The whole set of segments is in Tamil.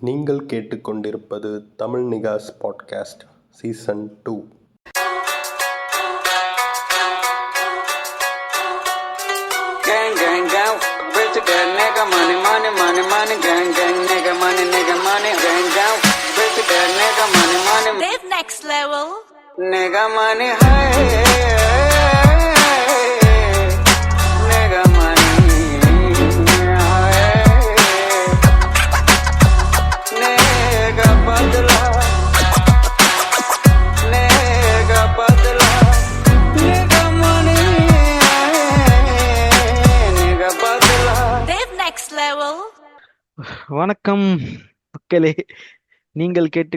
நீங்கள் கேட்டுக்கொண்டிருப்பது Tamil நிகாஸ் podcast season 2. Gang gang gang, bitch get nigga money money money money gang gang nigga money gang gang, bitch get nigga money money. Live next level. Nigga money high, nigga money high, nigga badla, nigga badla, nigga money high, nigga badla. Live next level. வணக்கம் மக்களே, நீங்கள் கேட்க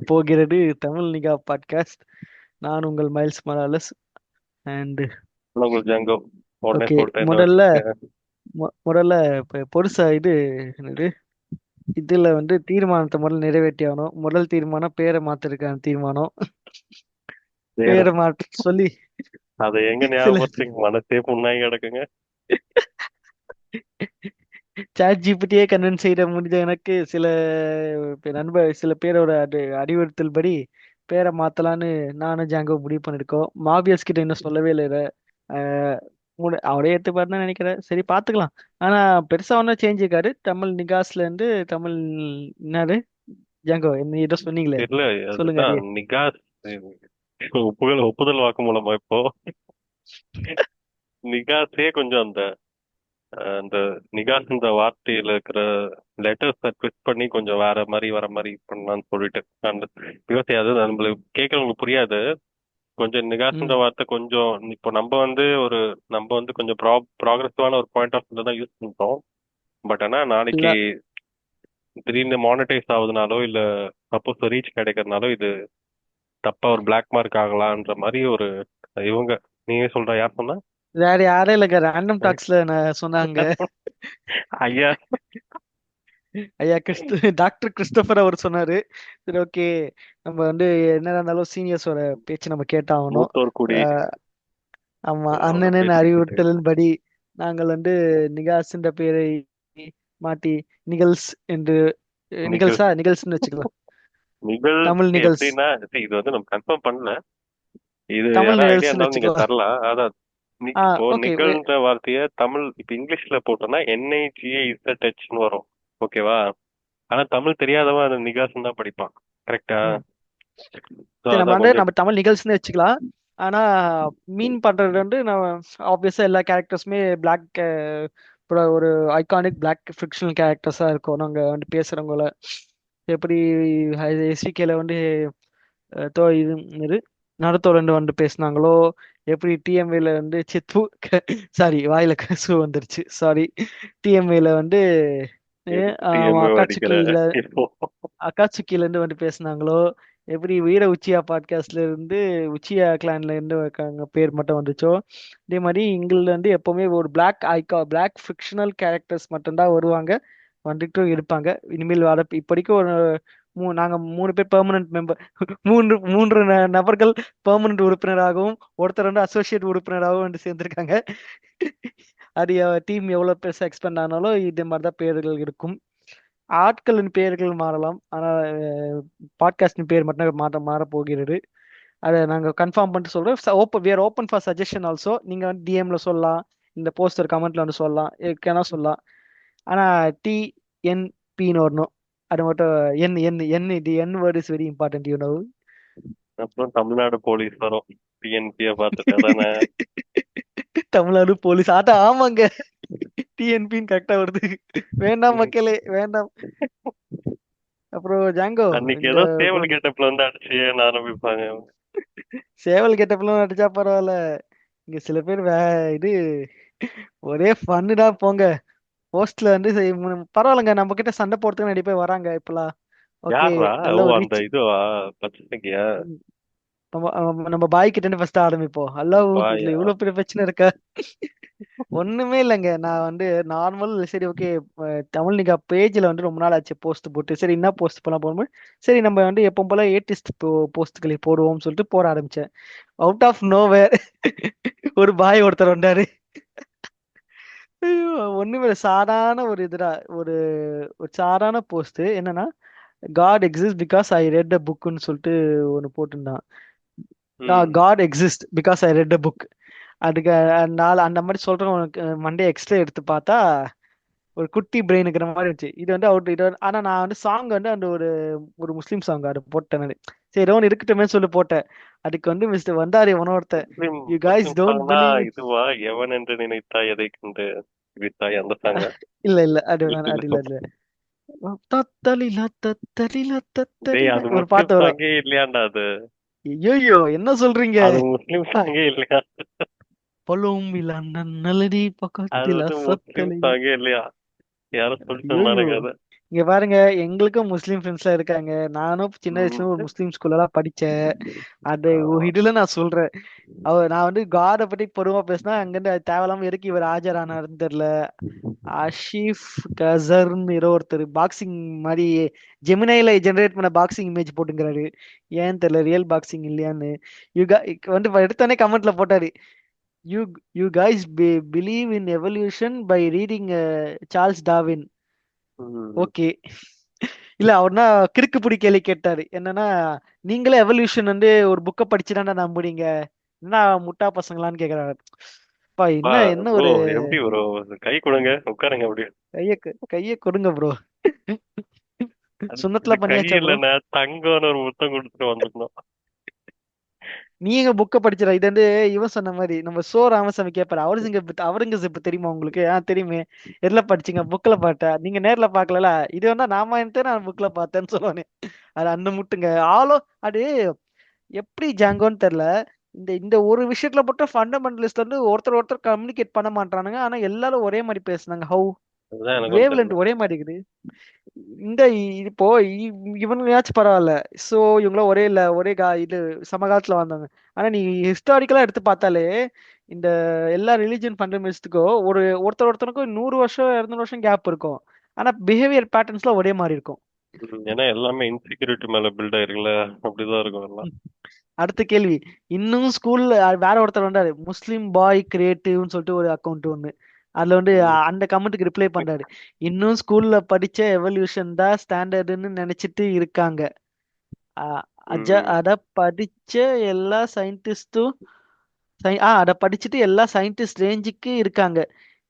போகிறது தமிழ் நிகா பாட்காஸ்ட். நான் உங்கள் மைல்ஸ் மராலஸ். அண்ட் ஓகே, முதல்ல இப்போ பொருசா என்னது இதுல தீர்மானத்தை முதல்ல நிறைவேற்றி ஆகணும். முதல் தீர்மானம் பேரை மாத்திருக்கான தீர்மானம். பேரை மாற்ற சொல்லி அதை எங்க ஞாபகம் மனசே புண்ணாகி கிடக்குங்க. சாட் ஜிபிடியே கன்வின்ஸ் செய்ய முடிஞ்ச எனக்கு சில பேரோட அறிவுறுத்தல் படி பேரை மாத்தலான்னு நானும் ஜாங்கோ முடிவு பண்ணிருக்கோம். மாபியஸ் கிட்ட இன்னும் சொல்லவே இல்லை. அவரே ஏத்துப்பாருன்னு நினைக்கிறேன். சரி பாத்துக்கலாம். ஆனா பெருசா ஒன்னும் சேஞ்ச் இருக்காரு. தமிழ் நிகாஸ்ல இருந்து தமிழ் என்னது ஜாங்கோ என்ன ஏதோ சொன்னீங்களே, சொல்லுங்க. நிகாஸ் ஒப்புதல் வாக்கு மூலமா இப்போ நிகாஸே கொஞ்சம் அந்த நிகாஸ்ன்ற வார்த்தையில இருக்கிற லெட்டர்ஸை ட்விஸ்ட் பண்ணி கொஞ்சம் வேற மாதிரி வர மாதிரி பண்ணலாம்னு சொல்லிட்டு பிகாஸ் அது நம்மளுக்கு கேட்கறவங்களுக்கு புரியாது. கொஞ்சம் நிகாஸ்ன்ற வார்த்தை கொஞ்சம் இப்போ நம்ம கொஞ்சம் ப்ராக்ரஸிவான ஒரு பாயிண்ட் ஆஃப் தான் யூஸ் பண்றோம். பட் ஆனா நாளைக்கு திடீர்னு மானிட்டைஸ் ஆகுதுனாலோ இல்ல சப்போஸ் ரீச் கிடைக்கிறதுனாலோ இது தப்பா ஒரு பிளாக் மார்க் ஆகலான்ற மாதிரி ஒரு இவங்க நீங்க சொல்ற யார் சொன்னா வேற யாரும் இல்லைங்க, ரேண்டம் டாக்ஸ்ல சொன்னாங்க. ஐயா டாக்டர் கிறிஸ்டோபர் அவர் சொன்னாரு. சரி ஓகே, நம்ம என்ன இருந்தாலும் சீனியர்ஸோட பேச்சு நம்ம கேட்டாகணும். ஆமா, அண்ணனின் அறிவுறுத்தலின்படி நாங்கள் நிகாஸ்ன்ற பேரை மாட்டி நிகழ்ஸ் என்று நிகழ்ஸ்ன்னு வச்சுக்கலாம். தமிழ் நிகழ்ஸ் இது நம்ம கன்ஃபார்ம் பண்ணல. இது தமிழ் நீங்க தரலாம். அதான் நிகழ்ன்ற வார்த்தைய தமிழ் இப்ப இங்கிலீஷ்ல போட்டோம்னா NIGHZHன்னு வரும். ஓகேவா? ஆனா தமிழ் தெரியாதவன் அந்த நிகாஸ் தான் படிப்பான். கரெக்டா? நம்ம தமிழ் நிகழ்ஸ்னு வச்சுக்கலாம். ஆனா மீன் பண்றது நம்ம ஆப்வியஸா எல்லா கேரக்டர்ஸுமே பிளாக் ஒரு ஐகானிக் பிளாக் ஃபிக்ஷனல் கேரக்டர்ஸா இருக்கும். நாங்க பேசுறவங்கள எப்படி SVKல இது நடுத்தோடு பேசினாங்களோ, எப்படி டிஎம்ஏல சித்து சாரி வாயில கசு வந்துருச்சு, சாரி. டிஎம்ஏல அக்காச்சுக்கில இருந்து பேசினாங்களோ, எப்படி வீர உச்சியா பாட்காஸ்ட்ல இருந்து உச்சியா கிளான்ல இருந்து பேர் மட்டும் வந்துச்சோ, இதே மாதிரி இங்கில எப்பவுமே ஒரு பிளாக் ஃபிக்ஷனல் கேரக்டர்ஸ் மட்டும்தான் வருவாங்க, வந்துட்டு இருப்பாங்க. இனிமேல் இப்படிக்கு ஒரு நாங்க 3 பேர் பெர்மனன்ட் மெம்பர், மூன்று நபர்கள் பெர்மனன்ட் உறுப்பினராகவும் ஒருத்தர் அசோசியேட் உறுப்பினராகவும் சேர்ந்திருக்காங்க. அது டீம் எவ்வளவு பெருசா எக்ஸ்பெண்ட் ஆனாலும் இதே மாதிரிதான் பேர்கள் இருக்கும். ஆட்களின் பெயர்கள் மாறலாம், ஆனா பாட்காஸ்டின் பேர் மட்டும் மாற போகிறது. அதை நாங்க கன்ஃபார்ம் பண்ணிட்டு சொல்றோம். we are open for suggestion also. நீங்க டிஎம்ல சொல்லலாம், இந்த போஸ்டர் கமெண்ட்ல சொல்லலாம், எதுக்கான சொல்லலாம். ஆனா TNPன்னு வரணும். அது மட்டும் இது word is very important, you know. அப்புறம் தமிழ்நாடு போலீஸ் வரும். TNP பார்த்துட்டு தமிழ்நாடு போலீஸ் ஆமாங்க, TNPன்னு கரெக்டா வருது. வேண்டாம் மக்களே, வேண்டாம். அப்புறம் ஜாங்கோ அன்னைக்கு ஏதோ சேவல் கெட்டப்ல அடிச்சு ஆரம்பிப்பாங்க. சேவல் கெட்டப்ல அடிச்சா பரவாயில்ல, இங்க சில பேர் இது ஒரே ஃபன்னுடா போங்க. போஸ்ட்ல பரவாயில்லங்க, நம்ம கிட்ட சண்டை போடுறதுக்கு நிறைய பேர் வராங்க இப்பெல்லாம். நம்ம பாய் கிட்ட ஃபர்ஸ்ட் ஆரம்பிப்போம். இதுல இவ்வளவு பெரிய பிரச்சனை இருக்கா? ஒண்ணுமே இல்லைங்க, நான் நார்மல் சரி ஓகே தமிழ் நிகா பேஜ்ல ரொம்ப நாள் ஆச்சு போஸ்ட் போட்டு. சரி என்ன போஸ்ட் பண்ண போகும்போது சரி நம்ம எப்பவும் போல ஏடிஸ்ட் போஸ்ட்களை போடுவோம்னு சொல்லிட்டு போட ஆரம்பிச்சேன். அவுட் ஆஃப் நோவேர் ஒரு பாய் ஒருத்தர் வந்தாரு. ஐயோ ஒண்ணுமே இல்ல. சாதாரண ஒரு இதுடா. ஒரு ஒரு சாதாரண போஸ்ட் என்னன்னா, God exist because I read a புக்னு சொல்லிட்டு ஒன்னு போட்டிருந்தான். ம். God exist because I read a book. அதுக்கு அந்த மாதிரி சொல்றேன் உனக்கு மண்டே எக்ஸ்ட்ரா எடுத்து பார்த்தா ஒரு குட்டி பிரெயின் இருக்கிற மாதிரி இருந்துச்சு. இது வந்து அவுட் இது ஆனா நான் வந்து சாங் வந்து அந்த ஒரு ஒரு முஸ்லீம் சாங் அது போட்டேன் நானு. சரி ஏதோ ஒன்று இருக்கட்டுமே சொல்லி போட்டேன். அதுக்கு வந்து மிஸ்டர் வந்தாரு ஒருத்தன், Muslim you guys Muslim don't சாங்னா பிலீவ். இதுவா? எவன் என்று நினைத்தாய் எதை கண்டு விழித்தாய் அந்த சாங்க? இல்ல இல்ல அது இல்ல அது இல்ல இல்ல. இல்ல. தத்தலிலா தத்தலிலா டேய் தத்தலிலா அது ஒரு முஸ்லிம் பாட்டு வரும். சாங்கே இல்லையாண்டா அது. ஐயோ என்ன சொல்றீங்க? அது முஸ்லிம் சாங்கே இல்லையா? பொலும் விழா நல்லடி அது பக்கத்தில் வந்து முஸ்லிம் அசத்தலில். சாங்கே இல்லையா? யாரும் சொல்லிட்டு ஐயோ இருந்தானுங்க அதை. இங்க பாருங்க, எங்களுக்கும் முஸ்லீம் ஃப்ரெண்ட்ஸ்லாம் இருக்காங்க. நானும் சின்ன ம். வயசுல ஒரு முஸ்லீம் ஸ்கூல்லலாம் படிச்சேன். அது ஒரு ஆமா. இதுல நான் சொல்றேன். நான் வந்து காட பத்தி பொதுவா பேசினா அங்கிருந்து அது தேவையில்லாம எதுக்கு இவர் ஆஜரானாருன்னு தெரியல. ஆஷிஃப் கசர்னு ஏதோ ஒருத்தர் பாக்ஸிங் மாதிரி ஜெமினைல ஜெனரேட் பண்ண பாக்ஸிங் இமேஜ் போட்டுங்கிறாரு. ஏன்னு தெரியல, ரியல் பாக்ஸிங் இல்லையான்னு. யூ வந்து எடுத்தோடனே கமெண்ட்ல போட்டாரு, you you guys believe in evolution by reading Charles Darwin. Hmm. Okay. இல்ல அவர்னா கிறுக்கு பிடி கேள்வி கேட்டாரு. என்னன்னா, நீங்களே எவல்யூஷன் வந்து ஒரு புக்கை படிச்சுதானே நம்புறீங்க, என்ன முட்டா பசங்களான்னு கேக்குறாரு. அப்பா பா என்ன என்ன ப்ரோ, ஒரு எப்படி ப்ரோ? கை கொடுங்க, உட்காருங்க அப்படி. கைய கொடுங்க ப்ரோ. அது சுண்ணத்துல கை பண்ணியாச்சா ப்ரோ? இல்லைன்னா தங்கம்னு ஒரு முத்தம் கொடுத்துட்டு வந்துடணும். நீங்க புக்க படிச்சிட இது வந்து இவன் சொன்ன மாதிரி நம்ம ராமசாமி கேட்பாரு, அவருங்க தெரியுமா உங்களுக்கு? தெரியுமே. எதுல படிச்சீங்க? புக்ல பார்த்தா. நீங்க நேர்ல பார்க்கல, இது வந்து நாம நான் புக்ல பார்த்தேன்னு சொல்லுவானே. அது அந்த முட்டுங்க ஆளோ. அது எப்படி ஜாங்கோன்னு தெரியல. இந்த இந்த ஒரு விஷயத்துல மட்டும் ஃபண்டமெண்டலிஸ்ட் வந்து ஒருத்தர் கம்யூனிகேட் பண்ண மாட்டானுங்க. ஆனா எல்லாரும் ஒரே மாதிரி பேசுனாங்க. ஹவு அதுதான் எனக்கும் வேவ் தெரியல. லென்த் ஒரே மாதிரி இருக்குது. இந்த இப்போ இவனுங்கயாச்சும் பரவாயில்ல. சோ இவங்களும் ஒரே இல்ல ஒரே இது சமகாலத்துல வந்தாங்க. ஆனா நீ ஹிஸ்டாரிக்கலா எடுத்து பார்த்தாலே இந்த எல்லா ரிலீஜியன் ஃபண்டமெண்டலிஸ்டுக்கும் ஒருத்தருக்கும் 100 வருஷம் 200 வருஷம் கேப் இருக்கும். ஆனா பிஹேவியர் பேட்டர்ன்ஸ்லாம் ஒரே மாதிரி இருக்கும். ஏன்னா எல்லாமே இன்செக்யூரிட்டி மேல பில்ட் ஆயிருக்குல்ல, அப்படிதான் இருக்கும் எல்லாம். அடுத்த கேள்வி. இன்னும் ஸ்கூல்ல வேற ஒருத்தர் வந்தாரு, முஸ்லிம் பாய் கிரியேட்டிவ்னு சொல்லிட்டு ஒரு அக்கௌண்ட் ஒண்ணு. அதுல வந்து ம். அந்த கமெண்ட்டுக்கு ரிப்ளை பண்றாரு, இன்னும் ஸ்கூல்ல படிச்ச எவல்யூஷன் தான் ஸ்டாண்டர்டுன்னு நினைச்சிட்டு இருக்காங்க. அ- ம். அத படிச்ச எல்லா சயின்டிஸ்டும் அத படிச்சுட்டு எல்லா சயின்டிஸ்ட் ரேஞ்சுக்கு இருக்காங்க.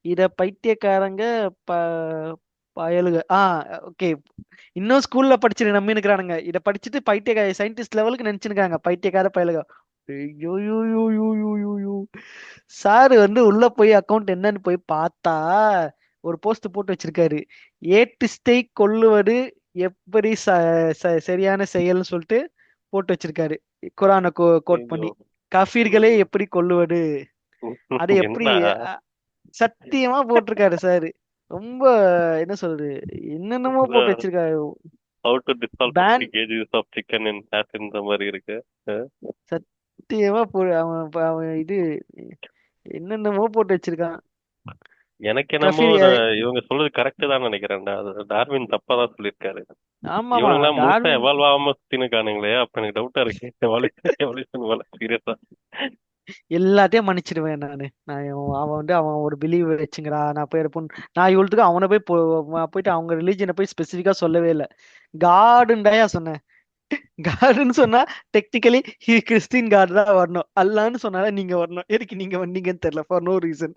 இத பைத்தியக்காரங்க ப பயலுக. ஓகே. இன்னும் ஸ்கூல்ல படிச்சு நம்பி இருக்கிறானுங்க, இத படிச்சுட்டு பைத்தியக்கார சயின்டிஸ்ட் லெவலுக்கு நினைச்சுருக்காங்க. பைத்தியக்கார பயலுக. ஐயோ சார் வந்து உள்ள போய் அக்கவுண்ட் என்னன்னு போய் பார்த்தா ஒரு போஸ்ட் போட்டு வச்சிருக்காரு, ஏட்டிஸ்டை கொல்லுவது எப்படி சரியான செயல்னு சொல்லிட்டு போட்டு வச்சிருக்காரு. குரானை கோட் ஐயோ. பண்ணி, கஃபீர்களை ம். எப்படி கொல்லுவது, அது எப்படி என்ன? சத்தியமா போட்டிருக்காரு சார். ரொம்ப என்ன சொல்றது, என்னென்னமோ போட்டு வச்சிருக்காரு. How to dissolve pan 50 kgs of chicken in half இந்த மாதிரி இருக்கு. அஹ். சத்தியமா அவன் இது என்னென்னமோ போட்டு வச்சிருக்கான். எனக்கு என்னமோ கஃபீர் இவங்க சொல்றது கரெக்ட் தான் நினைக்கிறேன்டா. அது டார்வின் தப்பா தான் சொல்லியிருக்காரு. ஆமாமா இவனுங்களாம் முழுசா டார்வின். எவால்வ் ஆகாம சுத்தினுக்கானுங்களே, அப்ப எனக்கு டவுட்டா இருக்கு. எவால்யூஷன் எவால்யூஷன் போல சீரியஸா. எல்லாத்தையும் மன்னிச்சிடுவேன் நானு. அவன் வந்து அவன் ஒரு பிலீவ் வச்சுங்கிறா, நான் போய் இருப்பேன். நான் இவளுக்கு அவனை போய் போயிட்டு அவங்க ரிலீஜனை போய் ஸ்பெசிஃபிக்கா சொல்லவே இல்லை. காடுண்டாயா சொன்னேன். காடுன்னு சொன்னா டெக்னிக்கலி கிறிஸ்டின் காடு தான் வரணும். அல்லான்னு சொன்னாலும் நீங்க வரணும். எதுக்கு நீங்க வந்தீங்கன்னு தெரியல, ஃபார் நோ ரீசன்.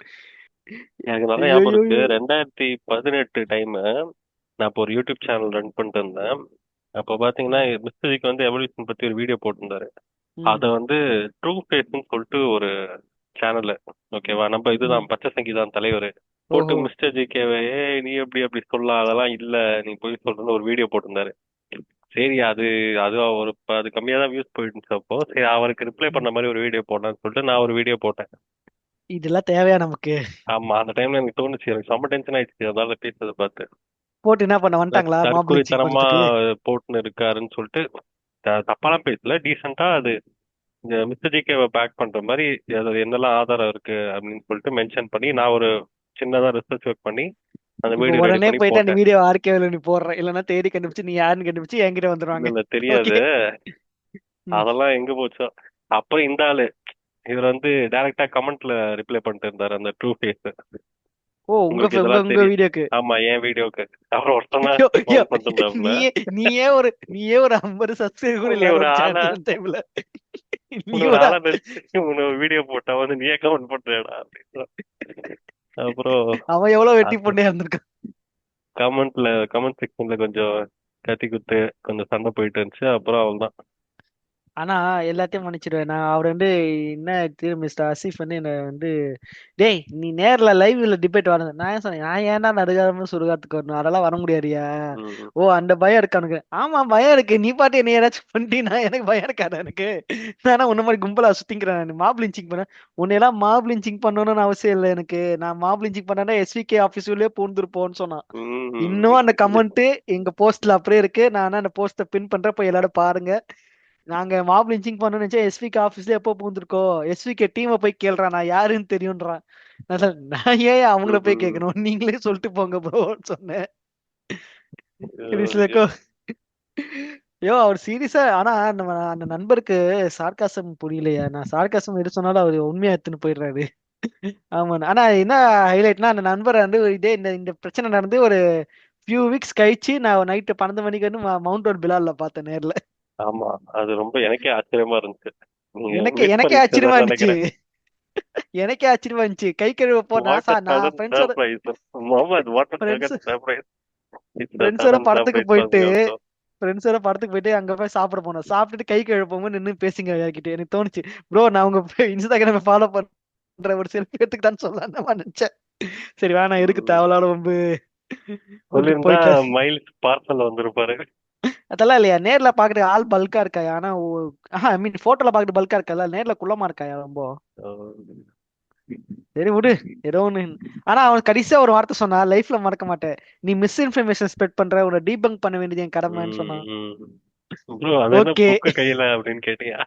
எனக்கு நல்லா ஞாபகம் ஐயோ. இருக்கு, 2018 டைம் நான் இப்போ ஒரு யூடியூப் சேனல் ரன் பண்ணிட்டு இருந்தேன். அப்போ பாத்தீங்கன்னா மிஸ்டரிக்கு வந்து எவல்யூஷன் பத்தி ஒரு வீடியோ போட்டிருந்தாரு. ம் அத வந்து ட்ரூ ஃபேஸ்ன்னு சொல்லிட்டு ஒரு சேனல், ஓகேவா, நம்ம ம். இதுதான் பச்சை சங்கிதான் தலைவர் போட்டு ஓஹோ. மிஸ்டர் ஜிகேவே நீ எப்படி அப்படி சொல்லலாம், அதெல்லாம் இல்ல, நீ போய் சொல்றன்னு ஒரு வீடியோ போட்டிருந்தாரு. சரி அது அது ஒரு அது கம்மியா தான் வியூஸ் போயிட்டு இருந்துச்சு. அப்போ சரி அவருக்கு ரிப்ளை ம். பண்ண மாதிரி ஒரு வீடியோ போடலாம்னு சொல்லிட்டு நான் ஒரு வீடியோ போட்டேன். இதெல்லாம் தேவையா நமக்கு? ஆமா, அந்த டைம்ல எனக்கு தோணுச்சு, எனக்கு செம்ம டென்ஷன் ஆயிடுச்சு அதனால பேசுறதை பார்த்து. போட்டு என்ன பண்ண வந்துட்டாங்களா மாப் லீச்சிங் தற்குறித்தனமா பண்றதுக்கு? போட்டுன்னு இருக்காருன்னு சொல்லிட்டு தப்பாலாம் பேசல, டீசெண்டா அது இந்த மிஸ்டர் ஜிகேவை பேக் பண்ற மாதிரி அது என்னெல்லாம் ஆதாரம் இருக்கு அப்படின்னு சொல்லிட்டு மென்ஷன் பண்ணி நான் ஒரு சின்னதா ரிசர்ச் ஒர்க் பண்ணி அந்த இப்ப வீடியோ ரெடி உடனே பண்ணி போயிட்டு அந்த போட்டேன். வீடியோ ஆர்கேவ்ல நீ போடுற, இல்லைன்னா தேடி கண்டுபிடிச்சு நீ யாருன்னு கண்டுபிடிச்சு என்கிட்ட இல்ல வந்துருவாங்க. இல்ல ஓகே. தெரியாது. ம். அதெல்லாம் எங்க போச்சோ. அப்புறம் இந்த ஆளு இவர் வந்து டைரக்டா கமெண்ட்ல ரிப்ளை பண்ணிட்டு இருந்தாரு, அந்த ட்ரூ ஃபேஸ். ஓ உங்க உங்களுக்கு உங்க இதெல்லாம் உங்க தெரியும். வீடியோக்கு. ஆமா, என் வீடியோக்கு அவர் ஒருத்தனா ஐயோ, ஐயோ, ஃபோன் பண்ணிருந்தாப்ல. நீயே ஒரு 50 சப்ஸ்கிரைபர் கூட நீ இல்லாத ஒரு ஒரு ஆளா சேனல் டைம்ல நீ உன்னை ஒரு ஒரு ஆளா நினைச்சு உன்னை வீடியோ போட்டா வந்து நீயே கமெண்ட் பண்றேடா அப்படின்னு. அப்புறம் அவன் எவ்வளவு வெட்டி பொண்ணையா இருந்திருக்கான். கமெண்ட் செக்ஷன்ல கொஞ்சம் கத்தி குத்து கொஞ்சம் சண்டை போயிட்டு இருந்துச்சு. அப்புறம் அவள்தான். ஆனா எல்லாத்தையும் மன்னிச்சிடுவேன். நான் அவர் வந்து என்ன மிஸ்டர் ஆசிஃப் வந்து என்ன வந்து, டேய் நீ நேர்ல லைவ்ல டிபேட் வரணும். நான் ஏன் சொன்னேன், நான் ஏன்டா நடுக்காம சுடுகாட்டுக்கு வரணும், அதெல்லாம் வர முடியாதுயா. ம். ஓ அந்த பயம் இருக்கு அவனுக்கு. ஆமா பயம் இருக்கு, நீ பாட்டு என்ன ஏதாச்சும் பண்ணிட்டீன்னா எனக்கு பயம் இருக்காது எனக்கு. நானா உன்ன மாதிரி கும்பலா சுத்திங்கிறேன், நான் மாப் லிஞ்சிங் பண்ணேன். உன்னையெல்லாம் மாப் லிஞ்சிங் பண்ணணும்னு அவசியம் இல்லை எனக்கு. நான் மாப் லிஞ்சிங் பண்ணா எஸ்விகே ஆபீஸ் உள்ளே பூந்துருப்போன்னு சொன்னான். இன்னும் அந்த கமெண்ட் எங்க போஸ்ட்ல அப்படியே இருக்கு. நான் அந்த போஸ்ட பின் பண்றேன், போய் எல்லாரும் பாருங்க. நாங்க மாப் லிஞ்சிங் பண்ணணும்னு நினைச்சா எஸ்விகே ஆபீஸ்ல எப்போ பூந்துருக்கோம், எஸ்விகே டீமை போய் கேள்றான், நான் யாருன்னு தெரியும்ன்றான். நான் ஏன் அவங்கள போய் ம். கேட்கணும், நீங்களே சொல்லிட்டு போங்க ப்ரோன்னு சொன்னேன். ஐயோ. ஐயோ அவர் சீரியஸா. ஆனா நம்ம அந்த நண்பருக்கு சார்காசம் புரியலையா. நான் சார்காசம் எது சொன்னாலும் அவர் உண்மையா எடுத்துன்னு போயிடுறாரு. ஆமா. ஆனா என்ன ஹைலைட்னா, அந்த நண்பர் வந்து இதே இந்த இந்த பிரச்சனை நடந்து ஒரு ஃபியூ வீக்ஸ் கழிச்சு நான் நைட்டு 12 மணிக்கு வந்து மவுண்ட் ரோட் பிலால்ல பார்த்தேன் நேர்ல. ஆமா, அது ரொம்ப எனக்கே ஆச்சரியமா இருந்துச்சு. நீங்க எனக்கே மிஸ் எனக்கே ஆச்சரியமா பண்ணிட்டீங்கன்னு இருந்துச்சு. நினைக்கிறேன். எனக்கே ஆச்சரியமா இருந்துச்சு. கை கழுவ போ நான் வாட் அ நான் சடன் ஃப்ரெண்ட்ஸோட surprise. Muhammad, what a friends sudden surprise. It's a ஃப்ரெண்ட்ஸோட சடன் படத்துக்கு சர்ப்ரைஸ் ஃபார் போயிட்டு மீ ஆல்சோ. அங்க போய் சாப்பிட போனோம். சாப்பிட்டுட்டு கை கழுவ போகும்போது நின்னு பேசிங்க யார்கிட்ட. எனக்கு தோணுச்சு, ப்ரோ நான் உங்க இன்ஸ்டாகிராம ஃபாலோ பண்ற ஒரு செல்ஃபி எடுத்துக்கிட்டான்னு சொல்லலாம்னு நினைச்சேன். சரி வேணாம், எதுக்கு தேவையில்லாத வம்பு, விட்டுட்டு சொல்லியிருந்தா போயிட்டேன். மைல்ஸ் பார்சல் வந்திருப்பாரு. அதெல்லாம் இல்லையா, நேர்ல பாக்குறது ஆள் பல்கா இருக்கா. ஆனா ஐ மீன் போட்டோல பாக்குறது பல்கா இருக்கா, நேர்ல குள்ளமா இருக்கா ரொம்ப. சரி விடு, ஏதோ ஒண்ணு. ஆனா அவன் கடைசியா ஒரு வார்த்தை சொன்னா, லைஃப்ல மறக்க மாட்டேன், நீ மிஸ் இன்ஃபர்மேஷன் ஸ்ப்ரெட் பண்ற, உன்னை டீபங்க் பண்ண வேண்டியது என் கடமைன்னு சொன்னான். ப்ரோ அது என்ன ஓகே, புக்கு கையில அப்படின்னு கேட்டியா?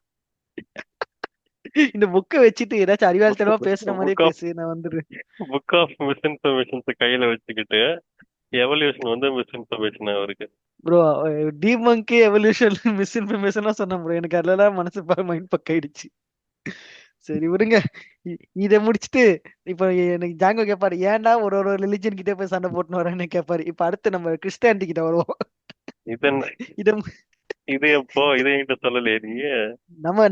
இந்த புக்கை வச்சுட்டு ஏதாச்சும் அறிவாளித்தனமா பேசுற மாதிரியே புக் ஆஃப் பேசு, நான் வந்துடுறேன். புக் ஆஃப் மிஸ்இன்ஃபர்மேஷன்ஸ் கையில வச்சுக்கிட்டு எவல்யூஷன் வந்து மிஸ்இன்ஃபர்மேஷன் அவருக்கு. ப்ரோ டீபங்க் எவல்யூஷன் மிஸ் இன்ஃபர்மேஷனா சொன்னேன் ப்ரோ. எனக்கு அதெல்லாம் மனசு மைண்ட் பக்காயிடுச்சு. சரி விடுங்க. இதை முடிச்சுட்டு இப்ப எனக்கு ஜாங்கோ கேட்பாரு, ஏன்டா ஒரு ஒரு ரிலிஜன் கிட்ட போய் சண்டை போட்டுன்னு வரேன்னு கேட்பாரு. இப்ப அடுத்து நம்ம கிறிஸ்டியானிட்டி கிட்ட வருவோம். இது என்ன? இத இது எப்போ இதை என்கிட்ட சொல்லலையே நீ?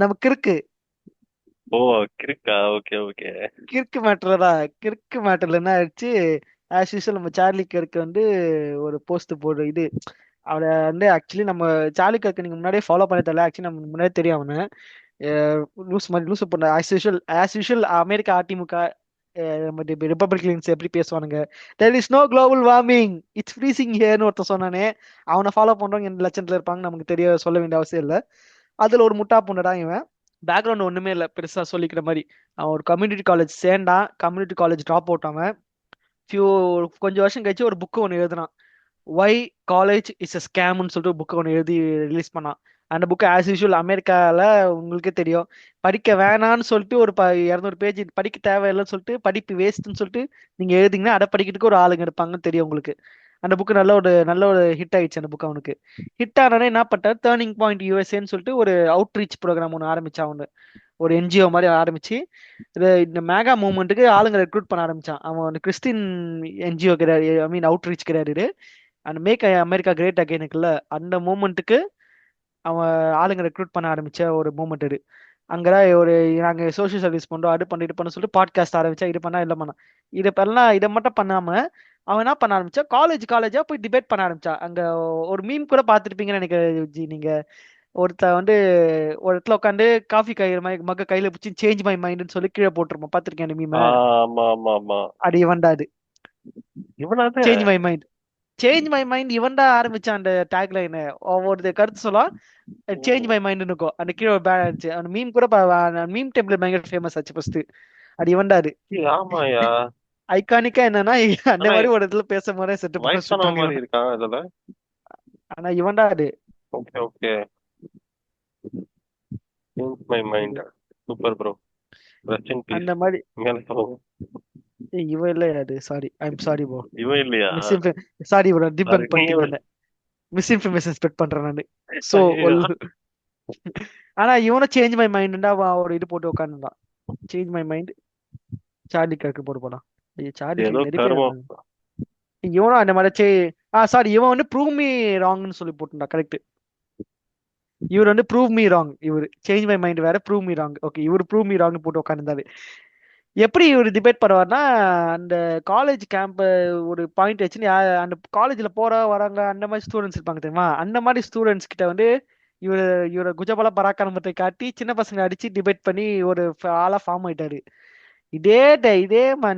நமக்கு இருக்கு. ஓ, கிறுக்கா? Okay okay. கிறுக்கு மேட்டர் தான். கிறுக்கு மேட்டர்ல என்ன ஆயிடுச்சு, ஆஸ் யூஸ்வல் நம்ம சார்லி கர்க்கு வந்து ஒரு போஸ்ட் போடு இது. அவரை வந்து ஆக்சுவலி நம்ம சார்லி கர்க்கு நீங்க முன்னாடியே ஃபாலோ பண்ண தெரியல. ஆக்சுவலி நம்ம முன்னாடியே தெரியும் அவனு லூஸ் மாதிரி லூஸ் பண்ண. As usual America AIADMK Republicans எப்படி பேசுவானுங்க, there is no global warming, it's freezing hereன்னு ஒருத்தன் சொன்னானே, அவனை ஃபாலோ பண்றவங்க எந்த லட்சத்துல இருப்பாங்க நமக்கு தெரிய சொல்ல வேண்டிய அவசியம் இல்லை. அதுல ஒரு முட்டா பொண்ணுடா இவன். பேக்ரவுண்ட் ஒண்ணுமே இல்லை பெருசா சொல்லிக்கிற மாதிரி. அவன் ஒரு கம்யூனிட்டி காலேஜ் சேர்ந்தான், கம்யூனிட்டி காலேஜ் ட்ராப் அவுட். அவன் கொஞ்சம் வருஷம் கழிச்சு ஒரு புக்கு ஒன்று எழுதுனான், ஒய் காலேஜ் இஸ் அ ஸ்கேம்னு சொல்லிட்டு புக்கு ஒன்று எழுதி ரிலீஸ் பண்ணான். அந்த புக்கு ஆஸ் யூஷுவல் அமெரிக்காவில் உங்களுக்கே தெரியும், படிக்க வேணான்னு சொல்லிட்டு ஒரு 200 பேஜ் படிக்க தேவையில்லைன்னு சொல்லிட்டு, படிப்பு வேஸ்ட்னு சொல்லிட்டு நீங்க எழுதிங்கன்னா அதை படிக்கிறதுக்கு ஒரு ஆளுங்க இருப்பாங்கன்னு தெரியும் உங்களுக்கு. அந்த புக்கு நல்ல ஒரு ஹிட் ஆயிடுச்சு. அந்த புக் அவனுக்கு ஹிட் ஆனோடனே என்ன பண்ணிட்டார், டேர்னிங் பாயிண்ட் யூஎஸ்ஏன்னு சொல்லிட்டு ஒரு அவுட்ரீச் ப்ரோக்ராம் ஒன்று ஆரம்பிச்சான் அவனு. ஒரு என்ஜிஓ மாதிரி ஆரம்பிச்சு இந்த மேகா மூவ்மெண்ட்டுக்கு ஆளுங்க ரெக்ரூட் பண்ண ஆரம்பிச்சான். அவன் வந்து கிறிஸ்டின் என்ஜிஓ கிடையாது, ஐ மீன் அவுட்ரீச் கிடையாது, அந்த மேக் அமெரிக்கா கிரேட் அகைன் இருக்குல்ல, அந்த மூமெண்ட்டுக்கு அவன் ஆளுங்க ரெக்ரூட் பண்ண ஆரம்பிச்ச ஒரு மூமெண்ட் இது. அங்கதான் ஒரு நாங்க சோஷியல் சர்வீஸ் பண்றோம், அது பண்ண இது பண்ண சொல்லிட்டு பாட்காஸ்ட் ஆரம்பிச்சா, இது பண்ணா இல்லை பண்ணா. இதை மட்டும் பண்ணாம அவன் என்ன பண்ண ஆரம்பிச்சா, காலேஜா போய் டிபேட் பண்ண ஆரம்பிச்சா. அங்க ஒரு மீம் கூட பார்த்துருப்பீங்கன்னு நினைக்கிறேன் ஜி நீங்க. ஒருத்த வந்து ஒரு இடத்துல உட்காந்து காஃபி மக்க கையில பிடிச்சி சேஞ்ச் மை மைண்ட்னு சொல்லி கீழே போட்டிருப்போம், பார்த்திருக்கேன் அந்த மீமை. ஆமா ஆமா ஆமா. அது இவன்டா, அது இவனாத change my mind. Change my mind இவன்டா ஆரம்பிச்சான் அந்த டேக்லைன். ஒவ்வொரு கருத்து சொல்ல சேஞ்ச் மை மைண்ட் இருக்கும், அந்த கீழே ஒரு பேன் ஆச்சு. அந்த மீம் கூட மீம் டெம்ப்ளேட் பயங்கர ஃபேமஸ் ஆச்சு ஃபர்ஸ்ட். அது இவன்டா அது. ஆமாயா. ஐகானிக்கா என்னன்னா, அந்த ஆனா மாதிரி ஒரு இடத்துல பேச மாதிரி செட்டு போட்டு வயசான சுட்டாங்க மாதிரி இவனை. இருக்கான் இதுல. ஆனா இவன்டா அது. Okay okay. Change my mind. Super bro. Rest in peace. அந்த மாதிரி மேல சொல்லுங்க. இவன் இல்ல அது. Sorry, I'm sorry bro. இவன் இல்லையா? சாரி ப்ரோ, சாரி, டிபங்க் நீ பண்ணிட்டீங்க. மிஸ்இன்ஃபர்மேஷன் ஸ்ப்ரெட் பண்றேன் நான். சோ ஆனா இவனும் சேஞ்ச் மை மைண்ட்டா ஒரு இது போட்டு உட்காந்துட்டான். சேஞ்ச் மை மைண்ட் சார்லி கர்க்கு போட்டு போடான். சார்லி ஏதோ நிறைய பேர் கருமம். இருந்தாங்க. இவனும் அந்த மாதிரி சாரி, இவன் வந்து ப்ரூவ் மீ ராங்னு சொல்லி போட்டுண்டா. கரெக்ட். இவர் வந்து ப்ரூவ் மீ ராங், இவர் சேஞ்ச் மை மைண்ட் வேற, ப்ரூவ் மீ ராங். ஓகே, இவர் ப்ரூவ் மீ ராங் போட்டு உட்காந்துருந்தாரு. எப்படி இவர் டிபேட் பண்ணுவார்னா, அந்த காலேஜ் கேம்ப் ஒரு பாயிண்ட் வச்சுன்னு அந்த காலேஜ்ல போற வராங்க அந்த மாதிரி ஸ்டூடெண்ட்ஸ் இருப்பாங்க தெரியுமா, அந்த மாதிரி ஸ்டூடெண்ட்ஸ் கிட்ட வந்து இவர் இவர குஜபல பராக்கிரமத்தை காட்டி சின்ன பசங்க அடிச்சு டிபேட் பண்ணி ஒரு ஆளா ஃபார்ம் ஆயிட்டாரு. இதே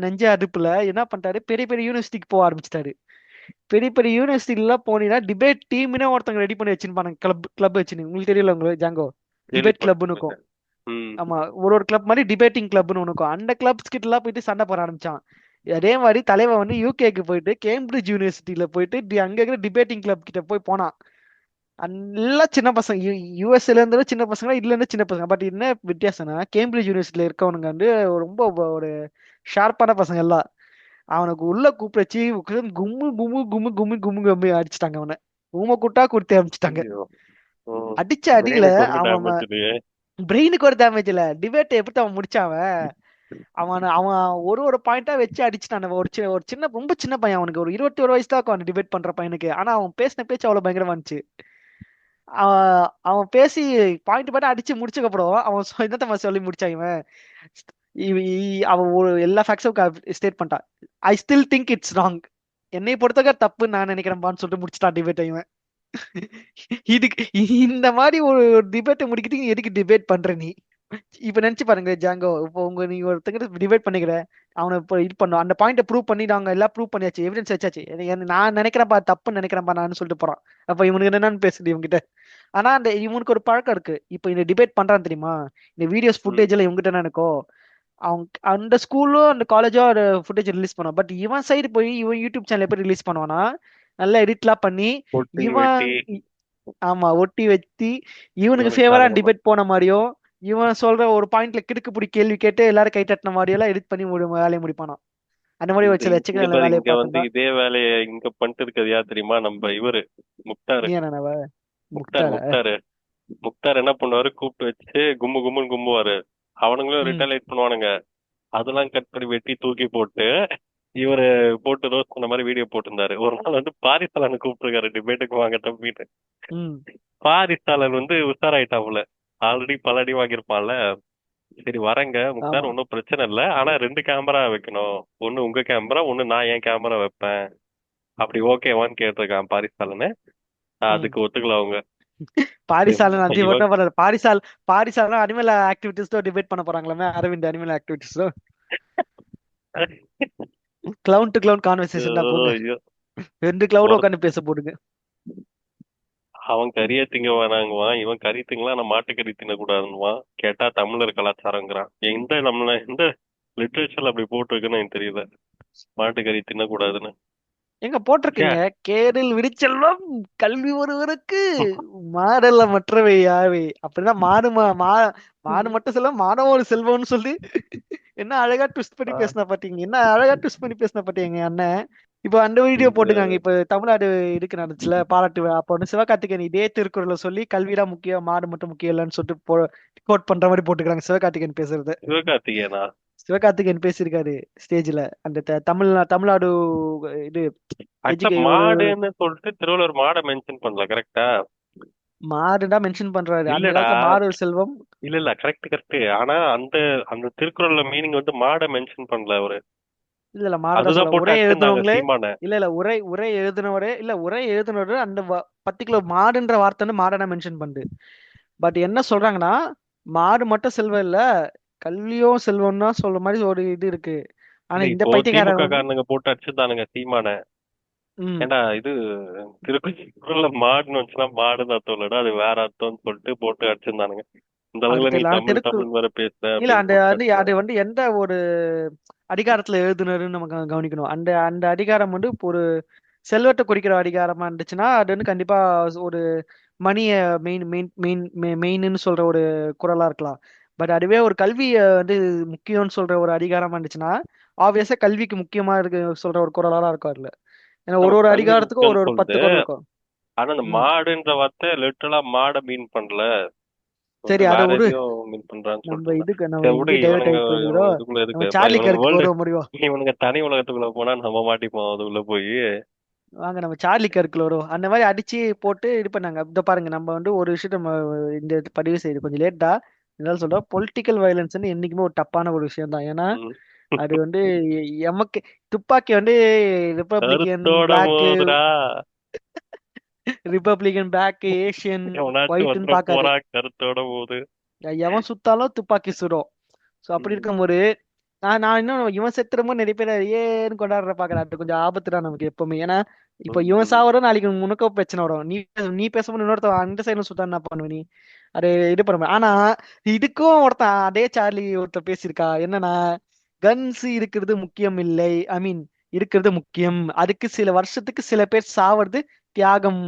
நெஞ்ச அடுப்புல என்ன பண்ணிட்டாரு, பெரிய பெரிய யூனிவர்சிட்டிக்கு போக ஆரம்பிச்சிட்டாரு. பெரிய பெரிய யூனிவர்சிட்டிலாம் போனீங்கன்னா டிபேட் டீம்னே ஒருத்தவங்க ரெடி பண்ணி வச்சிருப்பாங்க. கிளப் வச்சுன்னு உங்களுக்கு தெரியல உங்களுக்கு ஜாங்கோ, டிபேட் கிளப்னு இருக்கும். கேள்விப்பட்டிருக்கேன். ம். ஆமா, ஒரு கிளப் மாதிரி டிபேட்டிங் கிளப்னு ஒன்று இருக்கும். அந்த கிளப்ஸ் கிட்ட எல்லாம் போயிட்டு சண்டை போட ஆரம்பிச்சான். அதே மாதிரி தலைவன் வந்து யூகேக்கு போயிட்டு கேம்பிரிட்ஜ் யூனிவர்சிட்டியில போயிட்டு அங்க இருக்கிற டிபேட்டிங் கிளப் கிட்ட போய் போனான். எல்லாம் சின்ன பசங்க, யூஎஸ்ல இருந்து சின்ன பசங்க, இதுல இருந்து சின்ன பசங்க. பட் என்ன வித்தியாசம்னா, கேம்பிரிட்ஜ் யூனிவர்சிட்டியில இருக்கவனுங்க வந்து ரொம்ப ஒரு ஷார்ப்பான பசங்க எல்லாம். அவனுக்கு உள்ள கூப்பிட்டு வச்சு உட்கார்ந்து கும்மு கும்மு கும்மு கும்மு கும்மு கும்மு அடிச்சிட்டாங்க. அவனை ஊமை கூட்டா கொடுத்து அனுப்பிச்சிட்டாங்க. ஐயோ. ஓ. அடிச்ச அடியில பிரெயினுக்கு ஒன்றும் அவன் டேமேஜ் இல்லையே. பிரெயினுக்கு ஒரு டேமேஜ் இல்ல. டிபேட் எப்படி அவன் முடிச்சான் அவன் அவன் ஒரு பாயிண்டா வச்சு அடிச்சுட்டான். ஒரு சின்ன ரொம்ப சின்ன பையன், அவனுக்கு ஒரு 21 வயசு தான் இருக்கும் அந்த டிபேட் பண்ற பையனுக்கு. ஆனா அவன் பேசின பேச்சு அவ்வளவு பயங்கரமா இருந்துச்சு. அவன் பேசி பாயிண்ட் பாயிண்ட் அடிச்சு முடிச்சதுக்கு அப்புறம் அவன் என்னத்த சொல்லி முடிச்சான் இவன். அவன் ஒரு எல்லா ஃபேக்ட்ஸும் ஸ்டேட் பண்ணிட்டான். I still think it's wrong, என்னை பொறுத்தவரை தப்பு நான் நினைக்கிறேன்பான்னு சொல்லிட்டு முடிச்சிட்டான் டிபேட் இவன். இதுக்கு இந்த மாதிரி ஒரு டிபேட்டை முடிக்கிட்டு எதுக்கு டிபேட் பண்ற நீ? இப்ப நினைச்சு பாருங்க ஜாங்கோ, இப்போ நீங்க ஒருத்தங்க டிபேட் பண்ணிக்கிற, அவனை இப்போ இது பண்ணும் அந்த பாயிண்ட ப்ரூவ் பண்ணி நாங்க எல்லாம் ப்ரூவ் பண்ணியாச்சு, எவிடன்ஸ் வச்சாச்சு, நான் நினைக்கிறேன்ப்பா தப்புன்னு நினைக்கிறேன்ப்பா நான் சொல்லிட்டு போறான். அப்ப இவனுக்கு என்னன்னு பேசுது இவங்கிட்ட. ஆனா அந்த இவனுக்கு ஒரு பழக்கம் இருக்கு. இப்போ இந்த டிபேட் பண்றான் தெரியுமா, இந்த வீடியோஸ் ம். ஃபுட்டேஜ் எல்லாம் இவங்கிட்ட என்ன இருக்கோ, அவங்க அந்த ஸ்கூலோ அந்த காலேஜோ ஒரு ஃபுட்டேஜ் ரிலீஸ் பண்ணுவான். பட் இவன் சைடு போய் இவன் யூடியூப் சேனல் எப்படி ரிலீஸ் பண்ணுவானா, நல்லா எடிட்லாம் பண்ணி ஒட்டி இவன் வெட்டி ஆமா ஒட்டி வச்சு இவனுக்கு இவனுக்கு ஃபேவரா சாதகமா. டிபேட் போன மாதிரியும், இவன் சொல்ற ஒரு பாயிண்ட்ல கிடுக்குப்பிடி கேள்வி கேட்டு எல்லாரும் கை தட்டின மாதிரியெல்லாம் எடிட் பண்ணி வேலையை முடிப்பானாம். அந்த மாதிரி இந்த ஒரு சில இங்க எச்சக்கல பாரு, வேலையை இங்க வந்து பார்த்துருந்தா. இதே வேலையை இங்க பண்ணிட்டு இருக்கிறது யார் தெரியுமா? நம்ம இவரு முக்தாரு. நீ என்னவ முக்தார் முக்தார. முக்தாரு முக்தார் என்ன பண்ணுவாரு, கூப்பிட்டு வச்சு கும்மு கும்முன்னு கும்புவாரு. அவனுங்களும் ம் ரிட்டாலியேட் பண்ணுவானுங்க. அதெல்லாம் கட் பண்ணி வெட்டி தூக்கி போட்டு இவரு போட்டு ரோஸ்ட் பண்ண மாதிரி வீடியோ போட்டிருந்தாரு. ஒரு நாள் வந்து பாரிசாலனை கூப்பிட்டுருக்காரு டிபேட்டுக்கு வாங்க தம்பிட்டு. ம் பாரிசாலன் வந்து உஷாராயிட்டாப்புல. ஆல்ரெடி பல அடி வாங்கியிருப்பான்ல. சரி வரேங்க முக்தார், ஆமா. ஒன்றும் பிரச்சனை இல்லை, ஆனா 2 கேமரா வைக்கணும். ஒன்னு உங்க கேமரா, ஒன்னு நான் என் கேமரா வைப்பேன். அப்படி ஓகேவான்னு கேட்டிருக்கான் பாரிசாலனு. ம் அதுக்கு ஒத்துக்கல அவங்க. பாரிசாலன் அஞ்சு இவன் மட்டும் பண்ணாரு. பாரிசாலன் அனிமல் ஆக்டிவிட்டிஸ் டிபேட் பண்ண போறாங்களாமே, Aravind animal activities clown to clown conversation தான் போங்க. ஐயோ. 2 கிளவுன் ஒரு உட்காந்து பேச போடுங்க. அவன் கறியை திங்க வேணாங்குவான், இவன் கறி திங்கலாம், நான் மாட்டுக்கறி தின்னக்கூடாதுன்னுவான். கேட்டா தமிழர் கலாச்சாரங்கிறான். எந்த லிட்ரேச்சர்ல அப்படி போட்டிருக்குன்னு எனக்கு தெரியல, மாட்டுக்கறி தின்னக்கூடாதுன்னு. எங்க ச்சே. போட்டிருக்கீங்க, கேரில் விரிச்செல்வம் கல்வி ஒருவருக்கு மாடல்ல மற்றவை யாவை, அப்படின்னா மாடு மட்டும் செல்வம் மாடவ ஒரு செல்வம்னு சொல்லி என்ன அழகா ட்விஸ்ட் பண்ணி ஆஹ் பேசினா பாத்தீங்க, என்ன அழகா ட்விஸ்ட் பண்ணி பேசினா பாத்தீங்க அண்ணன். இப்போ அந்த வீடியோ இது போட்டுக்காங்க. இப்ப தமிழ்நாடு இதுக்கு நடந்துச்சுல பாராட்டு விழா, அப்ப வந்து சிவகார்த்திகேயன் இதே திருக்குறளை சொல்லி கல்விதான் முக்கியம் மாடு மட்டும் முக்கியம் இல்லைன்னு சொல்லிட்டு கோட் பண்ற மாதிரி போட்டுக்கிறாங்க சிவகார்த்திகேயன் பேசுறது. சிவகார்த்திகேயனா? சிவகார்த்திகேயன் பேசியிருக்காரு ஸ்டேஜ்ல, அந்த தமிழ்நாடு இது ஆக்சுவலா ஒரு மாடுன்னு சொல்லிட்டு திருவள்ளுவர் மாடை மென்ஷன் பண்ணல, கரெக்டா? மாடுடா மென்ஷன் பண்றாரு. அந்த இல்லடா. காலத்துல மாடு ஒரு செல்வம். இல்ல கரெக்ட் கரெக்ட். ஆனா அந்த அந்த திருக்குறள்ல மீனிங் வந்து மாடை மென்ஷன் பண்ணல அவரு. இல்ல மாடுடா அதுதான் சொல்ல, போட்டு உரை அடிச்சிருந்தாங்க எழுதுனவங்களே. சீமான. இல்ல உரை எழுதுனவரே இல்ல, உரை எழுதுனவரு அந்த பர்டிகுலர் மாடுன்ற வார்த்தை வந்து மாடனா மென்ஷன் பண்ணுது. பட் என்ன சொல்றாங்கன்னா, மாடு மட்டும் செல்வம் இல்ல, கல்வியும் செல்வம்னா சொல்ற மாதிரி ஒரு இது இருக்கு. ஆனா இல்ல இந்த இப்போ பைத்தியக்காரன் திமுக வந்து காரனுங்க போட்டு அடிச்சிருந்தானுங்க சீமான. ம் ஏண்டா இது திருக்குறள்ல மாடுன்னு வச்சுன்னா மாடுன்னு அர்த்தம் இல்லடா, அது வேற அர்த்தம்னு சொல்லிட்டு போட்டு அடிச்சிருந்தானுங்க. இந்த அது அளவுல நீ தெரியல. ஆனா தமிழ் தமிழ் வேற பேசுற இல்ல அப்படின்னு அந்த போட்டு வந்து அது அடிச்சிருந்தாங்க. வந்து எந்த ஒரு அதிகாரத்துல எழுதுனருன்னு நம்ம கவனிக்கணும். அந்த அந்த அதிகாரம் வந்து இப்போ ஒரு செல்வத்தை குறிக்கிற அதிகாரமா இருந்துச்சுன்னா அது வந்து கண்டிப்பா ஒரு மணிய மெயின் மெயின் மெயின் மெயின்னு சொல்ற ஒரு குரலா இருக்கலாம். பட் அதுவே ஒரு கல்விய வந்து முக்கியம்னு சொல்ற ஒரு அதிகாரமா இருந்துச்சுன்னா ஆப்வியஸா கல்விக்கு முக்கியமா இருக்கு சொல்ற ஒரு குரலா தான் இருக்கும் அதுல. ஏன்னா நம்ம ஒரு ஒரு கல்வி அதிகாரத்துக்கும் ஒரு முக்கியம்னு ஒரு சொல்லுது. 10 குரல் இருக்கும். ஆனா இந்த ம் மாடுன்ற வார்த்தை லிட்டரலா மாடை மீன் பண்ணல. சரி அதை வேற விடு. எதையோ மீன் பண்றான்னு நம்ம சொல்லிட்டு இதுக்கு நம்ம சரி விடு. எங்கேயும் டைவர்ட் இவனுங்க ஆகி போயிருக்கிறோம். இவனுங்க இதுக்குள்ள நம்ம இருக்கு சார்லி இவனுங்க கருக்கு வேர்ல்டு வருவோம் முடியும். இவனுங்க தனி உலகத்துக்குள்ள போனா நம்ம மாட்டிப்போம் அதுக்குள்ள போய். வாங்க நம்ம சார்லி கர்க்கில் வரும். அந்த மாதிரி அடிச்சு போட்டு இது பண்ணாங்க. இதை பாருங்க, நம்ம வந்து ஒரு விஷயம் நம்ம இந்த பதிவு செய்யுது கொஞ்சம் லேட்டா இருந்தாலும் சொல்றோம். பொலிட்டிக்கல் வயலன்ஸ் என்னைக்குமே ஒரு தப்பான ஒரு விஷயம் தான். ஏன்னா ம். அது வந்து எமக்கு துப்பாக்கி வந்து ரிப்பப்ளிகன் கருத்தோட பிளாக்கு மோதுரா ரிப்பப்ளிகன் பிளாக் ஏஷியன் எவனாச்சும் ஒயிட்னு வந்துட பார்க்காது. போறா கருத்தோட போது. எவன் சுத்தாலும் துப்பாக்கி சுடும். ஸோ அப்படி ம். இருக்கும்போது நான் இன்னும் இவன் செத்துறமோ நிறைய பேர் ஏன்னு கொண்டாடுற பாக்குறேன். அது கொஞ்சம் ஆபத்து தான் நமக்கு எப்பவுமே. ஏன்னா இப்போ இவன் ம். சாவற நாளைக்கு உனக்கு பிரச்சனை வரும். நீ பேசும்போது இன்னொருத்த அந்த சைடுல சுத்தா என்ன பண்ணுவ நீ? அது இது பண்ண முடியும். ஆனா இதுக்கும் ஒருத்தன் அதே சார்லி ஒருத்தர் பேசியிருக்கா என்னன்னா, கன்ஸ் இருக்கிறது முக்கியம் இல்லை, ஐ மீன் இருக்கிறது முக்கியம், அதுக்கு சில வருஷத்துக்கு சில பேர் சாவறது தியாகம்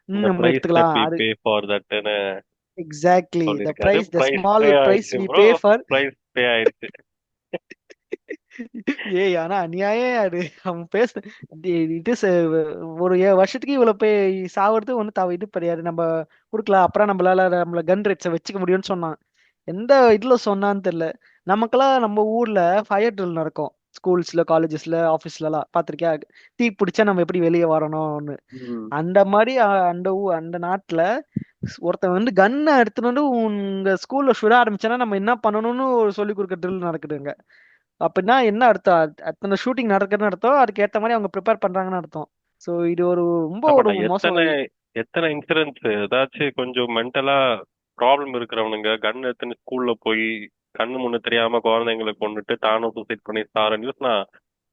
இந்த நம்ம பிரைஸ் தட் எடுத்துக்கலாம். வி அது பே ஃபார் தட்னு எக்ஸாக்ட்லி த சொல்லியிருக்காரு. Price, the price small pay price ஆயிடுச்சு வி bro. Pay for. Price pay ஆயிடுச்சு. ஏய் ஆனா அநியாயம் அது. அவன் பேச இது ஒரு வருஷத்துக்கு இவ்வளவு போய் சாவறது ஒண்ணு இது கிடையாது. நம்ம கொடுக்கலாம், அப்புறம் நம்மள கன் ரேட்ஸை வச்சுக்க முடியும்னு சொன்னான். எந்த இதுல சொன்னான்னு தெரியல. நமக்கெல்லாம் நம்ம ஊர்ல ஃபயர் ட்ரில் நடக்கும். ஸ்கூல்ஸ்ல காலேஜஸ்ல ஆபீஸ்ல எல்லாம் பாத்திருக்கியா? தீ பிடிச்சா நம்ம எப்படி வெளியே வரணும்னு. ம். அந்த மாதிரி அந்த நாட்டுல ஒருத்தன் வந்து கன்னை எடுத்துட்டு வந்து உங்க ஸ்கூல்ல சுட ஆரம்பிச்சானா நம்ம என்ன பண்ணணும்னு சொல்லி கொடுக்க ட்ரில் நடக்குதுங்க. அப்படின்னா என்ன அர்த்தம்? அத்தனை ஷூட்டிங் நடக்குதுன்னு அர்த்தம். அதுக்கு ஏத்த மாதிரி அவங்க ப்ரிப்பேர் பண்றாங்கன்னு அர்த்தம். சோ இது ரொம்ப ஒரு ஆமாண்டா. மோசம். எத்தனை எத்தனை இன்சிடென்ட்ஸ் ஏதாச்சும் கொஞ்சம் மென்டலா ப்ராப்ளம் இருக்கிறவனுங்க கன் எடுத்துன்னு ஸ்கூல்ல போய் கண்ணு முன்ன தெரியாம குழந்தைங்களை கொண்டுட்டு தானும் சூசைட் பண்ணி சார நியூஸ் நான்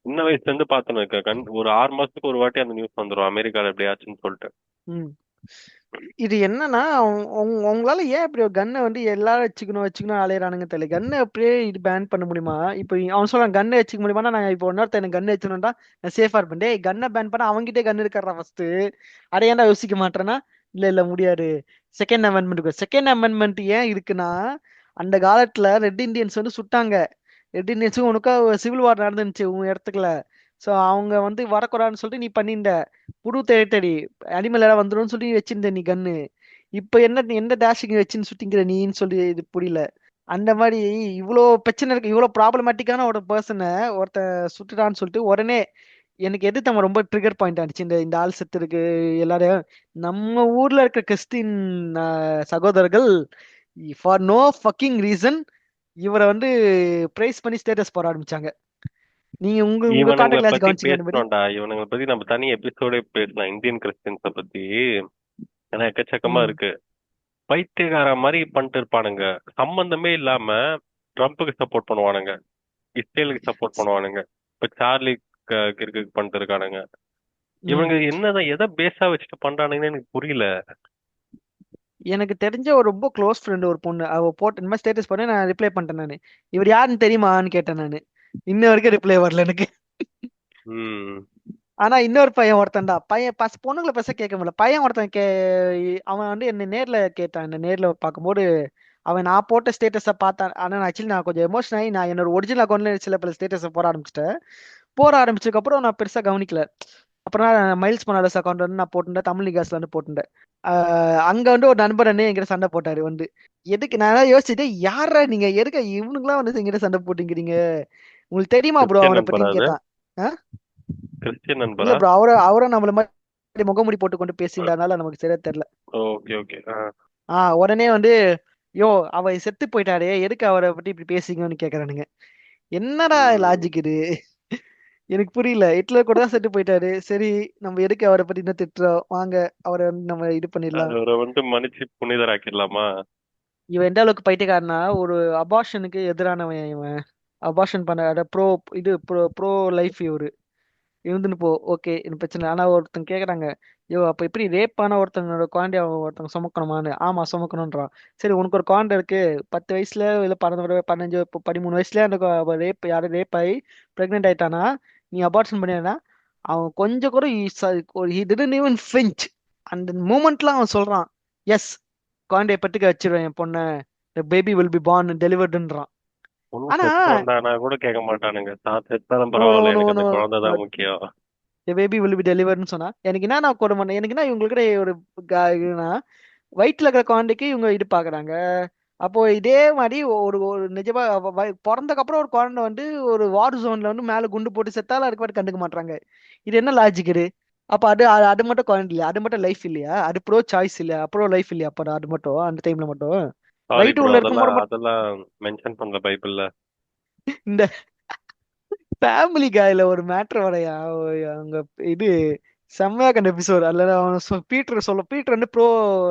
சின்ன வயசுல இருந்து பார்த்துன்னு இருக்கேன். ஒரு 6 மாசத்துக்கு ஒரு வாட்டி அந்த நியூஸ் வந்துடும் அமெரிக்கால எப்படியாச்சுன்னு சொல்லிட்டு. ம். இது என்னன்னா உங்களால ஏன் இப்படி ஒரு கன்னை வந்து எல்லாரும் வச்சுக்கணும் அலையறானுங்க தெரியல. கன்னை அப்படியே இது பேன் பண்ண முடியுமா? இப்போ அவன் சொல்றான் கன்னை வச்சுக்க முடியுமா. நான் இப்போ இன்னொருத்த எனக்கு கன் வச்சுக்கணும்டா நான் சேஃபா இருப்பேன். டேய் கன்னை பேன் பண்ண அவங்ககிட்டே கன் இருக்கிறா ஃபர்ஸ்ட். அதை ஏன்டா யோசிக்க மாட்டேன்னா? இல்ல முடியாது. செகண்ட் அமெண்ட்மெண்ட் ஏன் இருக்குன்னா, அந்த காலத்துல ரெட் இண்டியன்ஸ் வந்து சுட்டாங்க. ரெட் இண்டியன்ஸும் உனக்கா சிவில் வார் நடந்துச்சு உன் இடத்துக்குல. சோ அவங்க வந்து வரக்கூடாதுன்னு சொல்லிட்டு நீ பண்ணிருந்த புது டெரிட்டரி அனிமல் எல்லாம் வந்துடும் சொல்லி வச்சிருந்த நீ கன்னு. இப்ப என்ன நீ எந்த டேஷிங் வச்சுன்னு சுட்டிங்கிற நீன்னு சொல்லி இது புரியல. அந்த மாதிரி இவ்வளோ பிரச்சனை இருக்கு, இவ்வளோ ப்ராப்ளமேட்டிக்கான ஒரு பர்சனை ஒருத்த சுட்டுட்டான்னு சொல்லிட்டு உடனே எனக்கு எது நம்ம ரொம்ப ட்ரிகர் பாயிண்ட் ஆனிச்சு. இந்த ஆள் செத்து இருக்கு எல்லாரும் நம்ம ஊர்ல இருக்க கிறிஸ்டின் சகோதரர்கள் ஃபார் நோ ஃபக்கிங் ரீசன் இவரை வந்து பிரைஸ் பண்ணி ஸ்டேட்டஸ் போட ஆரம்பிச்சாங்க. நீங்க உங்க இவனுங்களை கான்டாக்ட்ல யாச்சும் பத்தி கவனிச்சீங்க அந்த மாதிரி? பேசணும்டா. இவனுங்களை பத்தி நம்ம தனி எபிசோடே பேசலாம் இந்தியன் கிறிஸ்டின்ஸ பத்தி. ஏன்னா எக்கச்சக்கமா ம். இருக்கு. பைத்தியக்கார மாதிரி பண்ணிட்டு இருப்பானுங்க. சம்பந்தமே இல்லாம ட்ரம்ப்புக்கு சப்போர்ட் பண்ணுவானுங்க, இஸ்ரேலுக்கு சப்போர்ட் பண்ணுவானுங்க. இப்ப சார்லி கிர்க்கு பண்ணிட்டு இருக்கானுங்க. ம். இவங்க என்னதான் எதை பேஸா வச்சுட்டு பண்றானுங்கன்னு எனக்கு புரியல. எனக்கு தெரிஞ்ச ஒரு ரொம்ப க்ளோஸ் ஃப்ரெண்ட் ஒரு பொண்ணு, அவ போட்டு இந்த மாதிரி ஸ்டேட்டஸ் பண்ணி நான் ரிப்ளை பண்ணிட்டேன். நானு இவர் யாருன்னு தெரியுமான்னு கேட்டேன். நானு இன்ன வரைக்கும் ரிப்ளை வரல எனக்கு. ம். ஆனா இன்னொரு பையன் ஒருத்தன்டா, பையன் பொண்ணுங்களை பேச கேட்க முடியல. பையன் ஒருத்தன் அவன் வந்து என்ன நேர்ல கேட்டான். என்ன நேர்ல பார்க்கும்போது அவன் நான் போட்ட ஸ்டேட்டஸை பார்த்தான். ஆனா ஆக்சுவலி நான் கொஞ்சம் எமோஷன் ஆகி நான் என்னோட ஒரிஜினல் அக்கௌண்ட்ல சில பல ஸ்டேட்டஸை போட ஆரம்பிச்சிட்டேன். போட ஆரம்பிச்சதுக்கு அப்புறம் நான் பெருசா கவனிக்கல. அப்புறம் நான் மைல்ஸ் மொனாலஸ் அக்கௌண்ட் வந்து நான் போட்டுட்டேன், தமிழ் நிகாஸ்ல வந்து போட்டுட்டேன். அங்க வந்து ஒரு நண்பர் என்ன என்கிட்ட சண்டை போட்டாரு வந்து. எதுக்கு நான் யோசிச்சுட்டு யாரா நீங்க எதுக்கு இவனுக்குலாம் வந்து என்கிட்ட சண்டை போட்டுங்கிறீங்க, உங்களுக்கு தெரியுமா ப்ரோ கிறிஸ்டியன் அவனை நண்பரா பத்தின்னு அது? கேட்டான். ஆ? கிறிஸ்டியன் இல்ல நண்பரா? ப்ரோ, அவரும் நம்மள மாதிரி முகமுடி போட்டு கொண்டு பேசியிருந்தனால நமக்கு சரியா தெரியல. Okay okay. உடனே வந்து யோ அவ செத்து போயிட்டாரே எதுக்கு அவரை பத்தி இப்படி பேசிங்கன்னு கேக்குறானுங்க. என்னடா ம். லாஜிக் இது? எனக்கு புரியல. ஹிட்லர் கூட தான் செத்து போயிட்டாரு, சரி நம்ம எதுக்கு அவரை பத்தி இன்னும் திட்டுறோம், வாங்க அவரை வந்து நம்ம இது பண்ணிடலாம். அவரை வந்து மன்னிச்சு புனிதராக்கிடலாமா? இவன் எந்த அளவுக்கு பைத்தியக்காரனா, ஒரு அபார்ஷனுக்கு எதிரானவன் இவன். அபார்ஷன் பண்ண ப்ரோ, இது ப்ரோ லைஃப் இவரு. இருந்துன்னு போ ஓகே எனக்கு பிரச்சனை இல்லை. ஆனா ஒருத்தங்க கேக்குறாங்க, யோ அப்ப எப்படி ரேப் ஆன ஒருத்தங்களோட குழந்தைய ஒருத்தங்க சுமக்கணுமான்னு. ஆமா சுமக்கணும்ன்றான். சரி உனக்கு ஒரு குழந்தை இருக்கு, 10 வயசுல இல்ல 15 13 வயசுல அந்த ரேப் யாரும் ரேப் ஆகி பிரெக்னென்ட் ஆயிட்டானா, நீ அபார்ஷன் பண்ணினா அவன் கொஞ்சம் கூட he didn't even flinch. அந்த மூமெண்ட்ல அவன் சொல்றான், எஸ் குழந்தைய பெற்றுக்க வச்சிருவேன் என் பொண்ணை, the baby will be born deliveredன்றான். ஒன்னும் ஆனா செத்து வந்தானா கூட கேட்க மாட்டானுங்க. தான் செத்தாலும் நோ நோ பரவாயில்ல, நோ எனக்கு அந்த நோ குழந்தை தான் முக்கியம். பேபி வில் பி டெலிவர்னு சொன்னா எனக்கு என்ன நான் கொடுமை, எனக்கு என்ன இவங்களுக்கு ஒரு இதுனா வயிற்றுல இருக்கிற குழந்தைக்கு இவங்க இது பாக்குறாங்க, அப்போ இதே மாதிரி ஒரு ஒரு நிஜமா பிறந்தக்கு அப்புறம் ஒரு குழந்தை வந்து ஒரு வார் ஜோன்ல வந்து மேல குண்டு போட்டு செத்தாலும் அதுக்கு மட்டும் கண்டுக்க மாட்டாங்க. இது என்ன லாஜிக் இது? அப்ப அது அது அது மட்டும் குழந்தை இல்லையா? அது மட்டும் லைஃப் இல்லையா? அது ப்ரோ சாய்ஸ் இல்லையா? ப்ரோ லைஃப் இல்லையா? அப்ப அது மட்டும் அந்த டைம்ல மட்டும் சாரி ரைட் ப்ரோ, உள்ள அதெல்லாம் இருக்கும்போது மட்டும் அதெல்லாம் மென்ஷன் பண்ணல பைபிள்ல. இந்த ஃபேமிலி காயில ஒரு மேட்ரு வரையா அங்க இது செம்மையா கண்ட எபிசோட். அல்ல அவன் பீட்டர் வந்து ப்ரோ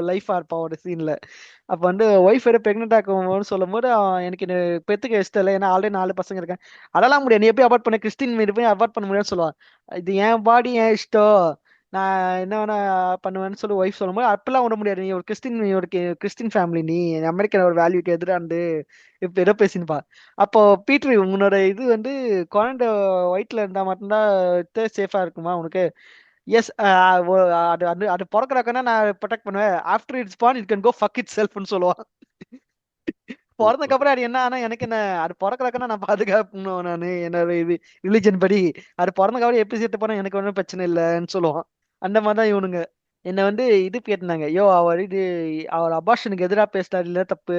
லைஃபா இருப்பான் ஒரு சீன்ல. அப்ப வந்து ஒய்ஃப் வேற பிரெக்னென்ட் ஆக்கும்போது சொல்லும் போது எனக்கு இது பெத்துக்க இஷ்டம் இல்லை, ஏன்னா ஆல்ரெடி 4 பசங்க இருக்கேன். அதெல்லாம் முடியாது, நீ எப்படி அபார்ட் பண்ண, கிறிஸ்டின் மீது போய் அபார்ட் பண்ண முடியும்னு சொல்லுவான். இது என் பாடி என் இஷ்டம், நான் என்ன வேணா பண்ணுவேன்னு சொல்லி ஒய்ஃப் சொல்லும்போது அப்பெல்லாம் விட முடியாது, நீ ஒரு கிறிஸ்டின், நீ ஒரு கிறிஸ்டின் ஃபேமிலி, நீ அமெரிக்கன் ஒரு வேல்யூக்கு எதிராண்டு இப்ப ஏதோ பேசினுப்பா. அப்போ பீட்ரு உன்னோட இது வந்து குழந்தை வயிற்றுல இருந்தா மட்டும்தான் சேஃபா இருக்குமா உனக்கு? எஸ். அது அது அது பிறக்கிறக்கன்னா நான் ப்ரொடெக்ட் பண்ணுவேன், after it's born it can go fuck it செல்ஃப்னு சொல்லுவான். பிறந்ததுக்கு அப்புறம் அது என்ன ஆனா எனக்கு என்ன, அது பிறக்கிறக்கன்னா நான் பாதுகாக்கணும், நான் என்னோட இது ரிலிஜன் படி அது பிறந்ததுக்கு அப்புறம் எப்படி சேர்த்து போனா எனக்கு ஒன்றும் பிரச்சனை இல்லைன்னு சொல்லுவான். அந்த மாதிரி தான் இவனுங்க. என்ன வந்து இது கேட்டிருந்தாங்க, யோ அவர் இது அவர் அபார்ஷனுக்கு எதிராக பேசிட்டாரு இல்ல தப்பு.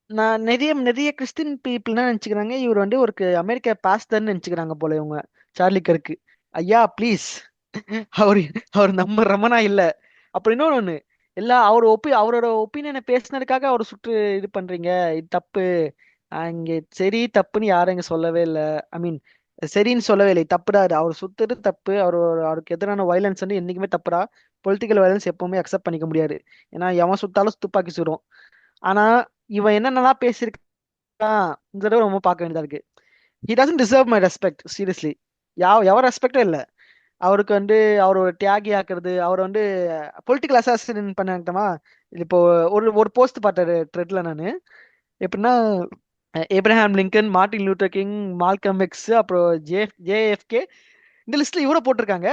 நான் நிறைய நிறைய கிறிஸ்டின் பீப்புள் என்ன நினைச்சுக்கிறாங்க, இவர் வந்து ஒரு அமெரிக்கா பாஸ்டர்னு நினைச்சுக்கிறாங்க போல இவங்க. சார்லி கருக்கு ஐயா ப்ளீஸ், அவர் அவர் நம்ம ரமணா இல்ல. அப்புறம் இன்னொன்னு ஒண்ணு, அவரோட ஒப்பீனியனை பேசினதுக்காக அவர் சுட்டு இது பண்றீங்க, இது தப்பு. இங்க சரி தப்புன்னு யாரும் இங்க சொல்லவே இல்லை. ஐ மீன் சரின்னு சொல்லவே இல்லை, தப்புடா அது. அவர் சுத்துறது தப்பு, அவருக்கு எதிரான வயலன்ஸ் வந்து என்னைக்குமே தப்புடா. பொலிட்டிக்கல் வயலன்ஸ் எப்பவுமே அக்செப்ட் பண்ணிக்க முடியாது, ஏன்னா எவன் சுத்தாலும் துப்பாக்கி சுடும். ஆனா இவன் என்னென்னலாம் பேசியிருக்கான் இந்த தடவை ரொம்ப பார்க்க வேண்டியதா இருக்கு. He doesn't deserve my respect seriously. எவன் ரெஸ்பெக்டும் இல்லை அவருக்கு வந்து. அவர் ஒரு தியாகி ஆக்குறது, அவர் வந்து பொலிட்டிக்கல் அசாசின் பண்ணாங்கட்டமா. இப்போ ஒரு ஒரு போஸ்ட் பார்த்தாரு த்ரெட்ல நானு, எப்படின்னா Abraham Lincoln, Martin Luther King, Malcolm X, அப்புறம் ஜேஎஃப்கே, இந்த லிஸ்ட்ல இவரை போட்டிருக்காங்க.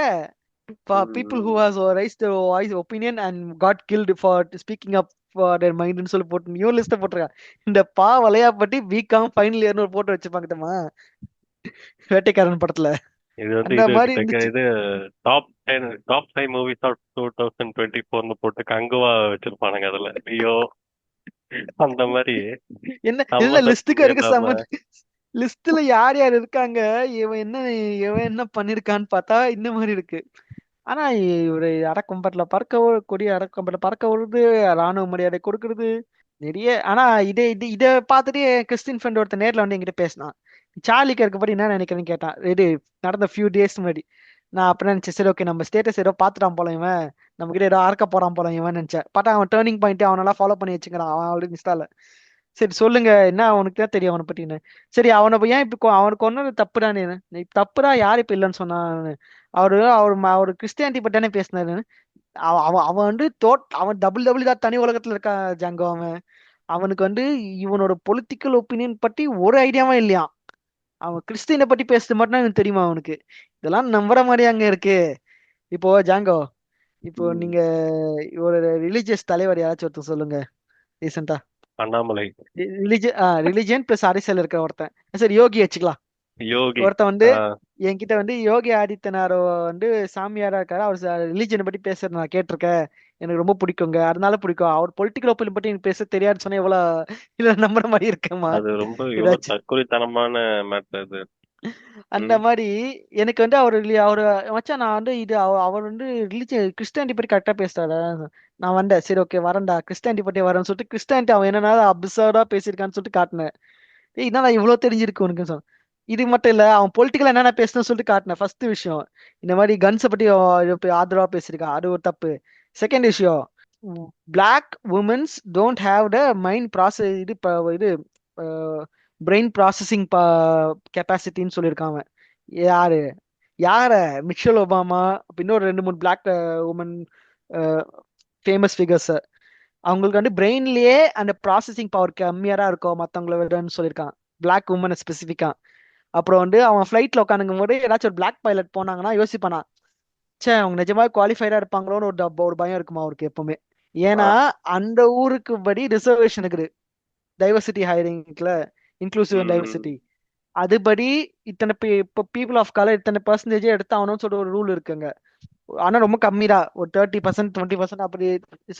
People who has raise the voice opinion and got killed for speaking up for their மைண்ட்னு சொல்லி போட்டு நியூ லிஸ்ட்டை போட்டிருக்காங்க. இந்த வளையாப்பட்டி பிகாம் ஃபைனல் இயர்னு ஒரு போட்டு வச்சிருப்பாங்கட்டமா வேட்டைக்காரன் படத்துல. இது வந்து அந்த இது மாதிரி இருந்துச்சு. இது டாப் 5 மூவிஸ் ஆஃப் 2024 போட்டு கங்குவா வச்சிருப்பானுங்க அதுல. ஐயோ, அந்த மாதிரி என்ன நம்ம இதுல லிஸ்ட்டுக்கு சத்தமே இருக்கு இல்லாம. லிஸ்ட்ல யார் யார் இருக்காங்க, இவன் என்ன இவன் என்ன பண்ணிருக்கான்னு பார்த்தா இந்த மாதிரி இருக்கு. ஆனா இவரு அடக்கம்பட்டில கொடி அடக்கம்பட்டில பறக்க விடுறது, ராணுவ மரியாதை கொடுக்கறது நிறைய. ஆனா இதை பார்த்துட்டு என் கிறிஸ்டின் ஃப்ரெண்ட் ஒருத்தர் நேர்ல வந்து என்கிட்ட பேசினான். சார்லி கருக்கு பத்தி என்ன நினைக்கிறேன்னு கேட்டான். இது நடந்த ஃபியூ டேஸ் முன்னாடி. நான் அப்ப நினைச்சேன், சரி ஓகே நம்ம ஸ்டேட்டஸ் ஏதோ பார்த்துட்டான் போல இவன், நம்ம கிட்ட ஏதோ அறக்க போறான் போல இவன் நினைச்சேன். பார்த்தா அவன் டேர்னிங் பாயிண்ட் அவனெல்லாம் ஃபாலோ பண்ணி வச்சுக்கிறான் அவன் ஆல்ரெடி இன்ஸ்டால. சரி சொல்லுங்க என்ன, அவனுக்கு தான் தெரியும் அவனை பத்தின்னு. சரி அவனை ஏன் இப்ப அவனுக்கு ஒன்னும் தப்புடானே, தப்புதான் யாரு இப்ப இல்லைன்னு சொன்னான். அவர் கிறிஸ்டியானிட்டி பத்தானே பேசினாரு. அவன் வந்து அவன் டபுள் டபுள் தான் தனி உலகத்துல இருக்கான் ஜாங்கோ. அவனுக்கு வந்து இவனோட பொலிட்டிக்கல் ஒப்பீனியன் பத்தி ஒரு ஐடியாவும் இல்லையா. அவன் கிறிஸ்டியனை பத்தி பேசுறது மட்டும் தான் எனக்கு தெரியுமா அவனுக்கு. இதெல்லாம் நம்புற மாதிரி அங்க இருக்கு. இப்போ ஜாங்கோ, இப்போ நீங்க ஒரு ரிலீஜியஸ் தலைவர் யாராச்சும் ஒருத்தர் சொல்லுங்க ரீசெண்டா. அண்ணாமலை. ரிலிஜியன் பிளஸ் அரசியல் இருக்கிற ஒருத்தன். சரி யோகி வச்சுக்கலாம். யோகி. ஒருத்தன் வந்து ஆஹ் என்கிட்ட வந்து யோகி ஆதித்யநாத் வந்து சாமியாரா இருக்காரு, அவர் ரிலிஜியனை பத்தி பேசுறது நான் கேட்டிருக்கேன், எனக்கு ரொம்ப பிடிக்குங்க, அதனால பிடிக்கும். அவர் பொலிட்டிக்கல் ஒப்பீனியன் பத்தி எனக்கு பேச தெரியாதுன்னு சொன்னா எவ்வளவு இல்ல நம்புற மாதிரி இருக்கேமா அது ரொம்ப எவ்வளவு ஏதாச்சும். தற்கொலைத்தனமான மேட்டர் அது. அந்த ம். மாதிரி எனக்கு வந்து அவர் மச்சான், நான் வந்து அவர் வந்து ரிலிஜியன் கிறிஸ்டியானிட்டி பத்தி கரெக்டா பேசுறாரு. நான் வந்தேன், சரி ஓகே வரேன்டா கிறிஸ்டியானிட்டி பத்தி வரேன்னு சொல்லிட்டு கிறிஸ்டியானிட்டி அவன் என்னன்னா அப்சர்வா பேசியிருக்கான்னு சொல்லிட்டு காட்டினேன். ஏய் என்னடா இவ்வளவு தெரிஞ்சிருக்கு உனக்கு சொன்ன. இது மட்டும் இல்ல, அவன் பொலிட்டிக்கலா என்னென்ன பேசணும்னு சொல்லிட்டு காட்டினேன். ஃபர்ஸ்ட் விஷயம், இந்த மாதிரி கன்ஸை பத்தி ஆதரவா பேசியிருக்கான், அது ஒரு தப்பு. செகண்ட் விஷயம், black womens don't have the mind process இது பிரெயின் ப்ராசஸிங் கெப்பாசிட்டின்னு சொல்லியிருக்கான் அவன். யாரு யார மிஷல் ஒபாமா, இன்னொரு 2 3 பிளாக் உமன் ஃபேமஸ் ஃபிகர்ஸ், அவங்களுக்கு வந்து பிரெயின்லயே அந்த ப்ராசஸிங் பவர் கம்மியா தான் இருக்கும் மத்தவங்கள விடன்னு சொல்லியிருக்கான், பிளாக் உமனை ஸ்பெசிஃபிக்கா. அப்புறம் வந்து அவன் ஃபிளைட்ல உட்காந்துக்கும் போது ஏதாச்சும் ஒரு பிளாக் பைலட் போனாங்கன்னா யோசிப்பானா, ச்சே அவங்க நிஜமா குவாலிஃபைடா இருப்பாங்களோன்னு ஒரு பயம் இருக்குமா அவருக்கு எப்பவுமே. ஏன்னா ஆஹ் அந்த ஊருக்கு படி ரிசர்வேஷன் இருக்குது, டைவர்சிட்டி ஹைரிங்ல, இன்க்ளூசிவ் அண்ட் உம் டைவர்சிட்டி. அதுபடி இப்போ பீப்புள் ஆஃப் கலர் இத்தனை பர்சன்டேஜ் எடுத்தாகணும்னு சொல்லிட்டு ஒரு ரூல் இருக்குங்க. ஆனா ரொம்ப கம்மிடா, ஒரு 30% 20% அப்படி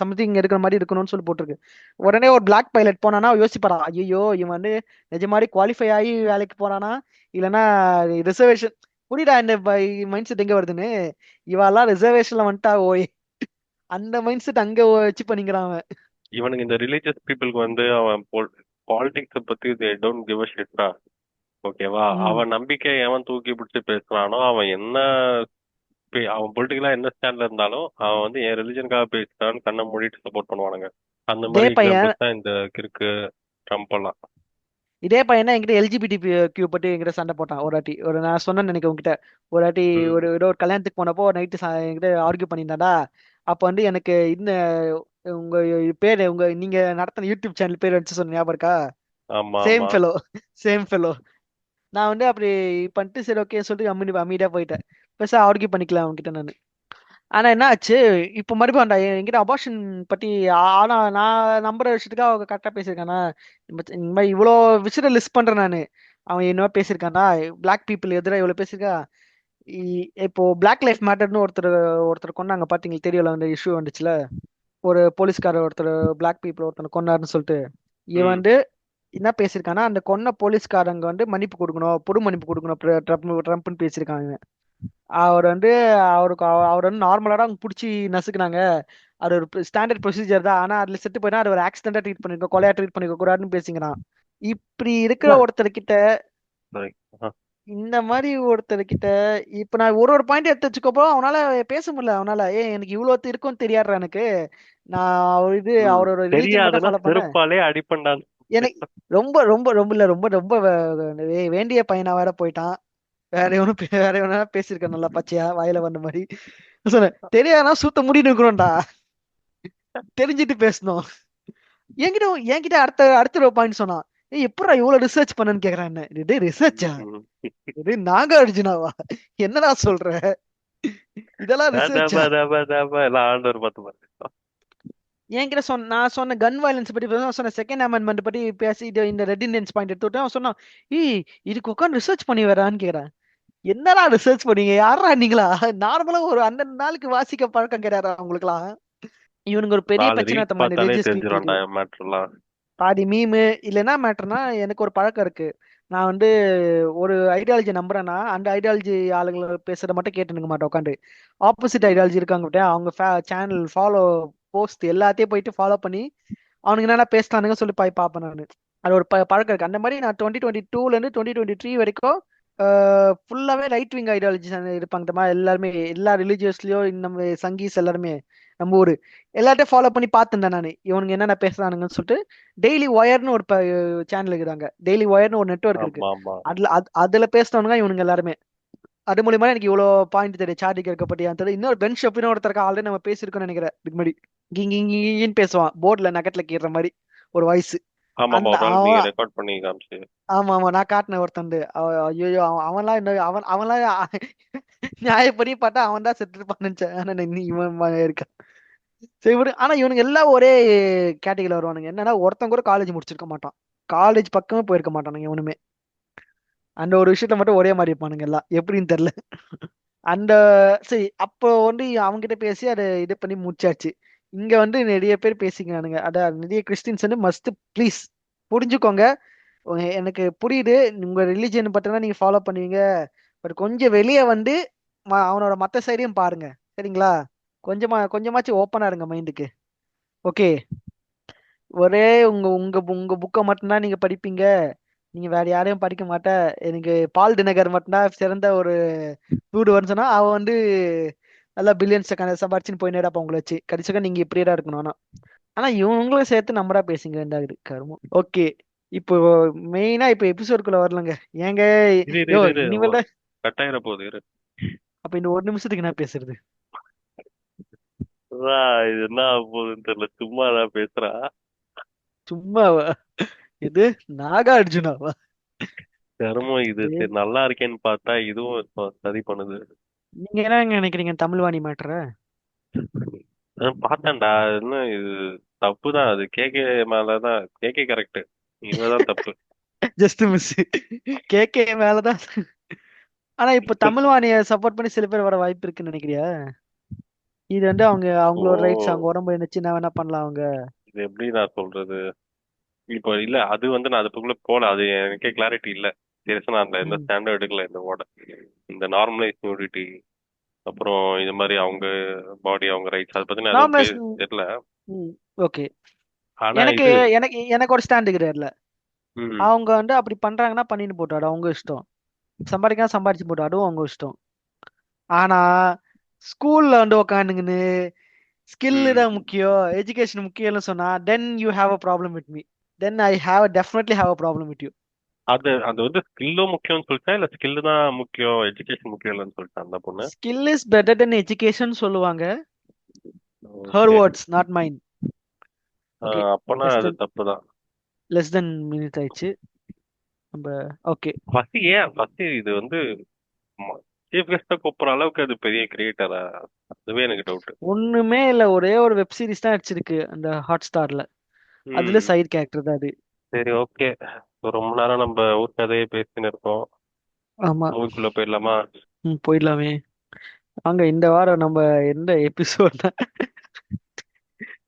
சம்திங் இருக்கிற மாதிரி இருக்கணும்னு சொல்லி போட்டிருக்கு. உடனே ஒரு பிளாக் பைலட் போனானா யோசிப்பாரா, ஐயோ இவன் வந்து நிஜமாரி குவாலிஃபை ஆகி வேலைக்கு போறானா இல்லைன்னா ரிசர்வேஷன். புரியுதா இந்த மைண்ட் செட் எங்க வருதுன்னு. இவெல்லாம் ரிசர்வேஷன்ல வந்துட்டா ஓய், அந்த மைண்ட் செட் அங்க வச்சு பண்ணிக்கிறான் அவன். இவனுக்கு இந்த ரிலீஜியஸ் பீப்புளுக்கு வந்து அவன் பாலிடிக்ஸ பத்தி தே டோன்ட் கிவ் அ ஷிட்டா. ஓகேவா? ம். அவன் நம்பிக்கையை எவன் தூக்கி பிடிச்சு பேசுறானோ, அவன் என்ன அவன் பொலிட்டிக்கலா என்ன ஸ்டாண்ட்ல இருந்தாலும் அவன் வந்து என் ரிலிஜனுக்காக பேசுறான்னு கண்ணை மூடிட்டு சப்போர்ட் பண்ணுவானுங்க. அந்த இதே மாதிரி பையன் எக்ஸாம்பிள்ஸ் தான் இந்த கிறுக்கு ட்ரம்ப் எல்லாம். இதே பையன் தான் என்கிட்ட எல்ஜிபிடி கியூ பத்தி என்கிட்ட சண்டை போட்டான் ஒரு வாட்டி. நான் சொன்னேன்னு நினைக்கிறேன் உங்ககிட்ட. ஒரு வாட்டி ம். ஏதோ ஒரு கல்யாணத்துக்கு போனப்போ நைட்டு என்கிட்ட ஆர்கியூ பண்ணியிருந்தாடா. அப்ப வந்து எனக்கு இந்த உங்க பேரு நீங்க நடத்தின யூடியூப் சேனல் பேர் வச்சு சொன்ன ஞாபகம் இருக்கா? ஆமா சேம் ஆமா. ஃபெலோ. Same fellow. நான் வந்து அப்படி பண்ணிட்டு சரி ஓகே சொல்லிட்டு அமைதியா போயிட்டேன். பெருசா ஆர்கியூ பண்ணிக்கலாம் அவன்கிட்ட நான். ஆனா என்ன ஆச்சு, இப்ப மறுபடியும் அந்த என்கிட்ட அபார்ஷன் பத்தி ஆனா நான் நம்புற விஷயத்துக்கு அவங்க கரெக்டா பேசியிருக்கானா. இந்த மாதிரி இவ்வளோ விஷயத்த லிஸ்ட் பண்றேன் நானு. அவன் என்ன பேசியிருக்கானா, பிளாக் பீப்புள் எதிராக இவ்வளவு பேசியிருக்கா. இப்போ பிளாக் லைஃப் மேட்டர்னு ஒருத்தர் ஒருத்தர் கொண்டாங்க பாத்தீங்களுக்கு தெரியல, அந்த இஷ்யூ வந்துச்சுல. ஒரு போலீஸ்காரர் ஒருத்தர் பிளாக் பீப்புள் ஒருத்தனை கொன்னாருன்னு சொல்லிட்டு இவன் ம். வந்து என்ன பேசியிருக்கானா, அந்த கொன்ன போலீஸ்காரங்க வந்து மன்னிப்பு கொடுக்கணும், பொது மன்னிப்பு கொடுக்கணும் ட்ரம்ப்னு பேசியிருக்காங்க. அவர் வந்து அவர் வந்து நார்மலா தான் பிடிச்சி நசுக்குனாங்க. அது ஒரு ஸ்டாண்டர்ட் ப்ரொசீஜர் தான். ஆனா அதுல செத்து போயினா அது ஒரு ஆக்சிடென்டா ட்ரீட் பண்ணிருக்கோம், கொலையா ட்ரீட் பண்ணிக்க கூடாதுன்னு பேசிக்கிறான். இப்படி இருக்கிற அதான். ஒருத்தர்கிட்ட, sorry. ஆ. இந்த மாதிரி ஒருத்தர்கிட்ட இப்ப நான் ஒரு ஒரு பாயிண்ட் எடுத்து வச்சுக்கப்போ அவனால பேச முடியல. அவனால எனக்கு இவ்வளவு இருக்கும்னு தெரியாதுடா எனக்கு. நான் ம். அவரோட ரிலீஜன் மட்டும் தெரியாதுன்னா ஃபாலோ பண்ணேன். செருப்பாலே அடிப்பண்டான்னு. எனக்கு ரொம்ப ரொம்ப ரொம்ப இல்ல ரொம்ப ரொம்ப வேண்டிய பையனா வேற போயிட்டான். வேற எவனா பேசியிருக்கேன் நல்லா பச்சையா வாயில வந்த மாதிரி. சொன்னேன் தெரியாதுன்னா சுத்த முடி நிக்கணும்டா, தெரிஞ்சுட்டு பேசணும். என்கிட்ட என்கிட்ட அடுத்த அடுத்த ஒரு பாயிண்ட் சொன்னான். எப்படா இவ்வளவு ரிசர்ச் பண்ணன்னு கேக்குறான். என்ன இது ரிசர்ச்சா? ம். இது நாக அர்ஜுனாவா? என்னடா சொல்ற? இதெல்லாம் ரிசர்ச்சா? எல்லாம் ஆண்டவர் பார்த்து பாருங்க. என்கிட்ட நான் சொன்ன கன் வயலன்ஸ் பத்தி சொன்ன செகண்ட் அமெண்ட்மெண்ட் பத்தி பேசி இந்த ரெட் இண்டியன்ஸ் பாயிண்ட் எடுத்து விட்டு அவன் சொன்னான், இதுக்கு உட்காந்து ரிசர்ச் பண்ணி வரான்னு கேக்குறான். என்னடா ரிசர்ச் பண்ணீங்க, யாரா நீங்களா? நார்மலா ஒரு அந்த நாளுக்கு வாசிக்க பழக்கம் கிடையாதா உங்களுக்குலாம்? இவனுங்க ஒரு பெரிய 4 பிரச்சனை ரீல்ஸ் தம்மா இந்த பார்த்தாலே ரிலீஜியஸ் தெரிஞ்சிடும்டா பீப்புளுக்கு. என் மேட்டர்லாம். பாதி மீமு இல்ல என்ன மேட்டர்னா, எனக்கு ஒரு பழக்கம் இருக்கு. நான் வந்து ஒரு ஐடியாலஜி நம்புறேன்னா அந்த ஐடியாலஜி ஆளுங்களை பேசுறத மட்டும் கேட்டு நிக்க மாட்டேன் உட்காந்து. ஆப்போசிட் ம். ஐடியாலஜி இருக்காங்க பாத்தியா, அவங்க சேனல் ஃபாலோ போஸ்ட் எல்லாத்தையும் போயிட்டு ஃபாலோ பண்ணி அவனுக்கு என்னென்ன பேசுறானுங்க சொல்லி பார்ப்பேன் நான். அது ஒரு பழக்கம் இருக்கு. அந்த மாதிரி நான் 2022ல இருந்து 2023 வரைக்கும் ஃபுல்லாவே ரைட் விங் ஐடியாலஜி இருப்பாங்க இந்த மாதிரி எல்லாருமே. எல்லா ரிலீஜியஸ்லயும் நம்ம சங்கீஸ் எல்லாருமே நம்ம ஊரு எல்லாத்தையும் ஃபாலோ பண்ணி பார்த்துருந்தேன் நான், இவனுங்க என்னென்ன பேசுறானுங்கன்னு சொல்லிட்டு. டெய்லி ஒயர்னு ஒரு சேனல் இருக்குதாங்க, டெய்லி ஒயர்னு ஒரு நெட்வொர்க் இருக்கு. ஆமா ஆமா. அதுல பேசுனவனுங்க இவனுங்க எல்லாருமே. அது மூலியமா எனக்கு இவ்வளவு பாயிண்ட் தெரியும். சார்ஜ் இருக்கப்பட்டியா தெரியும். இன்னொரு பென் ஷப்பின்னு ஒருத்தருக்கு ஆல்ரெடி நம்ம பேசியிருக்கோம்னு நினைக்கிறேன் இதுக்கு முன்னாடி. கிங்கின்னு பேசுவான் போர்ட்ல நகத்துல கீற மாதிரி ஒரு வாய்ஸ். ஆமாமா. அந்த ஒரு நாள் நீங்க அவன், ரெக்கார்ட் பண்ணி காமிச்சு. ஆமா ஆமா நான் காட்டின ஒருத்தன் ஐயோ அவன்லாம் என்ன அவன்லாம் நியாயப்படி பார்த்தா அவன் தான் செத்து இருப்பான்னு நினைச்சேன். ஆனா இவன் இருக்கான். சரி விடு. ஆனா இவனுங்க எல்லாம் ஒரே கேட்டகரியில வருவானுங்க. என்னன்னா ஒருத்தன் கூட காலேஜ் முடிச்சிருக்க மாட்டான், காலேஜ் பக்கமே போயிருக்க மாட்டானுங்க இவனுமே. அந்த ஒரு விஷயத்த மட்டும் ஒரே மாதிரி இருப்பானுங்க எல்லாம், எப்படின்னு தெரியல. அந்த சரி அப்போ வந்து அவங்ககிட்ட பேசி அதை இது பண்ணி முடிச்சாச்சு. இங்க வந்து நிறைய பேர் பேசிக்கிறானுங்க. அதான் நிறைய கிறிஸ்டின்ஸ் வந்து மஸ்ட் ப்ளீஸ் புரிஞ்சுக்கோங்க. எனக்கு புரியுது உங்க ரிலிஜியன் பத்தினா நீங்க ஃபாலோ பண்ணுவீங்க. பட் கொஞ்சம் வெளியே வந்து அவனோட மத்த சைடையும் பாருங்க. சரிங்களா? கொஞ்சமாச்சும் ஓப்பனா இருங்க மைண்டுக்கு. ஓகே. ஒரே உங்க உங்க உங்க புக்கை மட்டும்தான் நீங்க படிப்பீங்க, நீங்க வேற யாரையும் படிக்க மாட்ட. எனக்கு பால் தினகர் மட்டும்தான் சிறந்த ஒரு டூடுவர்னு சொன்னா அவன் வந்து நல்லா பில்லியன்ஸ் சம்பாரிச்சுன்னு போயினேடா. அப்ப உங்களை வச்சு கடைசியாக நீங்க இப்படியே தான் இருக்கணும். ஆனா இவங்களும் சேர்த்து நம்மடா பேசுங்க வேண்டாகுது கருமம். ஓகே. இப்போ மெயினா இப்போ எபிசோடுக்குள்ள வரலங்க. ஏங்க இரு இரு யோ இரு இரு. இனிமேல் தான். கட்டாயிர போகுது இரு. அப்ப இந்த ஒரு நிமிஷத்துக்கு என்ன பேசுறது? இது என்ன ஆக போகுதுன்னு தெரியல, சும்மா தான் பேசுறா. சும்மாவா? இது நாகார்ஜுனாவா? கருமம் இது. ஏய், சரி நல்லா இருக்கேன்னு பார்த்தா இதுவும் சதி பண்ணுது. நீங்க என்ன நினைக்கிறீங்க தமிழ்வாணி மேட்ர? பார்த்தேன்டா. என்ன இது? தப்புதான் அது. கேகே மேலதான். கேகே கரெக்ட், இவதான் தப்பு. Just miss. கேகே மேலதான். ஆனா இப்ப தமிழ்வாணிய சப்போர்ட் பண்ணி சில பேர் வர வாய்ப்பு இருக்குன்னு நினைக்கிறியா? இது வந்து அவங்களோட ரைட்ஸ், அவங்க ஓ உடம்பு இருந்துச்சு என்ன வேணா பண்ணலாம் அவங்க. இது எப்படி நான் சொல்றது? இப்போ இல்ல அது வந்து நான் அதுக்குள்ள போல, அது எனக்கே கிளாரிட்டி இல்ல. சீரியஸா நான் அந்த எந்த ம். ஸ்டாண்டர்ட் எடுக்கல இந்த ஓட. இந்த நார்மலைஸ் நியூடிட்டி, அப்புறம் இது மாதிரி அவங்க பாடி அவங்க ரைட்ஸ் அதை பத்தி நான் எதுவும் நார்மலைஸ். தெரியல. ம். ஓகே. ஆனா எனக்கு இது எனக்கு எனக்கு ஒரு ஸ்டாண்டு கிடையாதுல. ம் அவங்க வந்து அப்படி பண்றாங்கன்னா பண்ணிட்டு போட்டாடு, அவங்க இஷ்டம். சம்பாதிக்கலாம் சம்பாதிச்சு போட்டாடும், அவங்க இஷ்டம். ஆனா ஸ்கூல்ல வந்து உக்காந்துங்கன்னு ஸ்கில் ம் தான் முக்கியம், எஜுகேஷன் முக்கியம்னு சொன்னா then you have a problem with me. Then I have definitely have a problem with you. அது அது வந்து ஸ்கில்லும் முக்கியம்னு சொல்லிட்டா, இல்ல ஸ்கில் தான் முக்கியம் எஜுகேஷன் முக்கியம் இல்லைன்னு சொல்லிட்டா அந்த பொண்ணு? Skill is better than education சொல்லுவாங்க. Her okay. Words not mine. Okay. அப்பனா லெஸ் அது தென் தப்புதான். லெஸ் தென் மினிட் ஆயிடுச்சு நம்ம. ஓகே. ஃபர்ஸ்ட் இது வந்து சீஃப் கெஸ்டா கூப்பிடுற அளவுக்கு அது பெரிய கிரியேட்டரா? அதுவே எனக்கு டவுட். ஒண்ணுமே இல்ல, ஒரே ஒரு வெப் சீரிஸ் தான் அடிச்சிருக்கு அந்த ஹாட் ஸ்டார்ல. அதுல ம் சைடு கேரக்டர் தான் அது. சரி, ஓகே. ரொம்ப நேரம் நம்ம ஊர் கதையை பேசின்னு இருக்கோம். ஆமா. மூவிக்குள்ள போயிடலாமா? போயிடலாமே. வாங்க இந்த வாரம் நம்ம எந்த எபிசோட்?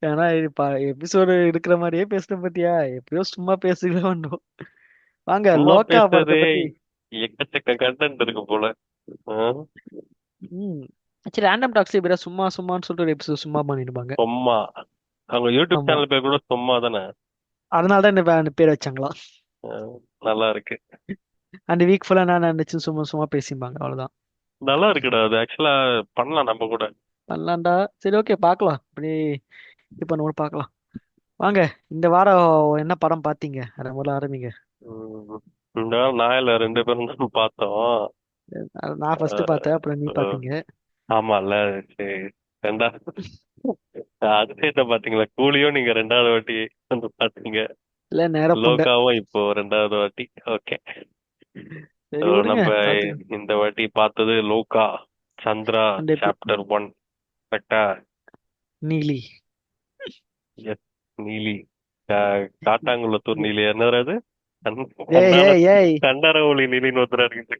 ஏன்னா இது எபிசோடு எடுக்கிற மாதிரியே பேசுன பத்தியா, எப்படியோ சும்மா பேசிக்கலாம் வந்தோம். வாங்க சும்மா லோக்கா படத்தை பேசுறதே பத்தி. எக்கச்சக்க கண்டென்ட் இருக்கு போல. ஆ? ம் சரி, ரேண்டம் டாக்ஸ் இப்படியா சும்மா சும்மான்னு சொல்லிட்டு ஒரு எபிசோட் சும்மா பண்ணிடுவாங்க. சும்மா அவங்க யூடியூப் ஆமா. சேனல் பேர் கூட சும்மா தானே. அதனால தான் இந்த பேர் வச்சாங்களாம். ஆ, நல்லா இருக்கு. அந்த வீக் ஃபுல்லா நான் நினைச்சு சும்மா சும்மா பேசிப்பாங்க, அவ்வளவுதான். நல்லா இருக்குடா, அது ஆக்சுவலா பண்ணலாம் நம்ம கூட. பண்ணலாம்டா. சரி ஓகே, பார்க்கலாம் இப்படி. இப்போ நம்ம பார்க்கலாம். வாங்க இந்த வாரம் என்ன படம் பார்த்தீங்க, அதை முதல்ல ஆரம்பிங்க. ம், இந்த வாரம் நான் இல்ல, 2 பேரும் தான் பார்த்தோம். நான் ஃபர்ஸ்ட் பார்த்தேன், அப்புறம் நீ ஆ, பார்த்தீங்க. ஆமால. சரி. ரெண்டாவது அதிசயத்தை பாத்தீங்களா? கூலியும் நீங்க 2வது வாட்டி வந்து பாத்தீங்க. இல்ல நேரம் புண்டை. லோகாவும் இப்போ 2வது வாட்டி. ஓகே. சரி விடுங்க நம்ம பார்த்துக்கலாம். இந்த வாட்டி பார்த்தது லோகா சந்திரா அந்த சாப்டர் 1. கரெக்டா? நீலி. எஸ். நீலி. காட்டாங்குளத்தூர் நீலி என்னது அது? ஏய் கண்டான ஏய் ஏய். கண்டாரவழி நீலின்னு ஒருத்தர் இருக்கு.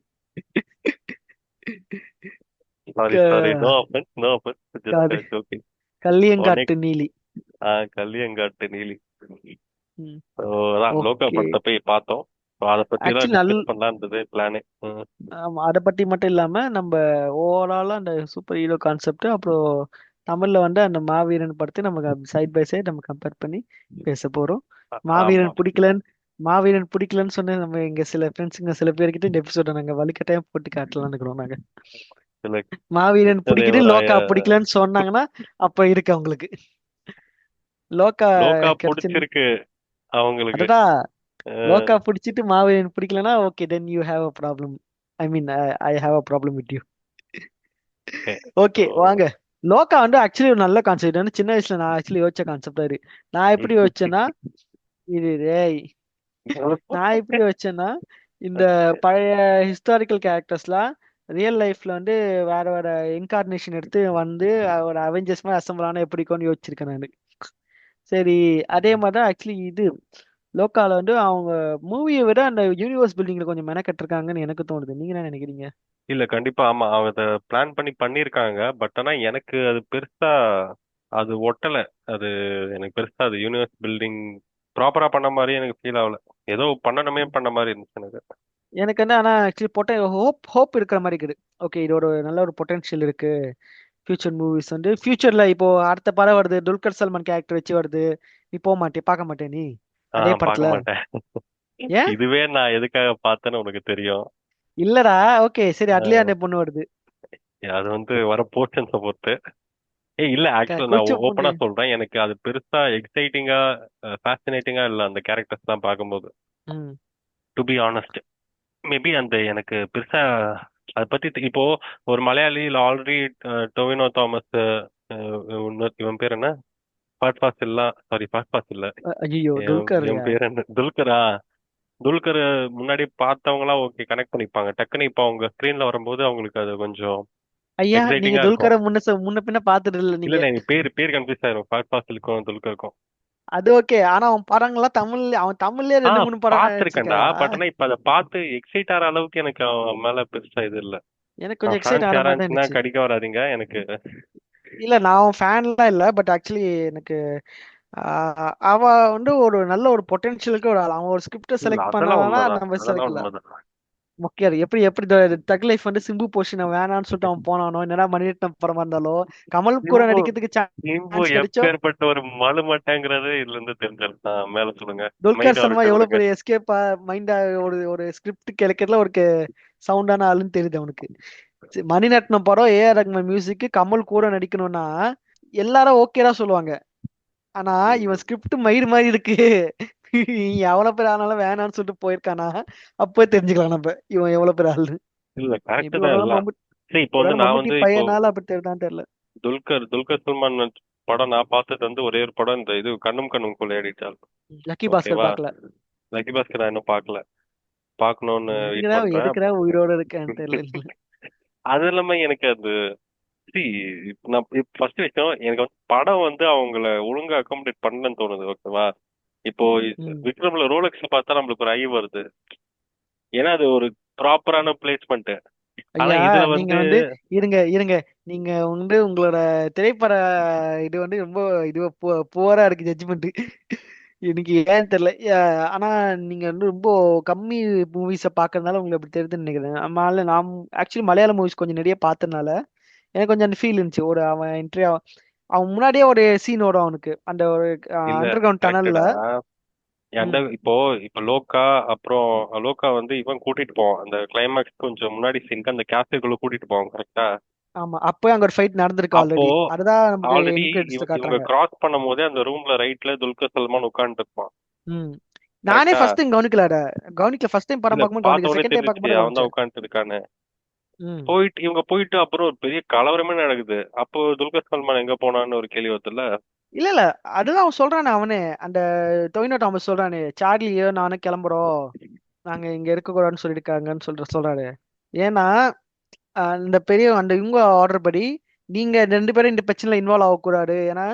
Sorry sorry, no offence, no offence, காது ஜஸ்ட் ஜோக்கிங். கல்லியங்காட்டு நீலி. கல்லியங்காட்டு நீலி. ம். So, அதான் லோக்கா ஓகே. படத்தை போய் பார்த்தோம். So, அதை பத்தி தான் ஆக்சுவலி டிஸ்கஸ் பண்ணலான்றது பிளானே. ஆமா, அதை பத்தி மட்டும் இல்லாம நம்ம ஓவராலா அந்த சூப்பர் ஹீரோ கான்செப்ட், அப்புறம் தமிழ்ல வந்து அந்த மாவீரன் படத்தை நம்ம சைட் பை சைடு நம்ம கம்பேர் பண்ணி பேச போறோம். ஆமா. மாவீரன் பிடிக்கலன்னு சொன்ன நம்ம எங்க சில ஃப்ரெண்ட்ஸுங்க சில பேர்கிட்ட இந்த எபிசோட நாங்க வலுக்கட்டாயம் போட்டு காட்டலாம்னு இருக்கிறோம் நாங்க. சில மாவீரன் பிடிக்குது கிருஷ்ணதேவராய லோக்கா பிடிக்கலன்னு சொன்னாங்கன்னா அப்ப இருக்கு அவங்களுக்கு. லோக்கா லோகா கிடைச்சு. பிடிச்சிருக்கு அவங்களுக்கு. அதடா, அஹ் லோக்கா பிடிச்சிட்டு மாவீரன் பிடிக்கலன்னா okay then you have a problem. I mean I have a problem with you. okay. Okay So, வாங்க. லோக்கா வந்து ஆக்சுவலி ஒரு நல்ல கான்செப்ட். வந்து சின்ன வயசுல நான் ஆக்சுவலி யோசிச்ச கான்செப்டா இருக்கு. நான் எப்படி யோசிச்சேன்னா, இது டேய் நான் எப்படி யோசிச்சேன்னா, இந்த பழைய ஹிஸ்டாரிக்கல் கேரக்டர்ஸ்லாம் ரியல் லைஃப்ல வந்து வேற வேற இன்கார்னேஷன் எடுத்து வந்து ஒரு அவெஞ்சர்ஸ் மாதிரி அசம்பிள் ஆனா எப்படி இருக்கும்னு யோசிச்சிருக்கேன் நான். சரி, அதே மாதிரி தான் ஆக்சுவலி இது லோக்கால வந்து அவங்க மூவியை விட அந்த யூனிவர்ஸ் பில்டிங்ல கொஞ்சம் மெனக்கெட்டிருக்காங்கன்னு எனக்கு தோணுது. நீங்க என்ன நினைக்கிறீங்க? இல்ல கண்டிப்பா ஆமா, அவங்க அதை பிளான் பண்ணி பண்ணிருக்காங்க. பட் ஆனா எனக்கு அது பெருசா அது ஒட்டல. அது எனக்கு பெருசா அது யூனிவர்ஸ் பில்டிங் ப்ராப்பரா பண்ண மாதிரி எனக்கு ஃபீல் ஆகல. ஏதோ பண்ணணுமே பண்ண மாதிரி இருந்துச்சு எனக்கு. எனக்கு வந்து ஆனா ஆக்சுவலி ஹோப் இருக்கிற மாதிரி இருக்குது. ஓகே, இது ஒரு நல்ல ஒரு பொட்டன்ஷியல் இருக்கு. ஃபியூச்சர் மூவிஸ் வந்து ஃபியூச்சர்ல இப்போ அடுத்த படம் வருது, துல்கர் சல்மான் கேரக்டர் வச்சு வருது. நீ போக மாட்டே, பார்க்க மாட்டே நீ அதே பார்க்க படத்துல? மாட்டேன். ஏன் இதுவே நான் எதுக்காக பார்த்தேன்னு உனக்கு தெரியும். இல்லடா? ஓகே சரி, அதுலயே அஹ் அந்த பொண்ணு வருது. அது வந்து வர போர்ஷன்ஸை பொறுத்து. இல்ல ஆக்சுவலா நான் கொஞ்சம் பொண்ணு. ஓப்பனா சொல்றேன், எனக்கு அது பெருசா எக்ஸைட்டிங்கா ஃபேசினேட்டிங்கா இல்ல அந்த கேரக்டர்ஸ் தான் பார்க்கும்போது. ம். டு பி ஆனஸ்ட், மேபி அந்த எனக்கு பெருசா அதை பத்தி இப்போ ஒரு மலையாளி ஆல்ரெடி டொவினோ தாமஸ், இவன் பேர் என்ன, ஃபாஸ்ட் ஃபாஸ்ட் இல்ல, சாரி ஃபாஸ்ட் ஃபாஸ்ட் இல்ல, ஐயோ இவன் துல்கர் இவன் பேர் என்ன, துல்கரா. துல்கர் முன்னாடி பார்த்தவங்களாம் ஓகே கனெக்ட் பண்ணிப்பாங்க டக்குன்னு. இப்போ அவங்க ஸ்க்ரீன்ல வரும்போது அவங்களுக்கு அது கொஞ்சம் ஐயா, நீங்க எக்ஸைட்டிங்கா இருக்கும். துல்கரை முன்ன பின்ன பாத்துட்டு இல்ல இல்ல நீங்க. இல்ல, எனக்கு பேர் கன்ஃபியூஸ் ஆயிரும் ஃபாஸ்ட் ஃபாஸ்ட்லுக்கும் துல்கருக்கும். அது ஓகே, ஆனா அவன் படங்கள்லாம் அவன் தமிழ்லயே ஆ 2 3 படம் பார்த்திருக்கேன்டா. நடிச்சிருக்காயா? பட் ஆனா இப்ப அதை பார்த்து எக்ஸைட் ஆகிற அளவுக்கு எனக்கு அவன் மேல பெருசா இது இல்ல. எனக்கு கொஞ்சம் எக்ஸைட் ஃபேன்ஸ் ஆகிற யாரா மாதிரி தான் இருந்துச்சுன்னா இருந்துச்சு. கடிக்க வராதீங்க எனக்கு. இல்ல நான் ஃபேன்லாம் இல்ல, பட் ஆக்சுவலி எனக்கு அவ வந்து ஒரு நல்ல ஒரு பொட்டன்ஷியலுக்கு ஒரு ஆள். அவன் ஒரு ஸ்கிரிப்டை இல்ல செலக்ட் அதெல்லாம் பண்ணானா உண்மைதான், நம்ம அதெல்லாம் செலக்ட்ல உண்மைதான். மொக்கையாரு. எப்படி எப்படி தக் லைஃப் வந்து சிம்பு போர்ஷன் வேணான்னு சொல்லிட்டு அவன் போனானோ, என்னடா மணிரத்னம் படமா இருந்தாலும் கமல் கூட சிம்பு நடிக்கிறதுக்கு சிம்பு சான்ஸ் கிடைச்சோ. எப்பேற்பட்ட ஒரு மலுமட்டங்கிறது இதுல இருந்து தெரிஞ்சது. மேல சொல்லுங்க. துல்கர் மைண்ட் சல்மா அவர்கிட்ட எவ்வளவு விடுங்க. பெரிய எஸ்கேப்பா மைண்டா ஒரு ஒரு ஸ்கிரிப்ட் கிடைக்கிறதுல ஒரு சவுண்டான ஆளுன்னு தெரியுது அவனுக்கு. மணிரத்னம் படம், ஏஆர் ரஹ்மான் மியூசிக், கமல் கூட நடிக்கணும்னா எல்லாரும் ஓகே தான் சொல்லுவாங்க. ஆனா இவன் ஸ்கிரிப்ட் மயிர் மாதிரி இருக்கு. எவ்வளவு பேர் ஆனாலும் வேணாம்னு சொல்லிட்டு போயிருக்கானா, அப்போ தெரிஞ்சுக்கலாம் நம்ம இவன் எவ்வளவு பேர் ஆளு. இல்ல கரெக்ட் மேபி தான் ஒருவேளை எல்லாம். சரி, இப்போ வந்து ஒருவேளை நான் மம்முட்டி வந்து இப்போ பையனால அப்படி தெரியுதான்னு தெரியல. துல்கர் சல்மான் படம் நான் பார்த்தது வந்து ஒரே ஒரு படம், இந்த இது கண்ணும் கண்ணும் கொள்ளையடிச்சால். லக்கி பாஸ்கர் ஓகேவா? பார்க்கல. லக்கி பாஸ்கர் நான் இன்னும் பார்க்கல. பார்க்கணும்னு வெயிட் எதுக்குடா பண்றேன். எதுக்குடா உயிரோட இருக்கேன்னு தெரியல. அது இல்லாம எனக்கு அது see, நான் ஃபர்ஸ்ட் விஷயம் எனக்கு வந்து படம் வந்து அவங்கள ஒழுங்கா அகாமடேட் பண்ணலன்னு தோணுது. ஓகேவா? இப்போ ம். விக்ரம்ல ரோலெக்ஸ் பார்த்தா நம்மளுக்கு ஒரு ஐ வருது, ஏன்னா அது ஒரு ப்ராப்பரான பிளேஸ்மெண்ட். ஆனா ஐயா, இதுல நீங்க வந்து வந்து இருங்க இருங்க. நீங்க வந்து உங்களோட திரைப்பட இது வந்து ரொம்ப இது புவரா இருக்கு ஜட்ஜ்மெண்ட். எனக்கு ஏன்னு தெரியல. ஆனா நீங்க வந்து ரொம்ப கம்மி மூவிஸ பாக்குறதுனால உங்களுக்கு அப்படி தெரியுதுன்னு நினைக்கிறேன். நான் ஆக்சுவலி மலையாள மூவிஸ் கொஞ்சம் நிறைய பார்த்ததுனால எனக்கு கொஞ்சம் அந்த ஃபீல் இருந்துச்சு. ஒரு அவன் என்ட்ரி, அவன் முன்னாடியே ஒரு சீன் ஓடும் அவனுக்கு அந்த ஒரு இல்ல அண்டர் கிரவுண்ட் டனல்ல. கரெக்டடா. ம். இப்போ லோக்கா, அப்புறம் லோக்கா வந்து இவன் கூட்டிட்டு போவான் அந்த கிளைமேக்ஸ் கொஞ்சம் முன்னாடி சீனுக்கு, அந்த கேஃபேக்குள்ள கூட்டிட்டு போவான் கரெக்டா. ஆமா, அப்போ அங்க ஒரு ஃபைட் நடந்திருக்கு அப்போ ஆல்ரெடி. அதுதான் நமக்கு ஆல்ரெடி என் கிரெடிட்ஸ்ல இவங்க காட்டுறாங்க. கிராஸ் பண்ணும் போதே அந்த ரூம்ல ரைட்ல துல்கர் சல்மான் உட்கார்ந்து இருப்பான் ம். நானே கரெக்டா. ஃபர்ஸ்ட் டைம் கவனிக்கலடா. கவனிக்கல, ஃபர்ஸ்ட் டைம் படம் இல்ல பார்க்கும்போது பார்த்த கவனிக்கல, உடனே செகண்ட் டைம் தெரிஞ்சிச்சு பார்க்கும்போது அவன் தான் கவனிச்சேன். உட்கார்ந்து இருக்கான்னு. ம். இவங்க போயிட்டு அப்புறம் ஒரு பெரிய கலவரமே நடக்குது. அப்போ துல்கர் சல்மான் எங்க போனான்னு ஒரு கேள்வி வருதுல்ல. இல்ல இல்ல, அதுதான் அவன் சொல்றானே அவனே, அந்த டொவினோ தாமஸ் சொல்றானே, சார்லியோ நானும் கிளம்புறோம், நாங்க இங்க இருக்க கூடாதுன்னு சொல்லிருக்காங்கன்னு சொல்றாரு. ஏன்னா அந்த பெரிய அந்த இவங்க ஆர்டர் படி நீங்க ரெண்டு பேரும் இந்த பிரச்சனைல இன்வால்வ் ஆகக்கூடாது. ஏன்னா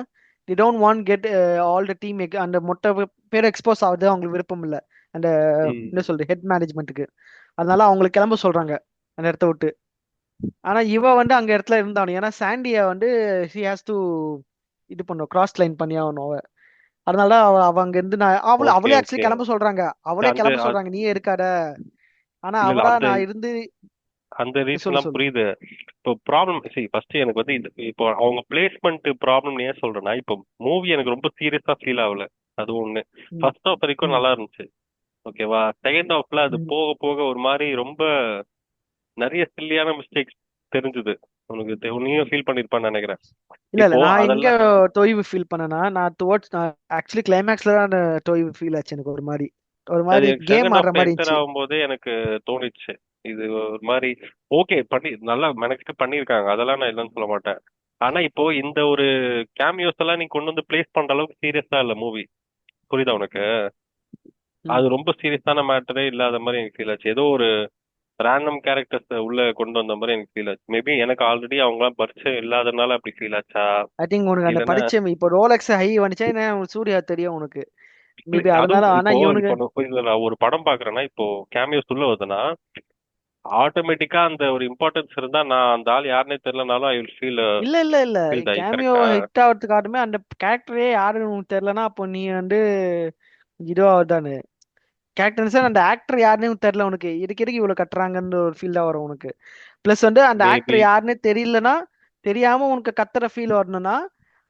they don't want get all the team, அந்த மொட்டை பேர் எக்ஸ்போஸ் ஆகுது அவங்களுக்கு விருப்பம் இல்லை, அந்த என்ன ம். சொல்றது ஹெட் மேனேஜ்மெண்ட்டுக்கு. அதனால அவங்களுக்கு கிளம்ப சொல்றாங்க அந்த இடத்த விட்டு. ஆனா இவ வந்து அங்க இடத்துல இருந்தானு, ஏன்னா சாண்டியா வந்து ஷி ஹாஸ் டு இது பண்ணும், கிராஸ் லைன் பண்ணி ஆகணும் அவ. அதனால அவ அங்க இருந்து ஓகே அவளே ஆக்சுவலி ஓகே. கிளம்ப சொல்றாங்க. அவளே அந்த கிளம்ப சொல்றாங்க, நீயே இருக்காத. ஆனா இல்ல இல்ல அவரா அந்த நான் இருந்து. அந்த சொல்லு ரீசன்லாம் சொல்லு. புரியுது. இப்போ ப்ராப்ளம் ஃபர்ஸ்ட் எனக்கு வந்து இப்போ அவங்க பிளேஸ்மெண்ட் ப்ராப்ளம் ஏன் சொல்றேன்னா, இப்போ மூவி எனக்கு ரொம்ப சீரியஸா ஃபீல் ஆகல. அது ஒண்ணு. ம். ஃபர்ஸ்ட் ஹாஃப் வரைக்கும் ம். நல்லா இருந்துச்சு. ஓகேவா? செகண்ட் ஹாஃப்ல அது ம். போக போக ஒரு மாதிரி ரொம்ப நிறைய சில்லியான மிஸ்டேக்ஸ் தெரிஞ்சுது. உனக்கு நீயும் ஃபீல் பண்ணிருப்பான்னு நினைக்கிறேன். இல்ல இல்ல, இப்போ நான் எங்க அதெல்லாம் தொய்வு ஃபீல் பண்ணேன்னா, நான் டுவர்ட்ஸ் ஆக்சுவலி கிளைமேக்ஸ்ல தான் அந்த தொய்வு ஃபீல் ஆச்சு எனக்கு. ஒரு மாதிரி ஒரு அது மாதிரி கேம் செகண்ட் ஆடுற ஹாஃப்ல மாதிரி என்டர் இருந்துச்சு. ஆகும்போதே எனக்கு தோணிச்சு. இது ஒரு மாதிரி ஓகே பண்ணி நல்லா மெனக்கிட்டு பண்ணியிருக்காங்க, அதெல்லாம் நான் இல்லைன்னு சொல்ல மாட்டேன். ஆனா இப்போ இந்த ஒரு கேமியோஸ் எல்லாம் நீ கொண்டு வந்து பிளேஸ் பண்ற அளவுக்கு சீரியஸா இல்ல மூவி. புரியுதா உனக்கு? அது ம். ரொம்ப சீரியஸான மேட்டரே இல்லாத மாதிரி எனக்கு ஃபீல் ஆச்சு. ஏதோ ஒரு ரேண்டம் கேரக்டர்ஸ் உள்ள கொண்டு வந்த மாதிரி எனக்கு ஃபீல் ஆச்சு. மேபி எனக்கு ஆல்ரெடி அவங்களாம் பரிச்சயம் இல்லாதனால அப்படி ஃபீல் ஆச்சா, ஐ திங்க் உனக்கு அந்த இல்லைன்னா பரிச்சயம் இப்போ ரோலெக்ஸ் ஹை வந்துச்சா என்ன, உனக்கு சூர்யா தெரியும் உனக்கு, மேபி அதனால. அதுவும் ஆனா இப்போ இவனுக்கு இப்போ இதுல நான் ஒரு படம் பாக்குறேன்னா, இப்போ கேமியோஸ் உள்ள வருதுன்னா ஆட்டோமேட்டிக்கா அந்த ஒரு இம்பார்ட்டன்ஸ் இருந்தா நான் அந்த ஆள் யாருன்னே தெரியலனாலும் ஐ வில் ஃபீல் இல்ல இல்ல இல்ல, ஃபீல் தை கேமியோ கரெக்டா. ஹிட் ஆகிறதுக்காகவே அந்த கேரக்டரே யாருன்னு உனக்கு தெரியலனா அப்போ நீ வந்து இதுவாதானே. கேரக்டர்ஸ் அந்த ஆக்டர் யாருன்னு தெரியல உனக்கு, இதுக்கு இவ்வளவு கட்டுறாங்கன்னு ஒரு ஃபீல் தான் வரும் உனக்கு. பிளஸ் வந்து அந்த மேபி ஆக்டர் யாருன்னே தெரியலனா, தெரியாம உனக்கு கத்துற ஃபீல் வரணும்னா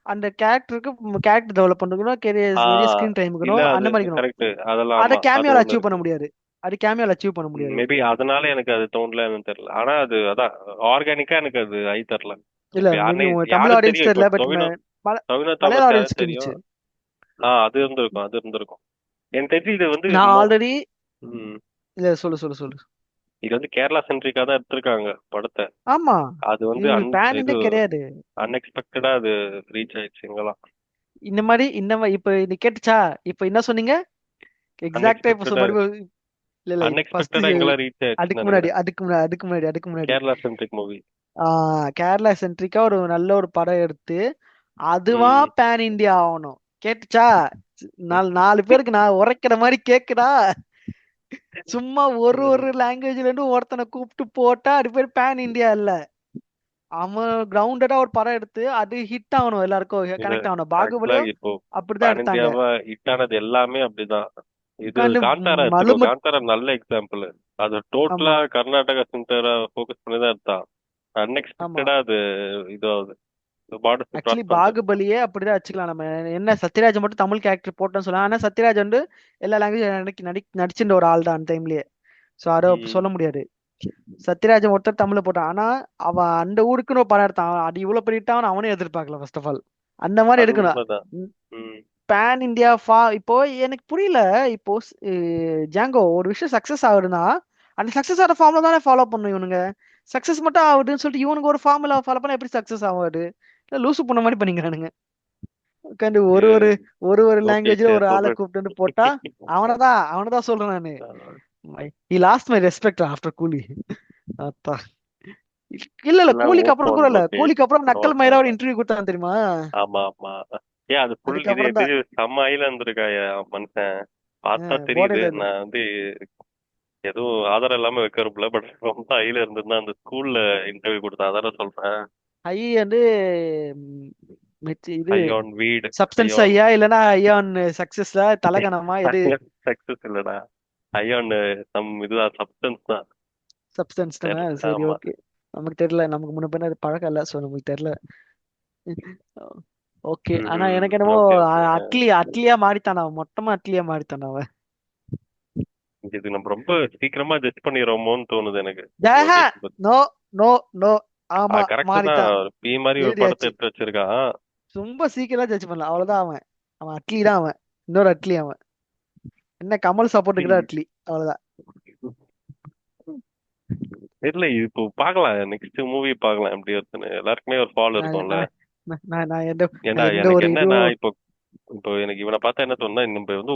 அந்த கேரக்டருக்கு கேரக்டர் டெவலப் பண்ணிக்கணும், நிறைய ஸ்கிரீன் டைம் இல்ல இருக்கணும், அது அந்த மாதிரி இருக்கணும். கரெக்ட், அதெல்லாம் அதை ஆமா, அது கேமியோல ஒண்ணு அச்சீவ் பண்ண இருக்கு. முடியாது. அது கேமியோல அச்சீவ் பண்ண முடியாது. மேபி அதனால எனக்கு அது தோணலன்னு தெரியல. ஆனா அது அதான் ஆர்கானிக்கா எனக்கு அது ஐ தரல. இல்ல இப்ப மேபி யாருனே உங்க தமிழ் யாரும் ஆடியன்ஸ் தெரியும். இப்போ தெரியல, பட் டொவினோ மலையாள தாமஸ் யாரும் ஆடியன்ஸ்க்கு தெரியும். இருந்துச்சு. அது இருந்திருக்கும், அது இருந்திருக்கும். எனக்கு தெரிஞ்சு இது வந்து நான் ஆல்ரெடி. ம், இல்ல சொல்லு சொல்லு சொல்லு. இது வந்து கேரளா சென்ட்ரிக்கா தான் எடுத்திருக்காங்க படத்தை. ஆமா, அது வந்து இது உங்களுக்கு பேன் இது இண்டே கிடையாது. அன்எக்ஸ்பெக்டடா அது ரீச் ஆயிடுச்சு எங்கெல்லாம். இந்த மாதிரி இப்ப இது கேட்டுச்சா? இப்ப என்ன சொன்னீங்க எக்ஸாக்டா? இப்ப அன்எக்ஸ்பெக்டடா மறுபடியும். இல்ல இல்ல, ஃபர்ஸ்ட் அன்எக்ஸ்பெக்டடா எங்கெல்லாம் ரீச் ஆயிடுச்சுன்னு அதுக்கு முன்னாடி நினைக்கிறேன். அதுக்கு முன்னாடி அதுக்கு முன்னாடி அதுக்கு முன்னாடி கேரளா சென்ட்ரிக் மூவி. கேரளா சென்ட்ரிக்கா ஒரு நல்ல ஒரு படம் எடுத்து அதுவா ம். பேன் இந்தியா ஆகணும். கேட்டுச்சா? நாலு நாலு பேருக்கு நான் உரைக்கிற மாதிரி கேக்குதா? சும்மா ஒரு ஒரு லாங்குவேஜ்ல இருந்து ஒருத்தனை கூப்பிட்டு போட்டா அது பேர் பேன் இந்தியா இல்ல. அவன் கிரவுண்டடா ஒரு படம் எடுத்து அது ஹிட் ஆகணும், எல்லாருக்கும் இல்ல கனெக்ட் ஆகணும். ஆக்சுவலா பாகுபலியும் இப்போ அப்படிதான் பேன் எடுத்தாங்க. இந்தியாவா ஹிட் ஆனது எல்லாமே அப்படிதான். இது உட்காந்து காந்தாரா எடுத்துக்கோ, மலுமட் காந்தாரா நல்ல எக்ஸாம்பிள். அது ஆமா டோட்டலா கர்நாடகா சென்டரா ஃபோக்கஸ் பண்ணி தான் எடுத்தான். ஆமா அன்எக்ஸ்பெக்டடா அது இதாகுது, பார்டர்ஸ் ஆக்சுவலி கிராஸ் பண்ணுது. பாகுபலியே அப்படிதான் வச்சுக்கலாம் நம்ம. என்ன சத்யராஜ் மட்டும் தமிழ் கேரக்டர் போட்டோம்னு சொல்லலாம், ஆனா சத்யராஜ் வந்து எல்லா லாங்குவேஜ் நடிச்சிருந்த ஒரு ஆள் தான் அந்த டைம்லயே. ஸோ அதை ம். சொல்ல முடியாது. சத்யராஜன் ஒருத்தர் தமிழ்ல போட்டான், ஆனா அவன் அந்த ஊருக்குன்னு ஒரு படம் எடுத்தான். அது இவ்வளவு பண்ணிட்டான் அவனே எதிர்பார்க்கல ஃபர்ஸ்ட் ஆஃப் ஆல். அந்த மாதிரி அது எடுக்கணும். உண்மைதான். ம். பேன் இந்தியா இப்போ எனக்கு புரியல. இப்போ ஜாங்கோ ஒரு விஷயம் சக்சஸ் ஆகுதுன்னா அந்த சக்சஸ் ஆகிற ஃபார்ம்ல தானே ஃபாலோ பண்ணும் இவனுங்க. சக்சஸ் மட்டும் ஆகுதுன்னு சொல்லிட்டு இவனுக்கு ஒரு ஃபார்முலா ஃபாலோ பண்ணா எப்படி சக்சஸ் ஆகாது? இல்ல லூசு பண்ண மாதிரி பண்ணிக்கிறானுங்க. உட்காந்து ஒரு ஒரு ஒரு ஒரு லாங்குவேஜ்ல லோகேஷ் ஒரு ஆளை சொல்றது. கூப்பிட்டு வந்து போட்டா அவனதான் சொல்றேன் நானு. he lost my respect after கூலி. அத்தா இல்ல எல்லாம் கூலிக்கு ஓ அப்புறம் போன் கூட இல்ல, லோகேஷ். கூலிக்கு அப்புறம் நக்கல் மயிரா ஒரு நோட்டா. இன்டர்வியூ கொடுத்தாங்க தெரியுமா? ஆமா ஆமா. ஏன் அது ஃபுல் இது அதுக்கப்புறம் இது தான் செம்ம ஐல இருந்திருக்காயா மனுஷன். பார்த்தா தெரியுது. போதையில இருந்து நான் எதுவும் ஆதாரம் இல்லாம வைக்கிறப்பல, பட் ரொம்ப ஐல இருந்திருந்தா அந்த ஸ்கூல்ல இன்டர்வியூ கொடுத்தேன், அதான சொல்றேன். ஐ வந்து இது ஐயான் வீடு. சப்ஸ்டன்ஸ் ஐயான் ஐயா இல்லனா ஐயான் சக்சஸ்ல தலகணமா எது? சக்சஸ் இல்லடா. ஐயான் இதுதான், சப்ஸ்டன்ஸ் தான். சப்ஸ்டன்ஸ் தானே, சரி ஆமா. ஓகே. நமக்கு தெரியல, நமக்கு முன்ன பின்ன அது பழக்கம் இல்ல, சோ நமக்கு தெரியல. ஓகே, ஆனா எனக்கு என்னமோ ஓகே ஓகே. அட்லியா மாறிட்டான் அவன், மொத்தமா அட்லியா மாறிட்டான் அவன். இது நம்ம ரொம்ப சீக்கிரமா ஜட்ஜ் பண்ணிடுறோமோன்னு தோணுது எனக்கு ஜஹா லோகேஷ் பத்தி. நோ நோ நோ ஆமா கரெக்ட் தான். மாறிட்டான், பி மாதிரி ஒரு படத்தை எழுதியாச்சு. எடுத்து வச்சிருக்கான். ரொம்ப சீக்கிரம் ஜட்ஜ் பண்ணல, அவ்வளவுதான். அவன் அவன் அட்லி தான் அவன், இன்னொரு அட்லி அவன். என்ன கமல் சப்போர்ட்டுக்கு தான் அட்லி, அவ்வளவுதான். தெரியல, இப்போ பார்க்கலாம், நெக்ஸ்ட் மூவி பார்க்கலாம் எப்படி இருக்குன்னு. எல்லாருக்குமே ஒரு ஃபால் நான் இருக்கும்ல. நான் எந்த ஏன்னா எந்த எனக்கு ஒரு என்னன்னா, இதுவும் இப்போ இப்போ எனக்கு இவனை பார்த்தா என்ன தோணுன்னா, நம்ம வந்து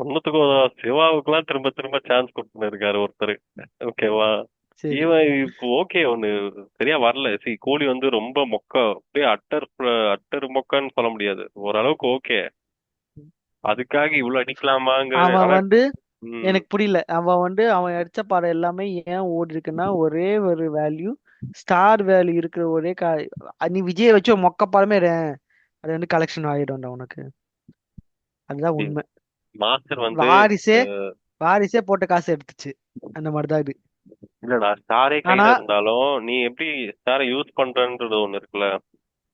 ஒண்ணுத்துக்கும் சிவாவுக்குலாம் திரும்ப திரும்ப சான்ஸ் கொடுத்துன்னு இருக்காரு ஒருத்தர். ஓகேவா? சரி. இவன் இப்போ ஓகே ஒண்ணு சரியா வரல. கோலி வந்து ரொம்ப மொக்க, அப்படியே அட்டர் மொக்கன்னு சொல்ல முடியாது, ஓரளவுக்கு ஓகே. அதுக்காக இவ்வளவு அடிக்கலாமாங்க? அவன் ஆனா வந்து ம், எனக்கு புரியல, அவன் அடிச்ச படம் எல்லாமே ஏன் ஓடி இருக்குன்னா ஒரே ஒரு வேல்யூ, ஸ்டார் வேல்யூ இருக்கிற ஒரே நீ விஜய் வச்சு ஒரு மொக்க படமே அது வந்து கலெக்ஷன் ஆயிடும்டா உனக்கு. அதுதான் உண்மை. மாஸ்டர் வந்து வாரிசே வாரிசே போட்ட காசு எடுத்துச்சு, அந்த மாதிரிதான் இது. இல்லடா, ஸ்டாரே ஆனா கையில இருந்தாலும் நீ எப்படி ஸ்டாரை யூஸ் பண்றன்றது ஒண்ணு இருக்குல்ல.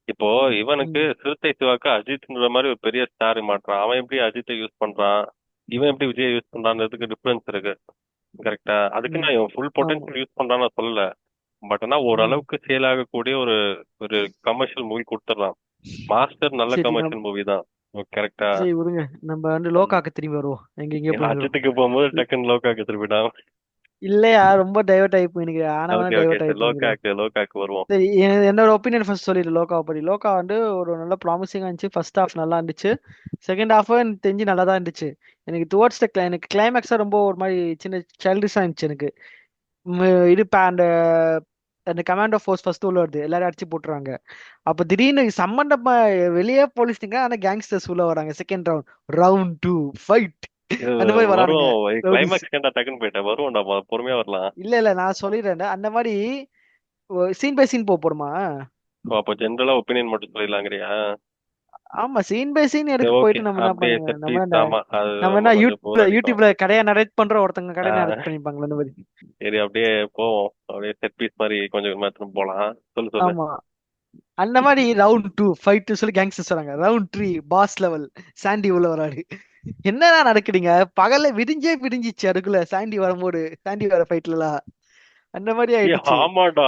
இப்போ இவனுக்கு ம், சிறுத்தை சிவாக்கு அஜித்ன்ற மாதிரி ஒரு பெரிய ஸ்டார் மாட்டுறான், அவன் எப்படி அஜித்தை யூஸ் பண்றான், இவன் எப்படி விஜய் யூஸ் பண்றான்றதுக்கு டிஃபரன்ஸ் இருக்கு. கரெக்டா? அதுக்கு ம், நான் இவன் ஃபுல் ஆமா, பொட்டன்ஷியல் யூஸ் பண்றான்னு நான் சொல்லல. பட் ஆனா ம். ஓரளவுக்கு சேல் ஆகக்கூடிய ஒரு ஒரு கமர்ஷியல் மூவி கொடுத்துடலாம். மாஸ்டர் நல்ல சரி கமர்ஷியல் மூவி தான். கரெக்டா? சரி விடுங்க, நம்ம வந்து லோகாக்கு திரும்பி வருவோம், எங்க போயிருக்கிறோம். அஜித்துக்கு போகும்போது டக்குன்னு லோகாக்கு திருப்பிடான். இல்லையா, ரொம்ப டைவர்ட் ஆகி போயிருக்கிறேன், ஆனவன ஓகே ஓகே, டைவர்ட் ஆகி சரி போயிருக்கிறேன். லோகாக்கு வருவோம். சரி, என்னோட ஒப்பீனியன் ஃபர்ஸ்ட் சொல்லிடு லோகாவை பத்தி. லோகா வந்து ஒரு நல்ல ப்ராமிசிங்கா இருந்துச்சு. ஃபர்ஸ்ட் ஹாஃப் நல்லா இருந்துச்சு, செகண்ட் ஹாஃப் எனக்கு தெரிஞ்சு நல்லா தான் இருந்துச்சு. எனக்கு டுவர்ட்ஸ் எனக்கு கிளைமேக்ஸா ரொம்ப ஒரு மாதிரி சின்ன சைல்டிஷா இருந்துச்சு எனக்கு. அந்த அந்த கமாண்டோ ஃபோர்ஸ் ஃபர்ஸ்ட் உள்ள வருது, எல்லாரும் அடிச்சு போட்டுறாங்க. அப்ப திடீர்னு சம்பந்தமா வெளியே போலீஸ்ங்க, ஆனா கேங்ஸ்டர்ஸ் உள்ள வராங்க. செகண்ட் ரவுண்ட் 2 ஃபைட் இது அந்த மாதிரி வரானுங்க வரும். ரவுடிஸ். கிளைமேக்ஸ் கேட்டா டக்குன்னு போயிட்டேன். வருவோம்டா, பொறுமையா வரலாம். இல்ல நான் சொல்லிடுறேன், அந்த மாதிரி சீன் பை சீன் போடுமா. ஓ, அப்போ ஜென்ரலா ஒப்பீனியன் மட்டும் சொல்லிடலாங்கிறியா? ஆமா, சீன் பை சீன் சரி எடுக்க ஓகே, போயிட்டு நம்ம என்ன அப்படியே பண்ணுங்க, சரி ப்ளீஸ். ஆமா, அது நம்ம ரொம்ப என்ன கொஞ்சம் போர் அடிக்கும். யூடியூப்ல கடையா நரேட் பண்ற ஒருத்தங்க கடை நரேட் ஆஹ் பண்ணிப்பாங்களா அந்த மாதிரி. சரி, அப்படியே போவோம். அப்படியே செட் பீஸ் மாதிரி கொஞ்சம் மாத்திரம் போலாம். சொல்லு சொல்லு. ஆமா, அந்த மாதிரி ரவுண்ட் 2 ஃபைட் சொல்லி கேங்ஸ்டர்ஸ் வராங்க. ரவுண்ட் 3 பாஸ் லெவல் சாண்டி உள்ள வராரு. என்னடா நடக்குதுங்க, பகல்ல விடிஞ்சிச்சு, அதுக்குள்ள சாண்டி வரும்போது சாண்டி வர ஃபைட்லாம் அந்த மாதிரி ஆயிடுச்சு. ஆமாடா.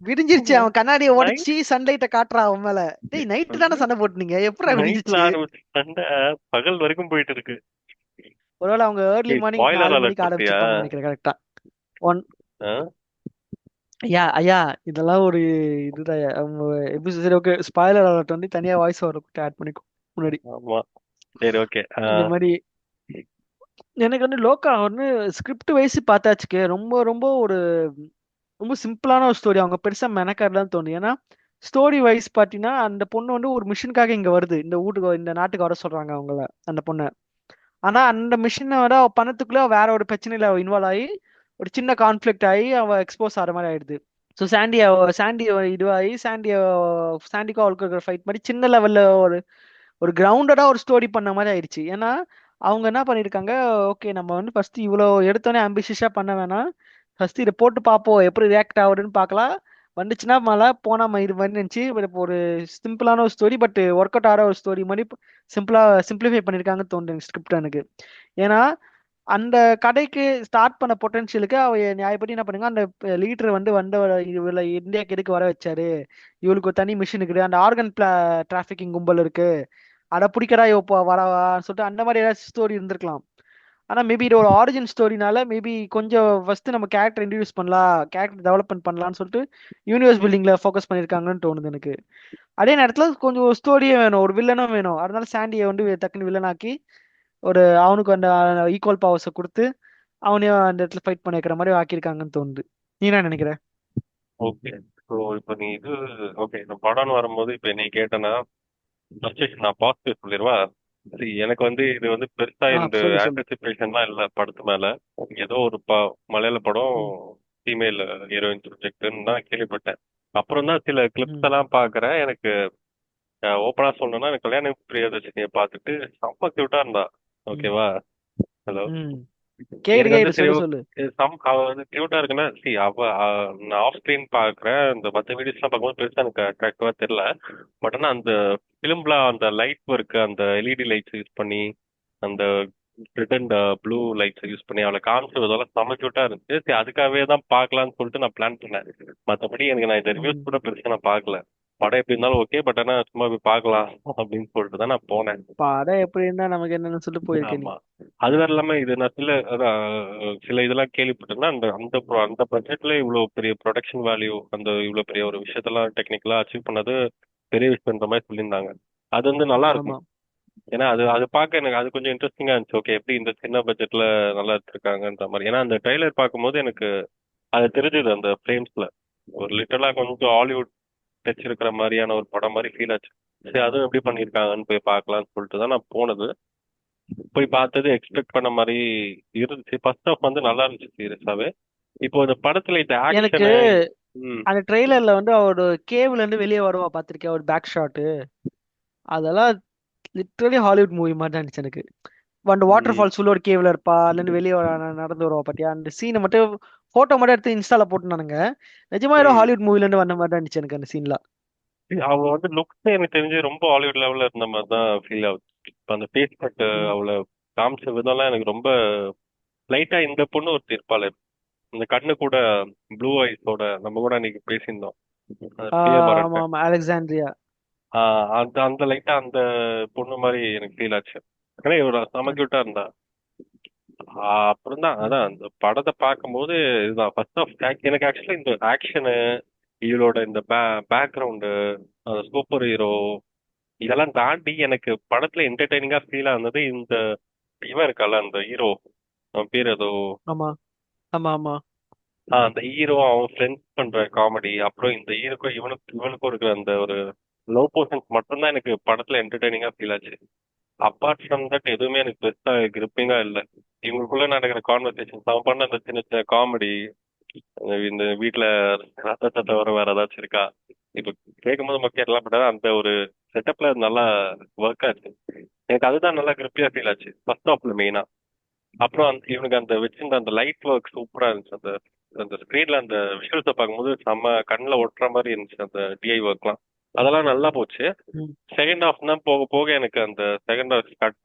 விடிஞ்சிருச்சு, அவன் கண்ணாடியை நைட் உடைச்சி சன்லைட்ட காட்டுறான் அவன் மேல. டேய் நைட்டு தானே சண்டை போட்டுனீங்க, எப்படா நைட்ல விடிஞ்சிச்சு? ஆரம்பிச்ச சண்டை பகல் வரைக்கும் போயிட்டு இருக்கு. ஒருவேளை அவங்க ஏர்லி மார்னிங் ஸ்பாய்லர் 4 அலர்ட் மணிக்கு கொடுத்தியா? ஆரம்பிச்சிருப்பாங்கன்னு நினைக்கிறேன் கரெக்டா. ஒன் ஆ? ஐயா ஐயா, இதெல்லாம் ஒரு இதுதான் சரி ஓகே, ஸ்பாயிலர் அலர்ட் வந்து தனியா வாய்ஸ் ஓவர் ஆட் பண்ணிக்கோ முன்னாடி. ஆமா, சரி ஓகே. இந்த மாதிரி எனக்கு வந்து லோக்கா வந்து ஸ்கிரிப்ட் வைஸ் பார்த்தாச்சுக்கு ரொம்ப ரொம்ப ஒரு ரொம்ப சிம்பிளான ஒரு ஸ்டோரி. அவங்க பெருசா மெனக்காடலாம் தோணுது. ஏன்னா ஸ்டோரி வைஸ் பாத்தீங்கன்னா அந்த பொண்ணு வந்து ஒரு மிஷனுக்காக இங்க வருது, இந்த வீட்டுக்கு இந்த நாட்டுக்கு வர சொல்றாங்க அவங்கள, அந்த பொண்ணை. ஆனா அந்த மிஷினை விட அவ பண்ணத்துக்குள்ள வேற ஒரு பிரச்சனையில இன்வால்வ் ஆகி ஒரு சின்ன கான்ஃபிளிக்ட் ஆகி அவ எக்ஸ்போஸ் ஆகிற மாதிரி ஆயிடுது. ஸோ சாண்டியோ இதுவாகி சாண்டிக்கும் அவளுக்கு இருக்கிற ஃபைட் மாதிரி சின்ன லெவல்ல ஒரு ஒரு கிரவுண்டடா ஒரு ஸ்டோரி பண்ண மாதிரி ஆயிடுச்சு. ஏன்னா அவங்க என்ன பண்ணிருக்காங்க, ஓகே நம்ம வந்து ஃபர்ஸ்ட் இவ்வளோ எடுத்தோன்னே அம்பிஷியஸா பண்ண வேணாம், ஃபர்ஸ்ட் இதை போட்டு பார்ப்போம் எப்படி ரியாக்ட் ஆகுதுன்னு பார்க்கலாம். வந்துச்சுன்னா மழை போனா இது மாதிரி நினச்சி ஒரு சிம்பிளான ஒரு ஸ்டோரி, பட் ஒர்க் அவுட் ஆகிற ஒரு ஸ்டோரி மாதிரி சிம்பிளிஃபை பண்ணியிருக்காங்கன்னு தோணுது ஸ்கிரிப்ட் எனக்கு. ஏன்னா அந்த கதைக்கு ஸ்டார்ட் பண்ண பொட்டன்ஷியலுக்கு அவ நியாயப்படி என்ன பண்ணுங்க, அந்த லீடர் வந்து இவளை இந்தியாவுக்கு எதுக்கு வர வச்சாரு, இவளுக்கு ஒரு தனி மிஷின் இருக்குது, அந்த ஆர்கன் டிராஃபிக்கிங் கும்பல் இருக்கு, அட பிடிக்கடா இவ வரவான்னு சொல்லிட்டு அந்த மாதிரி ஏதாச்சும் ஸ்டோரி இருந்திருக்கலாம். ஆனா மேபி இது ஒரு ஆரிஜின் ஸ்டோரினால மேபி கொஞ்சம் ஃபர்ஸ்ட் நம்ம கேரக்டர் இன்ட்ரடியூஸ் பண்ணலாம், கேரக்டர் டெவலப்மெண்ட் பண்ணலாம்னு சொல்லிட்டு யூனிவர்ஸ் பில்டிங்ல ஃபோக்கஸ் பண்ணிருக்காங்கன்னு தோணுது எனக்கு. அதே நேரத்துல கொஞ்சம் ஒரு ஸ்டோரியே வேணும், ஒரு வில்லனும் வேணும். அதனால சாண்டியை வந்து டக்குன்னு வில்லனாக்கி அவனுக்கு அந்த ஈக்குவல் பவர்ஸை கொடுத்து அவனையும் அந்த இடத்துல ஃபைட் பண்ண வைக்கிற மாதிரி ஆக்கியிருக்காங்கன்னு தோணுது. நீ என்ன நினைக்கிற? ஓகே. ஸோ இப்போ நீ இது ஓகே இந்த படம்னு வரும்போது இப்போ நீ கேட்டனா ஃபர்ஸ்ட் நான் பாசிட்டிவ் சொல்லிடுவா. எனக்கு வந்து இது வந்து பெருசா இந்த சொல்லு சொல்லு. ஆன்டிசிபேஷன்லாம் இல்லை படத்து மேல. ஏதோ ஒரு மலையாள படம் ம், ஃபீமேல் ஹீரோயின் ப்ரொஜெக்ட்னு தான் கேள்விப்பட்டேன். அப்புறம் தான் சில கிளிப்ஸ் ம், எல்லாம் பாக்குறேன். எனக்கு ஓப்பனா சொல்லணும்னா எனக்கு கல்யாண பிரியதர்ஷினியை பார்த்துட்டு செம்ம கியூட்டா இருந்தா. ம், ஓகேவா? ஹலோ. ம். கேக்குது எனக்கு வந்து கேக்குது, சரி சொல்லு சொல்லு. அவ வந்து கியூட்டா இருக்குன்னா நான் ஆஃப் ஸ்கிரீன் பாக்குறேன். இந்த மற்ற வீடியோஸ் எல்லாம் பார்க்கும்போது பெருசா எனக்கு அட்ராக்டிவா தெரியல. பட் ஆனா அந்த பிலிம்ல அந்த லைட் ஒர்க், அந்த எல்இடி லைட்ஸ் யூஸ் பண்ணி, அந்த ரிட்டர்ன் ப்ளூ லைட்ஸ் யூஸ் பண்ணி அவளை காமிச்சதெல்லாம் செம்ம கியூட்டா இருந்துச்சு. சரி அதுக்காகவே தான் பார்க்கலாம்னு சொல்லிட்டு நான் பிளான் பண்ணேன். மற்றபடி எனக்கு நான் இந்த ரிவ்யூஸ் ம். கூட பெருசா நான் பார்க்கல. படம் எப்படி இருந்தாலும் ஓகே, பட் ஆனா சும்மா போய் பார்க்கலாம் அப்படின்னு சொல்லிட்டு தான் நான் போனேன். படம் எப்படி இருந்தா நமக்கு என்னன்னு சொல்லிட்டு போயிருக்க நீ. ஆமா. அது வேற இல்லாம இது நான் சில இதெல்லாம் கேள்விப்பட்டேன்னா அந்த அந்த அந்த பட்ஜெட்ல இவ்வளவு பெரிய ப்ரொடக்ஷன் வேல்யூ, அந்த இவ்வளவு பெரிய ஒரு விஷயத்தெல்லாம் டெக்னிக்கலா அச்சீவ் பண்ணது பெரிய விஷயம்ன்ற மாதிரி சொல்லியிருந்தாங்க. அது வந்து நல்லா இருக்கும். ஆமா. ஏன்னா அது அது பார்க்க எனக்கு அது கொஞ்சம் இன்ட்ரெஸ்டிங்கா இருந்துச்சு. ஓகே எப்படி இந்த சின்ன பட்ஜெட்ல நல்லா எடுத்திருக்காங்கன்ற மாதிரி. ஏன்னா அந்த ட்ரைலர் பார்க்கும்போது எனக்கு அது தெரிஞ்சது அந்த ஃப்ரேம்ஸ்ல ஒரு லிட்டரலா கொஞ்சம் ஹாலிவுட் டச் இருக்கிற மாதிரியான ஒரு படம் மாதிரி ஃபீல் ஆச்சு. சரி அதுவும் எப்படி பண்ணியிருக்காங்கன்னு போய் பார்க்கலாம்னு சொல்லிட்டு தான் நான் போனது. போய் பார்த்தது எக்ஸ்பெக்ட் பண்ண மாதிரி இருந்துச்சு. ஃபர்ஸ்ட் ஹாஃப் வந்து நல்லா இருந்துச்சு சீரியஸாவே. இப்போ இந்த படத்துல இந்த எனக்கு ஆக்ஷனு. ம். அந்த ட்ரெய்லர்ல வந்து அவரோட கேவ்ல இருந்து வெளியே வருவா பாத்திருக்கேன், ஒரு பேக் ஷாட். அதெல்லாம் லிட்டரலி ஹாலிவுட் மூவி மாதிரி தான் இருந்துச்சு எனக்கு. அந்த வாட்டர் ம். ஃபால்ஸ் உள்ள ஒரு கேவ்ல இருப்பா, அதுல வெளியே நடந்து வருவா பாத்தியா, அந்த சீனை மட்டும் போட்டோ மட்டும் எடுத்து இன்ஸ்டால போட்டுனானுங்க. நிஜமா ஏதோ ம். ஹாலிவுட் மூவில இருந்து வந்த மாதிரி தான் இருந்துச்சு எனக்கு அந்த சீன்ல. அவங்க வந்து லுக்ஸ் எனக்கு தெரிஞ்சு ரொம்ப ஹாலிவுட் லெவல்ல இருந்த மாதிரி தான் ஃபீல் ஆகுது. இப்போ அந்த ஃபேஸ் கட் ம். அவளை காமிச்ச விதம்லாம் எனக்கு ரொம்ப லைட்டா இந்த பொண்ணு ஒருத்தி இருப்பாள். இந்த கண்ணு கூட ப்ளூ ஐஸோட நம்ம கூட அன்னைக்கு பேசியிருந்தோம். அந்த பேர் ஆமா மறந்துட்டேன். ஆமா, அலெக்சாண்ட்ரியா. அந்த அந்த லைட்டா அந்த பொண்ணு மாதிரி எனக்கு ஃபீல் ஆச்சு. ஏன்னா இவர செம கியூட்டா இருந்தா. அப்புறம் தான் அதான் அந்த படத்தை பார்க்கும்போது இதுதான் ஃபர்ஸ்ட் ஆஃப் எனக்கு ஆக்சுவலி இந்த ஆக்ஷனு, இவளோட இந்த பேக்ரவுண்டு, அந்த சூப்பர் ஹீரோ இதெல்லாம் தாண்டி எனக்கு படத்துல என்டர்டைனிங்கா ஃபீல் ஆனது இந்த இவன் இருக்கால அந்த ஹீரோ, அவன் பேர் ஏதோ ஆமா ஆமா ஆமா. அந்த ஹீரோ அவன் ஃப்ரெண்ட்ஸ் பண்ற காமெடி, அப்புறம் இந்த ஹீரோக்கும் இவனுக்கும் இருக்கிற அந்த ஒரு லவ் போர்ஷன்ஸ் மட்டும்தான் எனக்கு படத்துல என்டர்டைனிங்கா ஃபீல் ஆச்சு. அப்பார்ட் ஃப்ரம் தட் எதுவுமே எனக்கு பெருசா கிரிப்பிங்கா இல்லை. இவங்களுக்குள்ள நடக்கிற கான்வர்சேஷன்ஸ், அவன் பண்ண அந்த சின்ன சின்ன காமெடி, இந்த வீட்டுல ரத்த சத்தம் வர வேற ஏதாச்சும் இருக்கா, இப்ப கேட்கும் போது மக்கள் எல்லாம் பண்றாங்க. அந்த ஒரு செட்டப்ல நல்லா ஒர்க் ஆச்சு. எனக்கு அதுதான் நல்லா கிரிப்பியா ஃபீல் ஆச்சு ஃபர்ஸ்ட் ஹாஃப்ல மெயினா. அப்புறம் இவனுக்கு அந்த வச்சிருந்த அந்த லைட் ஒர்க் சூப்பரா இருந்துச்சு. அந்த அந்த ஸ்க்ரீன்ல அந்த விஷுவல்ஸை பார்க்கும்போது செம்ம கண்ணில் ஒட்டுற மாதிரி இருந்துச்சு அந்த டிஐ ஒர்க்லாம். அதெல்லாம் நல்லா போச்சு. ம். செகண்ட் ஹாஃப் தான் போக போக எனக்கு அந்த செகண்ட் ஹாஃப்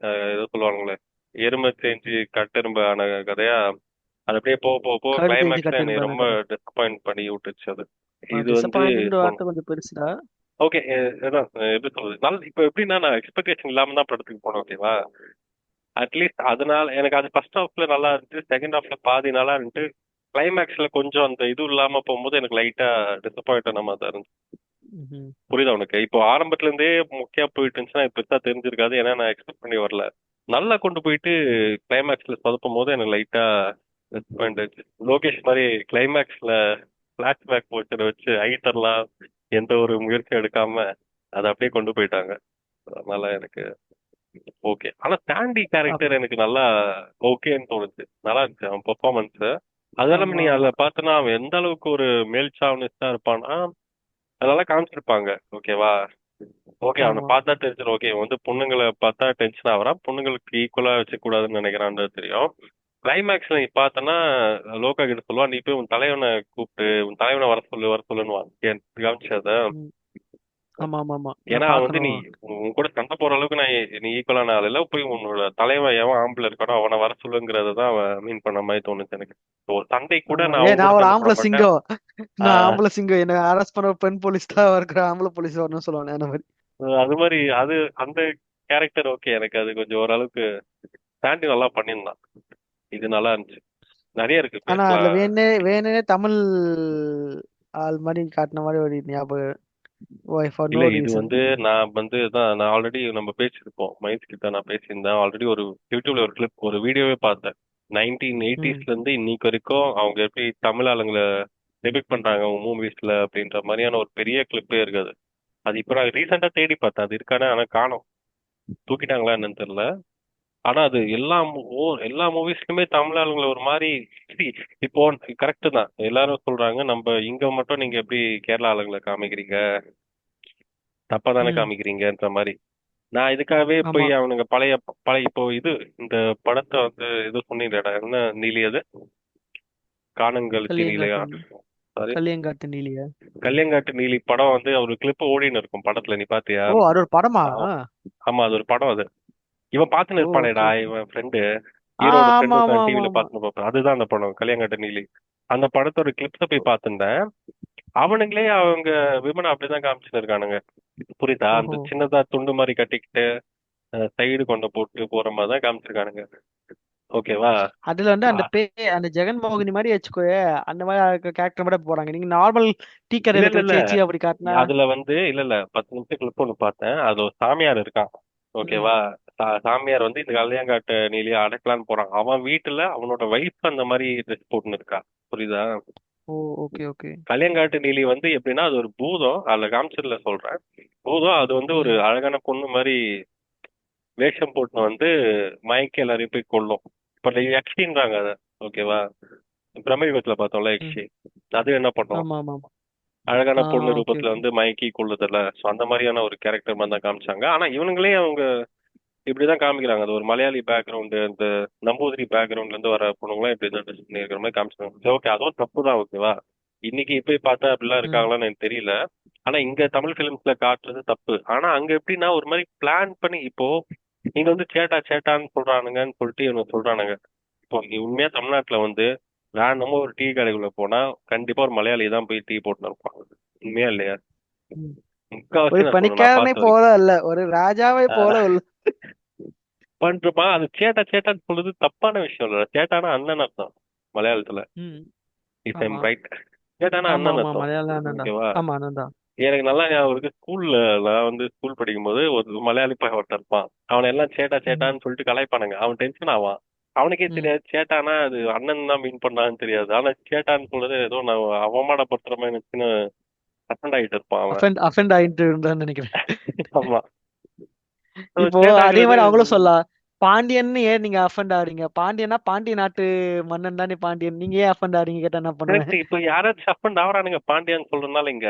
ஏதோ சொல்லுவாங்களே எருமை தேஞ்சு கட்டெரும்பு ஆன கதையா, அது அப்படியே போக போக போக கழுகு தெரிஞ்சு கிளைமேக்ஸ்ல என்னை கட்டிருப்பான ரொம்ப கதை. டிசப்பாயிண்ட் பண்ணி விட்டுச்சு அது. இது வந்து டிசப்பாயின்மெண்ட் வார்த்தை கொஞ்சம் பெருசுடா. ஓகே. எப்படி சொல்றது, நல்ல இப்போ எப்படின்னா நான் எக்ஸ்பெக்டேஷன் இல்லாம தான் படத்துக்கு போனேன். ஓகேவா? அட்லீஸ்ட் அதனால எனக்கு அது ஃபர்ஸ்ட் ஹாஃப்ல நல்லா இருந்துச்சு, செகண்ட் ஹாஃப்ல பாதி நல்லா இருந்துட்டு, கிளைமேக்ஸ்ல கொஞ்சம் அந்த இது இல்லாம போகும்போது எனக்கு லைட்டா டிசப்பாயிண்ட் ஆன மாதிரி தான் இருந்துச்சு. ம்ஹும். புரியுதா உனக்கு? இப்போ ஆரம்பத்துல இருந்தே முக்கியா போயிட்டு இருந்துச்சுன்னா எனக்கு பெருசா தெரிஞ்சிருக்காது. ஏன்னா நான் எக்ஸ்பெக்ட் பண்ணி வரல. நல்லா கொண்டு போயிட்டு கிளைமேக்ஸ்ல சொதப்பும் போது எனக்கு லைட்டா டிசப்பாயிண்ட் ஆச்சு. லோகேஷ் மாதிரி கிளைமேக்ஸ்ல பிளாஷ்பேக் போச்சரை வச்சு ஐட்டர்லாம் எந்த ஒரு முயற்சியும் எடுக்காம அதை அப்படியே கொண்டு போயிட்டாங்க. அதனால எனக்கு ஓகே. ஆனா சாண்டி அப்- கேரக்டர் எனக்கு நல்லா ஓகேன்னு தோணுச்சு. நல்லா இருந்துச்சு அவன் பெர்ஃபார்மன்ஸ். அது இல்லாம ஆமா நீ ஆமா அதுல பார்த்தனா அவன் எந்த அளவுக்கு ஒரு மேல் சாவனிஸ்டா இருப்பான்னா அதெல்லாம் காமிச்சிருப்பாங்க. ஓகேவா? ஓகே அவனை ஆமா பார்த்தா தெரிஞ்சிடும். ஓகே வந்து பொண்ணுங்களை பார்த்தா டென்ஷன் ஆகுறான், பொண்ணுங்களுக்கு ஈக்குவலா வச்சுக்கூடாதுன்னு நினைக்கிறான்றது தெரியும். கிளைமேக்ஸ்ல நீ பார்த்தனா லோகா கிட்ட சொல்லுவான், நீ போய் உன் தலைவனை கூப்பிட்டு உன் தலைவனை வர சொல்லுன்னுவான். கவனிச்சத? ம். ஆமா ஆமா ஆமா ஏன்னா நான் அவன் வந்து நீ பார்க்கணும். உன் கூட சண்டை போற அளவுக்கு நீ ஈக்குவலான ஆள் இல்ல, போய் உன்னோட தலைவன் எவன் ஆம்பளை இருக்கானோ அவனை வர சொல்லுங்கிறத தான் அவன் மீன் பண்ண மாதிரி தோணுச்சு எனக்கு. ஒரு சண்டை கூட ஆமா நான் அவன் கூட நான் ஒரு சண்டை போட ஆம்பளை மாட்டேன். சிங்கம், நான் ஆஹ் ஆம்பளை சிங்கம், என்ன அரெஸ்ட் பண்ண பெண் போலீஸ் தான் இருக்கிற ஆம்பளை போலீஸ் வரணும்னு சொல்லுவானே அந்த மாதிரி. அது மாதிரி அந்த கேரக்டர் ஓகே, எனக்கு அது கொஞ்சம் ஓரளவுக்கு சாண்டி நல்லா பண்ணியிருந்தான். இது நல்லா இருந்துச்சு. நிறைய இருக்கு ஆனா அதுல பேசலாம். வேணுனே தமிழ் ஆள் மாதிரி காட்டின மாதிரி ஒரு ஞாபகம். ஃபார் நோ இல்ல இது ரீசன். வந்து நான் ஆல்ரெடி நம்ம பேசியிருப்போம், மைத் கிட்ட நான் பேசியிருந்தேன் ஆல்ரெடி. ஒரு யூடியூப்ல ஒரு கிளிப், ஒரு வீடியோவே பார்த்தேன். நைன்டீன் ம் எயிட்டிஸ்ல இருந்து இன்னைக்கு வரைக்கும் அவங்க எப்படி தமிழ் ஆளுங்களை டெபிக் பண்றாங்க அவங்க மூவிஸ்ல அப்படின்ற மாதிரியான ஒரு பெரிய கிளிப்பே இருக்குது. அது இப்ப நான் ரீசெண்டா தேடி பார்த்தேன், அது இருக்கானே, ஆனா காணோம். தூக்கிட்டாங்களா என்னன்னு தெரியல. ஆனா அது எல்லா மூவிஸ்லயுமே தமிழ் ஆளுங்களை ஒரு மாதிரி see, இப்போ கரெக்ட் தான் எல்லாரும் சொல்றாங்க, நம்ம இங்க மட்டும் நீங்க எப்படி கேரளா ஆளுங்களை காமிக்கிறீங்க, தப்பா தானே ம் காமிக்கிறீங்கன்ற மாதிரி. நான் இதுக்காகவே போய் ஆமா. அவனுங்க பழைய பழைய இப்போ இந்த படத்தை வந்து இது சொன்னீங்கடா, என்ன நீலி அது, காணங்கழுத்தி நீலையா, களியங்காட்டு சாரி, களியங்காட்டு நீலியா? கல்யாங்காட்டு நீலி படம் வந்து ஒரு கிளிப் ஓடின்னு இருக்கும் படத்துல, நீ பாத்தியா? ஓ அது ஒரு படமா? ஆமா அது ஒரு படம் அது. இவன் பாத்துன்னு ஓ ஓகே இருப்பானேடா, ஓகே. இவன் ஃப்ரெண்டு, ஹீரோட ஆமா ஃப்ரெண்ட் ஆமா ஒருத்தன் ஆமா டிவில ஆமா. பார்த்துன்னு பார்ப்பான், அதுதான் அந்த படம் கல்யாங்காட்டு நீலி. அந்த படத்தோட கிளிப்ஸ போய் பார்த்துட்டேன். அவனுங்களே அவங்க விமனை அப்படிதான் காமிச்சுன்னு இருக்கானுங்க. புரியுதா? ஓஹோ. அந்த சின்னதா துண்டு மாதிரி கட்டிக்கிட்டு சைடு கொண்ட போட்டு போற மாதிரி தான் காமிச்சிருக்கானுங்க. ஓகேவா? அதுல வந்து அந்த ஆ, அந்த ஜெகன் மோகினி மாதிரி வச்சுக்கோயே, அந்த மாதிரி கேரக்டர் மட்டும் போறாங்க. நீங்க நார்மல் டீ இல்ல கடையில இல்ல இருக்கிற இல்ல சேச்சி அப்படி காட்டினா. அதுல வந்து இல்ல இல்ல 10 நிமிஷம் கிளிப் ஒண்ணு பார்த்தேன். அது ஒரு சாமியார் இருக்கான். ம் ஓகேவா? சாமியார் வந்து இந்த கல்யாங்காட்டு நீலியா அடக்கலான்னு போறான். அவன் வீட்டுல அவனோட வைஃப் அந்த மாதிரி ட்ரெஸ் போட்டுன்னு இருக்கா. புரியுதா? ஓ ஓகே ஓகே. கல்யாங்காட்டு நீலி வந்து எப்படின்னா அது ஒரு பூதம், அதுல காமிச்சதுல சொல்றேன். பூதம் அது வந்து ஒரு ம் அழகான பொண்ணு மாதிரி வேஷம் போட்டு வந்து மயக்கி எல்லாரையும் போய் கொல்லும். இப்ப யக்ஷின்றாங்க அத. ஓகேவா? பிரம்மயுகத்துல பார்த்தோம்ல ம் யக்ஷி, அது என்ன பண்ணும், ஆமா ஆமா ஆமா. அழகான பொண்ணு ஓகே ரூபத்துல ஓகே. வந்து மயக்கி கொள்ளுதல்ல. ஸோ அந்த மாதிரியான ஒரு கேரக்டர் மாதிரி தான் காமிச்சாங்க. ஆனா இவனுங்களே அவங்க இப்படிதான் காமிக்கிறாங்க. அது ஒரு மலையாளி பேக்ரவுண்டு, இந்த நம்பூதிரி பேக்ரவுண்ட்ல இருந்து வர பொண்ணுங்களாம் இப்படிதான் ட்ரெஸ் பண்ணிருக்கிற மாதிரி காமிச்சாங்க. சரி ஓகே, அதுவும் தப்பு தான். ஓகேவா? இன்னைக்கு போய் பார்த்தா அப்படிலாம் ம் இருக்காங்களான்னு எனக்கு தெரியல. ஆனா இங்க தமிழ் பிலிம்ஸ்ல காட்டுறது தப்பு. ஆனா அங்க எப்படின்னா ஒரு மாதிரி பிளான் பண்ணி, இப்போ இங்க வந்து சேட்டா சேட்டான்னு சொல்றானுங்கன்னு சொல்லிட்டு இவங்க சொல்றானுங்க. இப்போ நீ உண்மையா தமிழ்நாட்டுல வந்து ரேண்டமா ஒரு டீ கடைக்குள்ள போனா கண்டிப்பா ஒரு மலையாளி தான் போய் டீ போட்டு இருப்பான். உண்மையா இல்லையா? ம். ஒரு முக்காவாசி நான் சொல்றேன், நான் பணிக்காரனை பார்த்த போல வரைக்கும். அல்ல, ஒரு ராஜாவை போல ஆஹ் உள்ள. பண்ணிருப்பான். அது சேட்டா சேட்டான்னு சொல்றது தப்பான விஷயம் இல்ல. சேட்டானா அண்ணன் அர்த்தம் மலையாளத்துல. ம் இஃப் ஐம் ஆமா ரைட். சேட்டானா ஆமா அண்ணன் ஆமா அர்த்தம். மலையாளம் தான்டா. ஓகேவா? ஆமா அதான். எனக்கு நல்லா ஞாபகம் இருக்கு, ஸ்கூல்ல நான் வந்து ஸ்கூல் படிக்கும்போது ஒரு மலையாளி பையன் ஒருத்தன் இருப்பான். அவனை எல்லாம் சேட்டா ம் சேட்டான்னு சொல்லிட்டு கலாய்ப்பானுங்க. அவன் டென்ஷன் ஆவான். அவனுக்கே ம். தெரியாது சேட்டானா அது அண்ணன் தான் மீன் பண்ணான்னு தெரியாது. ஆனா சேட்டான்னு சொல்றது ஏதோ நான் அவமானப்படுத்துற மாதிரி நினைச்சுன்னு அசண்ட் ஆகிட்டு இருப்பான் அவன். அஃபெண்ட் ஆயிட்டு இருந்தான்னு நினைக்கிறேன். ஆமா. So, இப்போ அதே சேட்டாங்கிறது மாதிரி அவங்களும் சொல்லலாம். பாண்டியன்னு ஏன் நீங்க அஃபெண்ட் ஆகுறீங்க? பாண்டியனா பாண்டிய நாட்டு மன்னன் தானே பாண்டியன், நீங்க ஏன் அஃபெண்ட் ஆகுறீங்க கேட்டா என்ன கரெக்ட். பண்ணுவேன்? இப்போ யாராச்சும் அஃபண்ட் ஆகுறானுங்க பாண்டியான்னு சொல்றதுனால இங்க.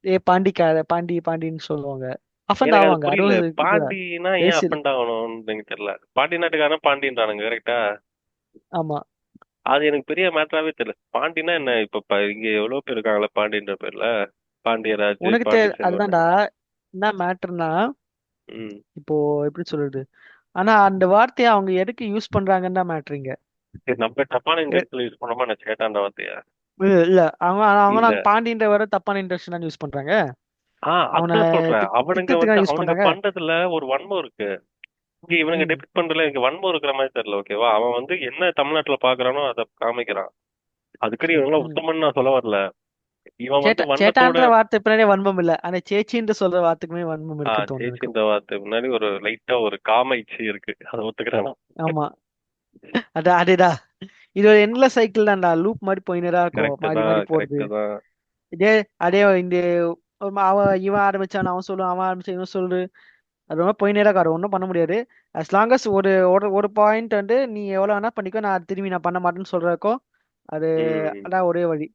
ஏ பாண்டிக்கார பாண்டின்னு சொல்லுவாங்க. அஃபெண்ட் எனக்கு அது ஆவாங்க. புரியல, அதுவும் இதுதான் பாண்டினா ஏன் பேசியல். அஃபண்ட் ஆகணும்னு எனக்கு தெரியல. பாண்டி நாட்டுக்காரன் பாண்டின்றானுங்க கரெக்டா. ஆமா. அது எனக்கு பெரிய மேட்டராவே தெரியல. பாண்டினா என்ன, இப்ப இங்க எவ்வளவு பேர் இருக்காங்களே பாண்டின்ற பேர்ல. பாண்டியராஜ், உனக்கு பாண்டி செல்வன். அதுதான்டா என்ன மேட்டர்னா, ம். இப்போ எப்படி சொல்றது, ஆனா அந்த வார்த்தையை அவங்க எதுக்கு யூஸ் பண்றாங்கன்னு தான் மேட்ருங்க. சரி, நம்ம தப்பான இன்டென்ஷன்ல யூஸ் பண்ணோமா நான் சேட்டான்ற வார்த்தையா? இல்ல அவங்க அவங்க இல்ல. நான் பாண்டின்ற வர தப்பான இன்டென்ஷன் தான் யூஸ் பண்றாங்க. அவனை அதுதான் சொல்றேன். அவனுங்க வந்து திட்டத்துக்காக யூஸ் அவனுங்க பண்றாங்க. பண்றதுல ஒரு வன்மம் இருக்கு. இங்க இவனுங்க ம் டெபிட் பண்றதுல எனக்கு வன்மம் இருக்கிற மாதிரி தெரியல. ஓகேவா? அவன் வந்து என்ன தமிழ்நாட்டுல பாக்குறானோ அதை காமிக்கிறான். அதுக்குன்னு இவங்க ம். உத்தமன்னு நான் சொல்ல வரல. இவன் வந்து வன்மத்தோட. சேட்டான்ற வார்த்தை பின்னாடியே வன்மம் இல்ல, ஆனா சேச்சின்னு சொல்ற வார்த்தைக்குமே வன்மம் இருக்குன்னு தோணுது எனக்கு. ஜெயிச்சின்ற வார்த்தை முன்னாடி ஒரு லைட்டா ஒரு காம இச்சு இருக்கு, அதை ஒத்துக்கிறேன் நான். ஆமா அதேதான். இது ஒரு எண்ட்லெஸ் சைக்கிள் தான்டா, லூப் மாதிரி போயினே இருக்கும், கரெக்ட் மாறி தான், மாறி போறது. கரெக்ட் தான். இதே அதே இந்த இவன் ஆரம்பிச்சான் அவன் சொல்லுவான், அவன் ஆரம்பிச்சு இவன் சொல்லு, அது ரொம்ப போயினே தான் இருக்கும். ஒன்றும் பண்ண முடியாது. as long as ஒரு ஒரு ஒரு பாயிண்ட் வந்து நீ எவ்வளவு வேணா பண்ணிக்கோ, நான் திரும்பி நான் பண்ண மாட்டேன்னு சொல்றக்கோ அது ம். அதான் ஒரே வழி.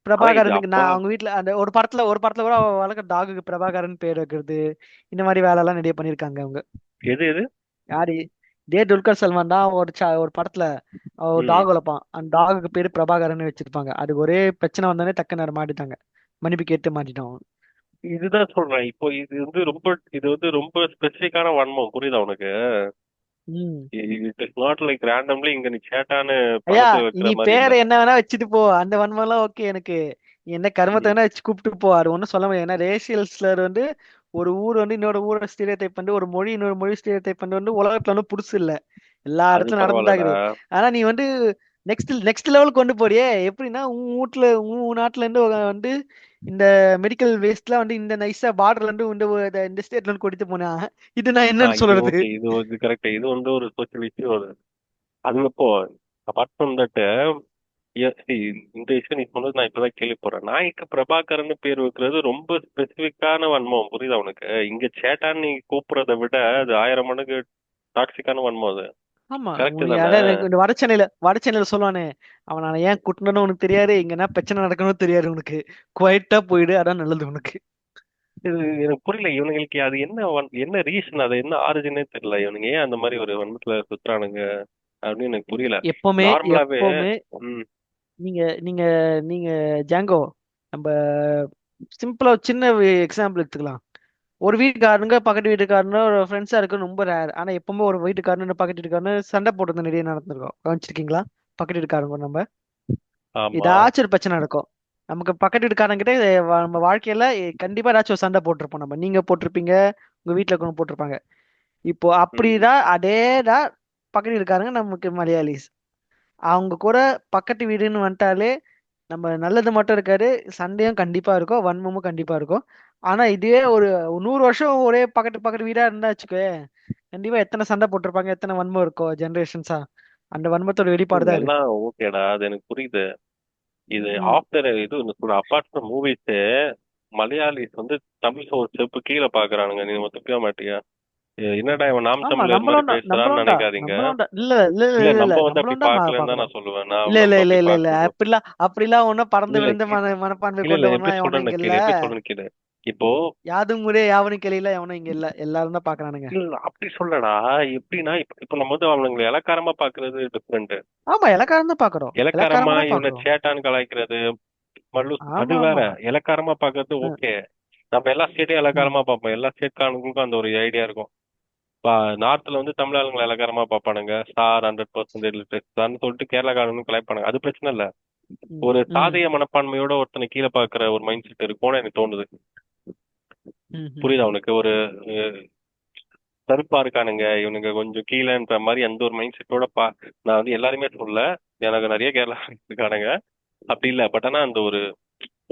ஆனா இது பிரபாகரனுக்கு அப்போ நான் அவங்க வீட்ல அந்த ஒரு படத்துல கூட அவ வளர்க்க டாகுக்கு பிரபாகரன் பேர் வைக்கிறது, இந்த மாதிரி வேலை எல்லாம் நிறைய பண்ணியிருக்காங்க அவங்க. எது எது? யாரு? இதே துல்கர் சல்மான் தான் ஒரு படத்துல ஒரு ம். டாக் வளர்ப்பான். அந்த டாகுக்கு பேரு பிரபாகரன் வச்சிருப்பாங்க. அதுக்கு ஒரே பிரச்சனை வந்தானே டக்குன்னு அதை மாட்டிட்டாங்க. மன்னிப்பு கேட்டு மாட்டிட்டான் அவன். இதுதான் சொல்றேன். இப்போ இது வந்து ரொம்ப ஸ்பெசிபிக்கான வன்மம். புரியுதா உனக்கு? ம். It is not like randomly இங்க நீ சேட்டான்னு ஐயா, படத்தை வைக்கிற நீ மாதிரி இல்ல. பேரை என்ன வேணா வச்சுட்டு போ, அந்த வன்மம்லாம் ஓகே எனக்கு. நீ என்ன கர்மத்தை ம். வேணா வச்சு கூப்பிட்டு போ, அது ஒன்றும் சொல்ல முடியாது. ஏன்னா ரேசியல் ஸ்லர் வந்து ஒரு ஊர் வந்து இன்னொரு ஊரை ஸ்டீரியோ டைப் பண்ணிட்டு, ஒரு மொழி இன்னொரு மொழி ஸ்டீரியோ டைப் பண்ணிட்டு வந்து உலகத்துல ஒன்றும் புதுசு இல்ல, எல்லா அது இடத்துலயும் பரவாயில்லடா. நடந்துதாகுது. ஆனா நீ வந்து நெக்ஸ்ட் நெக்ஸ்ட் லெவல் கொண்டு போறியே எப்படின்னா, உன் வீட்டுல உன் நாட்டுல இருந்து வந்து இந்த மெடிக்கல் வேஸ்ட்லாம் வந்து இந்த நைஸா பார்டர்ல இருந்து இந்த ஸ்டேட்ல இருந்து கொடுத்து போனா இது நான் என்னன்னு இது சொல்றது? ஓகே, இது கரெக்ட். இது வந்து ஒரு சோஷியல் இஷ்யூ. அது இப்போ அபார்ட் ஃப்ரம் தட், இந்த இஷ்யூ நீ சொன்னது நான் இப்பதான் கேள்விப்படுறேன். நாய்க்கு பிரபாகரன் பேர் வைக்கிறது ரொம்ப ஸ்பெசிபிக்கான வன்மம். புரியுதா உனக்கு? இங்க சேட்டான்னு நீ கூப்பிடுறத விட அது 1000 மடங்கு டாக்ஸிக்கான வன்மம் அது. ஆமா, கரெக்ட் உனக்கு தானே? அதான் இந்த வடச்சென்னையில சொல்லுவானே, அவன் நான் ஏன் கூட்டணும்னு உனக்கு தெரியாது, இங்க என்ன பிரச்சனை நடக்கணும்னு தெரியாது உனக்கு, குவைட்டா போயிடு, அதான் நல்லது உனக்கு. இது எனக்கு புரியல. இவனுங்களுக்கு அது என்ன ரீசன், அது என்ன ஆரிஜினே தெரியல. இவனுங்க ஏன் அந்த மாதிரி ஒரு வன்மத்துல சுத்துறானுங்க அப்படின்னு எனக்கு புரியல. எப்பவுமே நார்மலாவே. எப்பவுமே ம். நீங்க நீங்க நீங்க ஜாங்கோ, நம்ம சிம்பிளா சின்ன எக்ஸாம்பிள் எடுத்துக்கலாம். ஒரு வீட்டுக்காரனுங்க பக்கத்து வீட்டுக்காரனோ ஒரு ஃப்ரெண்ட்ஸா இருக்கு ரொம்ப ரேர். ஆனா எப்பவுமே ஒரு வீட்டுக்காரனு பக்கத்து வீட்டுக்காரனு சண்டை போட்டு நிறைய நடந்திருக்கோம், கவனிச்சிருக்கீங்களா? பக்கத்து வீட்டுக்காரங்க நம்ம ஆமா. ஏதாச்சும் ஒரு பிரச்சனை நடக்கும். நமக்கு பக்கத்து வீட்டுக்காரங்க கிட்ட நம்ம வாழ்க்கையில கண்டிப்பா ஏதாச்சும் ஒரு சண்டை போட்டிருப்போம். நம்ம நீங்க போட்டிருப்பீங்க, உங்க வீட்டுல இருக்கவங்க போட்டிருப்பாங்க. இப்போ ம். அப்படிதான் அதேதான் பக்கத்து வீட்டுக்காரங்க நமக்கு மலையாளிஸ். அவங்க கூட பக்கத்து வீடுன்னு வந்துட்டாலே நம்ம நல்லது மட்டும் இருக்காது, சண்டையும் கண்டிப்பா இருக்கும், வன்மமும் கண்டிப்பா இருக்கும். ஆனா இதுவே ஒரு 100 வருஷம் ஒரே பக்கத்து பக்கத்து வீடா இருந்தா வச்சுக்கோ, கண்டிப்பா எத்தனை சண்டை போட்டிருப்பாங்க, எத்தனை வன்மம் இருக்கும் ஜெனரேஷன்ஸா. அந்த வன்மத்தோட வெளிப்பாடு தான் இது. எல்லாம் ஓகேடா, அது எனக்கு புரியுது. இது ம். ஆஃப்டர் இது அப்பார்ட் ஃப்ரம் மூவிஸ், மலையாளிஸ் வந்து தமிழ் ஒரு ஸ்டெப் கீழே பாக்குறானுங்க. நீ ஒத்துக்கவே மாட்டியா? என்னடா இவன் நாம் ஆமா, தமிழர் மாதிரி நம்மளும் தான் பேசுறான்னு நம்மளும் தான் நினைக்காதீங்க. நம்மளும் தான் இல்ல இல்ல இல்ல இல்ல, இல்ல இல்ல நம்ம வந்து அப்படி நம்மளும் தான் பார்க்கலன்னு தான் பாக்குறோம். நான் சொல்லுவேன். இல்ல இல்ல நம்ம இல்ல அப்படி இல்ல இல்ல பார்க்கல. அப்படிலாம் ஒன்றும் பறந்து இல்ல விழுந்த மனப்பான்மை இல்ல இல்ல எப்படி கொண்டவன்லாம் எவனும் சொல்றேன்னு இங்க இல்ல. கேளு, எப்படி சொல்றேன்னு கேளு. இப்போ யாதும் ஊரே யாவரும் கேளீல எவனும் இங்க இல்ல, எல்லாரும் தான் பாக்குறானுங்க. இல்ல அப்படி சொல்லடா. எப்படின்னா இப்ப நம்ம வந்து அவனுங்களை இளக்காரமா பாக்குறது டிஃப்ரெண்ட். ஆமா, இலக்காரம் தான் பாக்குறோம், இளக்காரமா இலக்காரமா தான் இவனை பாக்குறோம். சேட்டான்னு கலாய்க்கிறது, மல்லூஸ், அது ஆமா வேற. ஆமா. இளக்காரமா பாக்குறது ம், ஓகே. நம்ம எல்லா ஸ்டேட்டையும் ம், இளக்காரமா பார்ப்போம். எல்லா ஸ்டேட்காரங்களுக்கும் அந்த ஒரு ஐடியா இருக்கும். இப்போ நார்த்ல வந்து தமிழ் ஆளுங்களை இலக்காரமா பார்ப்பானுங்க. ஸ்டார் 100% லிட்டரேச்சர்னு சொல்லிட்டு கேரளாக்காரனும் கலாய்ப்பானுங்க. அது பிரச்சனை இல்ல. ம், ஒரு ம், சாதிய மனப்பான்மையோட ஒருத்தனை கீழே பாக்குற ஒரு மைண்ட் செட் இருக்கும்னு எனக்கு தோணுது. ம், ம், புரியுதா ம். உனக்கு? ஒரு கருப்பா இருக்கானுங்க இவனுங்க கொஞ்சம் கீழேன்ற மாதிரி அந்த ஒரு மைண்ட் செட்டோட நான் வந்து எல்லாருமே சொல்ல, எனக்கு நிறைய கேரளா இருக்கானுங்க. அப்படி இல்ல, பட் ஆனா அந்த ஒரு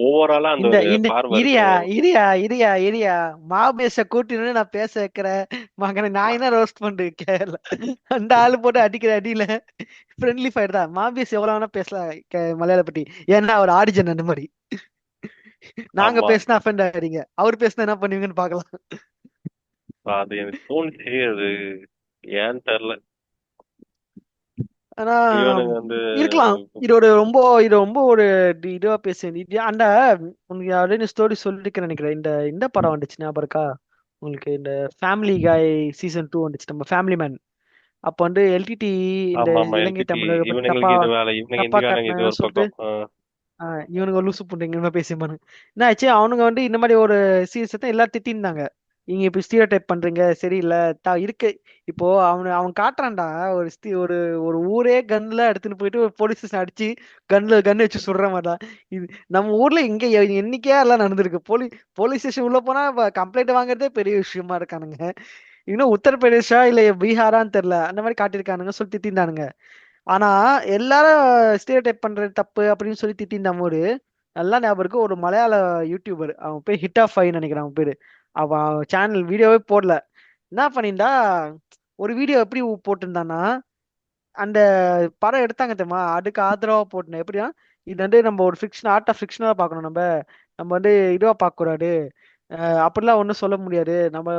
ஓவராலா அந்த இந்த ஒரு இந்த பார்வை இரியா இருக்கணும். இரியா இரியா இரியா மாபேச கூட்டினு நான் பேச வைக்கிறேன் மகனை, நான் என்ன ரோஸ்ட் பண்ணு கேரளா, அந்த ஆளு போட்டு அடிக்கிற அடியில ஃப்ரெண்ட்லி ஃபயர் தான். மாபேஸ் எவ்வளவு வேணா பேசலாம் மலையாள பத்தி, ஏன்னா அவர் ஆடிஜன் அந்த மாதிரி. நாங்க ஆமா. பேசினா அஃபெண்ட் ஆகிறீங்க, அவர் பேசினா என்ன பண்ணுவீங்கன்னு பார்க்கலாம். அது எனக்கு தோணுச்சு. அது ஏன்னு தெரியல. ஆனா இவனுங்க வந்து இருக்கலாம். இது ரொம்ப ஒரு இதுவா பேச இது அந்த உனக்கு யாரும் ஸ்டோரி சொல்லிருக்கேன்னு நினைக்கிறேன். இந்த இந்த படம் வந்துச்சு ஞாபகம் இருக்கா உங்களுக்கு? இந்த ஃபேமிலி காய் சீசன் 2 வந்துச்சு, நம்ம ஃபேமிலி மேன். அப்ப வந்து எல்டிடி இந்த ஆமா ஆமா, இலங்கை எல்டிடி. தமிழரை பத்தி தப்பா இவனுங்களுக்கு இது வேலை. இவனுங்க தப்பா ஹிந்திக்காரங்க இது காட்டினாங்கன்னு ஒரு சொல்லிட்டு பக்கம். இவனுங்க லூசு புண்டைங்க பேசிப்பானுங்க. என்ன ஆச்சு, அவனுங்க வந்து இந்த மாதிரி ஒரு சீரியஸை எல்லாம் திட்டிருந்தாங்க. நீங்க இப்ப ஸ்டீரியோ டைப் பண்றீங்க சரியில்லை இருக்கு. இப்போ அவன் காட்டுறான்டா, ஒரு ஒரு ஒரு ஊரே கன்ல எடுத்துன்னு போயிட்டு ஒரு போலீஸ் ஸ்டேஷன் அடிச்சு கன் வச்சு சுடுற மாதிரிதான் இது. நம்ம ஊர்ல இங்க எண்ணிக்கையா எல்லாம் நடந்திருக்கு. போலீஸ் ஸ்டேஷன் உள்ள போனா கம்ப்ளைண்ட் வாங்குறதே பெரிய விஷயமா இருக்கானுங்க. இன்னும் உத்தரப்பிரதேஷா இல்ல பீகாரான்னு தெரியல, அந்த மாதிரி காட்டியிருக்கானுங்க சொல்லி திட்டிருந்தானுங்க. ஆனா எல்லாரும் ஸ்டீரியோ டைப் பண்றது தப்பு அப்படின்னு சொல்லி திட்டிருந்த போது நல்லா ஞாபகம் இருக்கு. ஒரு மலையாள யூடியூபர், அவன் பேர் ஹிட் ஆஃப் ஃபைன்னு நினைக்கிறான் அவன் பேரு. அவன் சேனல் வீடியோவே போடல. என்ன பண்ணியிருந்தா, ஒரு வீடியோ எப்படி போட்டிருந்தான்னா, அந்த படம் எடுத்தாங்க தெரியுமா, அதுக்கு ஆதரவா போட்டேன். எப்படின்னா, இது வந்து நம்ம ஒரு ஃபிக்ஷன் ஆர்ட் ஆஃப் ஃபிக்ஷனலா பார்க்கணும். நம்ம நம்ம வந்து இதுவா பார்க்க கூடாது, அப்படிலாம் ஒன்றும் சொல்ல முடியாது. நம்ம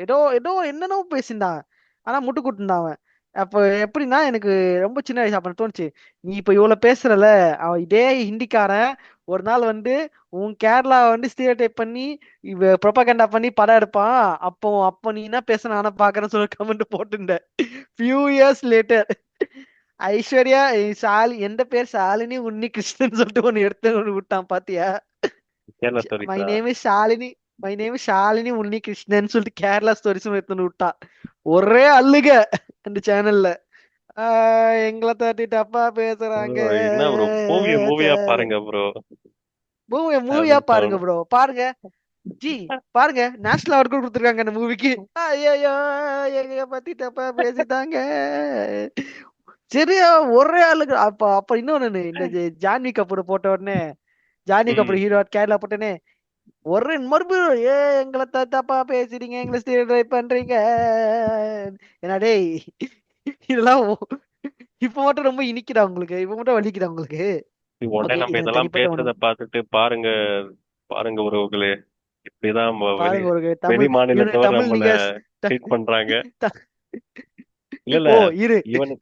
ஏதோ ஏதோ என்னென்னோ பேசியிருந்தான். ஆனா முட்டு கொடுத்துருந்தான் அவன். அப்போ எப்படின்னா எனக்கு ரொம்ப சின்ன வயசு அப்ப தோணுச்சு, நீ இப்ப இவ்வளவு பேசுறல, அவன் இதே ஹிந்திக்காரன் ஒரு நாள் வந்து உன் கேரளா வந்து ஸ்டீரியோடைப் பண்ணி ப்ரொபகண்டா பண்ணி படம் எடுப்பான். அப்போ நீ என்ன பேச நானும் பாக்குறேன்னு சொல்லி கமெண்ட் போட்டுருந்தேன். ஃபியூ இயர்ஸ் லேட்டர் ஐஸ்வர்யா எந்த பேர் ஷாலினி உன்னி கிருஷ்ணன் சொல்லிட்டு ஒன்னு எடுத்து ஒண்ணு விட்டான் பாத்தியா? கேரளா மை ஸ்டோரிஸா? Name is Shalini my name is Shalini Unni Krishnan சொல்லிட்டு கேரளா ஸ்டோரிஸ் எடுத்து விட்டான். ஒரே அள்ளுக அந்த சேனல்ல. எங்களை தட்டி தப்பா பேசுறாங்க. என்ன ப்ரோ, மூவியா மூவியா பாருங்க ப்ரோ மூவியா அப்படின்னு பாருங்க தோணும். ப்ரோ, பாருங்க ஜி, பாருங்க நேஷனல் அவார்டு கூட கொடுத்துருக்காங்க அந்த மூவிக்கு. ஐயோ, எங்க பத்தி தப்பா பேசிட்டாங்க. சரியா ஒரே ஆளுக்கு. அப்ப அப்ப இன்னொன்னு இந்த ஜான்வி கபூர் போட்ட உடனே, ஜான்வி ம். கபூர் ஹீரோ கேரளா போட்டனே, ஒரு மறுபடியும் எங்களை தப்பா பேசுறீங்க, எங்களை ஸ்டீரியோ பண்றீங்க. ஏன்னா டேய், இதெல்லாம் இப்ப மட்டும் ரொம்ப இனிக்குதா உங்களுக்கு? இப்ப மட்டும் வலிக்குதா உங்களுக்கு? உடனே ஓகே, நம்ம இது இதெல்லாம் தனிப்பட்ட பேசுறத உணவு. பார்த்துட்டு பாருங்க, பாருங்க உறவுகளே, இப்படிதான் வெளி பாருங்க ஒரு வெளி தமிழ், இவனுக்கு மாநிலத்தவர் தமிழ் நம்மள நீங்க ட்ரீட் பண்றாங்க. த- இல்ல இல்ல, ஓ இரு. ஈவன்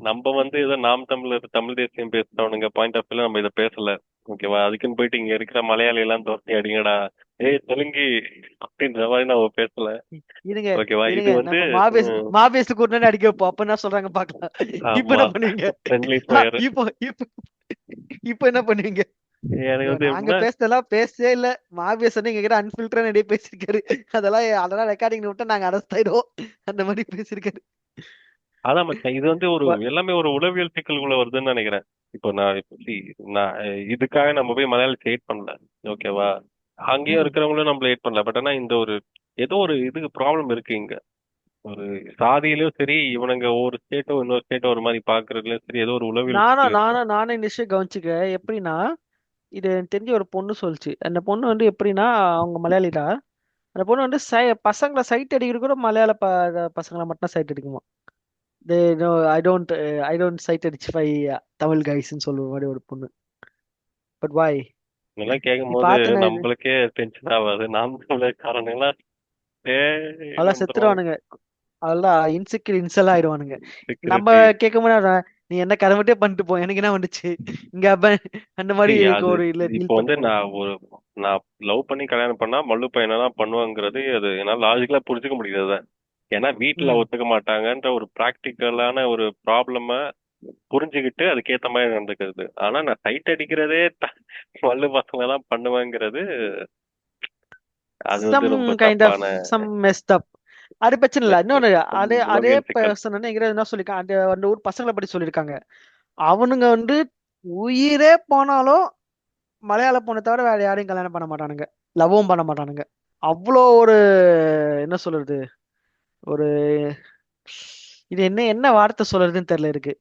நம்ம வந்து ஏதோ நாம் தமிழர் தமிழ் தேசியம் பேசுறவனுங்க பாயிண்ட் ஆஃப் வியூல நம்ம இதை பேசல. ஓகேவா? அதுக்குன்னு போயிட்டு இங்க இருக்கிற மலையாளி எல்லாம் தோசை அடிங்கடா, ஏய் தெலுங்கி அப்படின்ற மாதிரி நம்ம பேசல. இருங்க ஓகேவா? இது இருங்க, வந்து நம்ம மாவேஸ் கூட்டணி அடிக்க வைப்போம். அப்ப என்ன சொல்றாங்க பாக்கலாம். இப்ப ஆமா, என்ன பண்ணுவீங்க? Friendly fire. இப்போ இப்போ இப்போ என்ன பண்ணுவீங்க? எனக்கு வந்து நாங்க எப்படின்னா, பேசுனதெல்லாம் பேசவே இல்ல. மாவேஸ் வந்து எங்க கிட்ட அன்பில்டரா நிறைய பேசியிருக்காரு. அதெல்லாம் ரெக்கார்டிங் விட்டா நாங்க அரெஸ்ட் ஆயிடுவோம். அந்த மாதிரி பேசியிருக்காரு. அதான் மச்சான், இது வந்து ஒரு வ- எல்லாமே ஒரு உளவியல் சிக்கலுக்குள்ள வருதுன்னு நினைக்கிறேன். இப்போ நான் இப்போ நான் இதுக்காக நம்ம போய் மலையாளத்தை ஹேட் பண்ணல. ஓகேவா? அங்கேயும் ம். இருக்கிறவங்களும் நம்மள ஹேட் பண்ணல. பட் ஆனா இந்த ஒரு ஏதோ ஒரு இதுக்கு ப்ராப்ளம் இருக்கு இங்க. ஒரு சாதியிலயும் சரி, இவனுங்க ஒரு ஸ்டேட்டோ இன்னொரு ஸ்டேட்டோ ஒரு மாதிரி பாக்குறதுலயும் சரி, ஏதோ ஒரு உளவியல் சிக்கல் இருக்கு. நானும் இந்த விஷயம் கவனிச்சுக்க. எப்படின்னா, இது எனக்கு தெரிஞ்ச ஒரு பொண்ணு சொல்லுச்சு. அந்த பொண்ணு வந்து எப்படின்னா, அவங்க மலையாளிடா. அந்த பொண்ணு வந்து பசங்களை சைட் அடிக்கிற கூட மலையாள பசங்களை மட்டும் சைட் அடிக்குமா. They no, I don't sight அடிச்சிஃபை தமிழ் கைஸ்ன்னு சொல்லுவ மாதிரி ஒரு பொண்ணு. But why? இதெல்லாம் கேட்கும் நீ போது பார்த்தன இது, நம்மளுக்கே டென்ஷன் ஆகாது? நாம் காரணங்களா அவ்வளோ வந்துரும். செத்துருவானுங்க. அதெல்லாம் இன்செக்யூர் இன்செல் ஆயிடுவானுங்க. நம்ம செக்யூரிட்டி. கேட்க முடியாது. நீ என்ன கருமட்டே பண்ணிட்டு போ, எனக்கு என்ன வந்துச்சு இங்க அந்த மாதிரி அது ஒரு இல்ல இப்போ டீல் வந்து பண்ணிட்டு போனோம். நான் லவ் பண்ணி கல்யாணம் பண்ணா மல்லு பையனை தான் பண்ணுவாங்கிறது அது என்னால லாஜிக்கலா புரிஞ்சுக்க முடியாது. ஏன்னா வீட்டுல ம். ஒத்துக்க மாட்டாங்கன்ற ஒரு பிராக்டிக்கலான ஒரு ப்ராப்ளம புரிஞ்சுக்கிட்டு அதுக்கேத்த மாதிரி நடந்துக்கிறது. ஆனா நான் சைட் அடிக்கிறதே மல்லு பசங்க தான் பண்ணுவேங்கிறது, அது வந்து சம் ரொம்ப கைண்ட் ஆஃப் தப்பான சம் மெஸ்ட் அப். அது பிரச்சனை இல்ல. இன்னொன்னு, அதே அதே உளவியல் சிக்கல். பர்சன் வந்து எங்க என்ன சொல்லிருக்காங்க, அந்த அந்த ஊர் பசங்களை பத்தி சொல்லியிருக்காங்க. அவனுங்க வந்து உயிரே போனாலும் மலையாள பொண்ணை தவிர வேற யாரையும் கல்யாணம் பண்ண மாட்டானுங்க, லவ்வும் பண்ண மாட்டானுங்க. அவ்வளோ ஒரு, என்ன சொல்றது, ஒரு, இது என்ன என்ன வார்த்தை சொல்றதுன்னு தெரியல இருக்கு.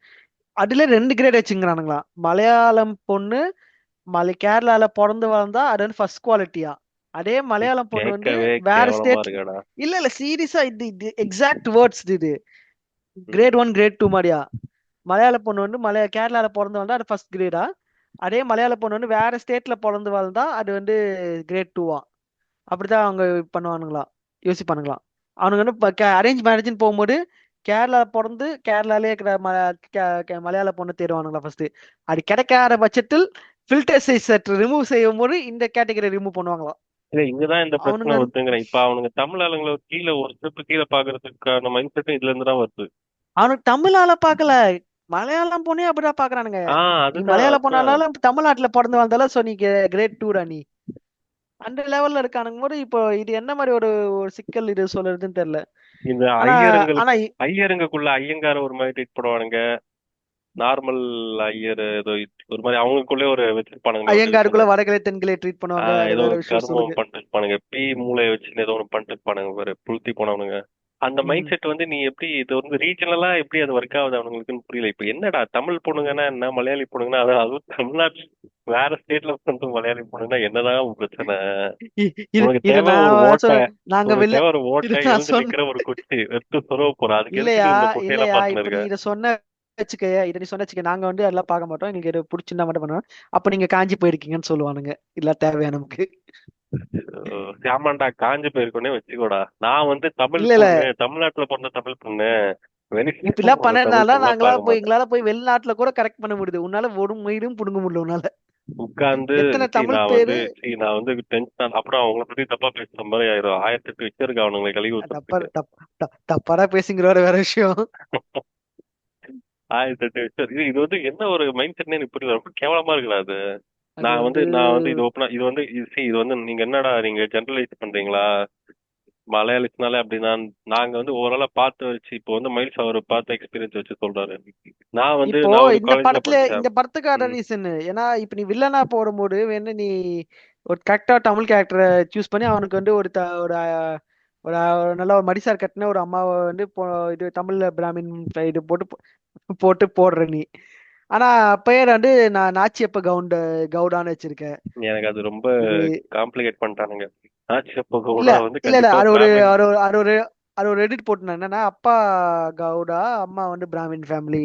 அதுல 2 கிரேட் வச்சுங்கிறானுங்களா. மலையாளம் பொண்ணு கேரளால பிறந்து வளர்ந்தா அது வந்து ஃபர்ஸ்ட் குவாலிட்டியா. அதே மலையாளம் பொண்ணு வந்து கேட்கவே வேற கேவலமா ஸ்டேட். இருக்கடா. இல்ல இல்ல, சீரியஸா இது எக்ஸாக்ட் வேர்ட்ஸ் இது. கிரேட் 1 கிரேட் 2 மாதிரியா. மலையாள பொண்ணு வந்து கேரளால பிறந்து வளர்ந்தா அது ஃபர்ஸ்ட் கிரேடா. அதே மலையாள பொண்ணு வந்து வேற ஸ்டேட்ல பிறந்து வளர்ந்தா அது வந்து கிரேட் 2. அப்படிதான் அவங்க பண்ணுவானுங்களாம், யோசிப்பானுங்களாம். அவனுங்க வந்து அரேஞ்ச் மேரேஜ்னு போகும்போது கேரளா பிறந்து கேரளாலே இருக்கிற மலையாள பொண்ணு தேடுவானுங்களா ஃபர்ஸ்ட். அது கிடைக்காத பட்சத்தில் ஃபில்டர் சைஸ் சற்று ரிமூவ் செய்யும் போது இந்த கேட்டகரி ரிமூவ் பண்ணுவாங்களாம். இல்ல, இங்கதான் இந்த பிரச்சனை அவனுங்க வந்து வருதுங்கிறேன். இப்ப அவனுங்க தமிழ் ஆளுங்களை கீழே ஒரு ஸ்டெப் கீழே பாக்குறதுக்கான மைண்ட் செட்டும் இதுல இருந்து தான் வருது. அவனுக்கு தமிழ் ஆள பார்க்கல, மலையாளம் பொண்ணே அப்படிதான் பாக்குறானுங்க. நீ அதுதான் மலையாள அதுதான். பொண்ணாலும் தமிழ்நாட்டுல பிறந்து வந்தாலும் சோ நீ கிரேட் 2டா நீ. அந்த லெவல்ல இருக்கானுங்க போது இப்போ இது என்ன மாதிரி ஒரு சிக்கல் இது சொல்றதுன்னு தெரியல. இந்த ஆனா ஆனா ஐயருங்களுக்குள்ள ஐயங்கார ஒரு மாதிரி ட்ரீட் பண்ணுவானுங்க. நார்மல் ஐயர் ஏதோ ஒரு மாதிரி அவங்களுக்குள்ளே ஒரு வச்சிருப்பானுங்களே ஒரு டிவிஷன். ஐயங்காருக்குள்ள வடகிழை தென்கிழை ட்ரீட் பண்ணுவாங்க, அது ஏதோ வேற ஒரு விஷயம் சொல்லுங்க. கர்மம் பண்ணிட்டு இருப்பானுங்க, மூளையை வச்சு ஏதோ ஒன்று பண்ணிட்டு இருப்பானுங்க பாரு, புளுத்தி போனவனுங்க. அந்த மைண்ட் ம். செட் வந்து நீ எப்படி இது வந்து ரீஜனலா எப்படி அது ஒர்க் ஆகுது அவனுங்களுக்குன்னு புரியல. இப்ப என்னடா தமிழ் பொண்ணுங்கன்னா என்ன, மலையாளி பொண்ணுங்கன்னா அதுவும் தமிழ்நாட்டுல வேற ஸ்டேட்ல வந்து மலையாளி பொண்ணுங்கன்னா என்னதான் உன் பிரச்சனை? இது உனக்கு இது தேவை ஒரு நான் ஓட்டை, நாங்க உனக்கு வெளில, தேவை ஒரு இது ஓட்டை, நான் எழுந்து சொன்ன, நிக்கிற ஒரு குச்சி எடுத்து சொருவ போற. அதுக்கு எதுக்கு இல்லையா நீ இந்த குட்டையெல்லாம் இல்லையா, பார்த்துன்னு இப்ப நீ இருக்க? இத சொன்ன வச்சுக்க, இத நீ சொன்ன வச்சுக்க, நாங்க வந்து அதெல்லாம் பார்க்க மாட்டோம், நீங்க இதை பிடிச்சிருந்தா மட்டும் பண்ணுவோம். அப்ப நீங்க காஞ்சி போயிருக்கீங்கன்னு சொல்லுவானுங்க. இல்ல தேவையா நமக்கு? ஆமாண்டா, காஞ்சு போயிருக்கோன்னே வச்சுக்கோடா. நான் வந்து தமிழ் இல்ல இல்ல, பொண்ணு, தமிழ்நாட்டுல பிறந்த தமிழ் பொண்ணு, இப்படிலாம் உங்க தமிழ் பண்ணனால படம்லாம் பார்க்க மாட்டேன். எங்களால போய் வெளிநாட்டுல கூட கரெக்ட் பண்ண முடியுது. உன்னால ஒரு மயிரும் புடுங்க முடியல உன்னால. உட்கார்ந்து எத்தனை தமிழ் நான் வந்து பேரு நான் வந்து டென்ஷன், அப்புறம் அவங்கள பத்தி தப்பா பேசுற மாதிரி ஆயிரும். 1008 விஷயம் இருக்கு அவனுங்களை கழுவி தப்பா ஊத்துறதுக்கு. தப்பாடா பேசுங்கிறவர வேற விஷயம். 1008 விஷயம். இது வந்து என்ன ஒரு மைண்ட் செட்னே எனக்கு புரியல. ரொம்ப கேவலமா இருக்குடா அது. அது நான் வந்து இது ஓப்பனா இது வந்து இது வந்து நீங்க என்னடா நீங்க ஜெனரலைஸ் பண்றீங்களா? மலையாளிஸ்னாலே அப்படின்னா நாங்க வந்து ஓவராலா பார்த்து வச்சு இப்போ வந்து மைல்ஸ் அவர் பார்த்த எக்ஸ்பீரியன்ஸ் வச்சு சொல்றாரு. இப்போ நான் ஒரு இந்த காலேஜ்ல படத்துல படிச்சேன். இந்த படத்துக்கான ம். ரீசன் ஏன்னா இப்ப நீ வில்லனா போடும்போது வேணா நீ ஒரு கரெக்டா தமிழ் கேரக்டரை சூஸ் பண்ணி அவனுக்கு வந்து ஒரு நல்ல ஒரு மடிசார் கட்டின ஒரு அம்மாவை வந்து இது தமிழ்ல பிராமின் இது போட்டு போடுற நீ. ஆனா பெயர் வந்து நான் நாச்சியப்ப கவுடான்னு வச்சிருக்கேன். எனக்கு அது ரொம்ப இது காம்ப்ளிகேட் பண்ணிட்டானுங்க. ஆச்சரியப்ப இல்ல கூட வந்து இல்ல இல்ல கண்டிப்பா அது ஒரு பிராமின். அது ஒரு அது ஒரு அது ஒரு எடிட் போட்டுருந்தேன். என்னன்னா அப்பா கவுடா, அம்மா வந்து பிராமின் ஃபேமிலி,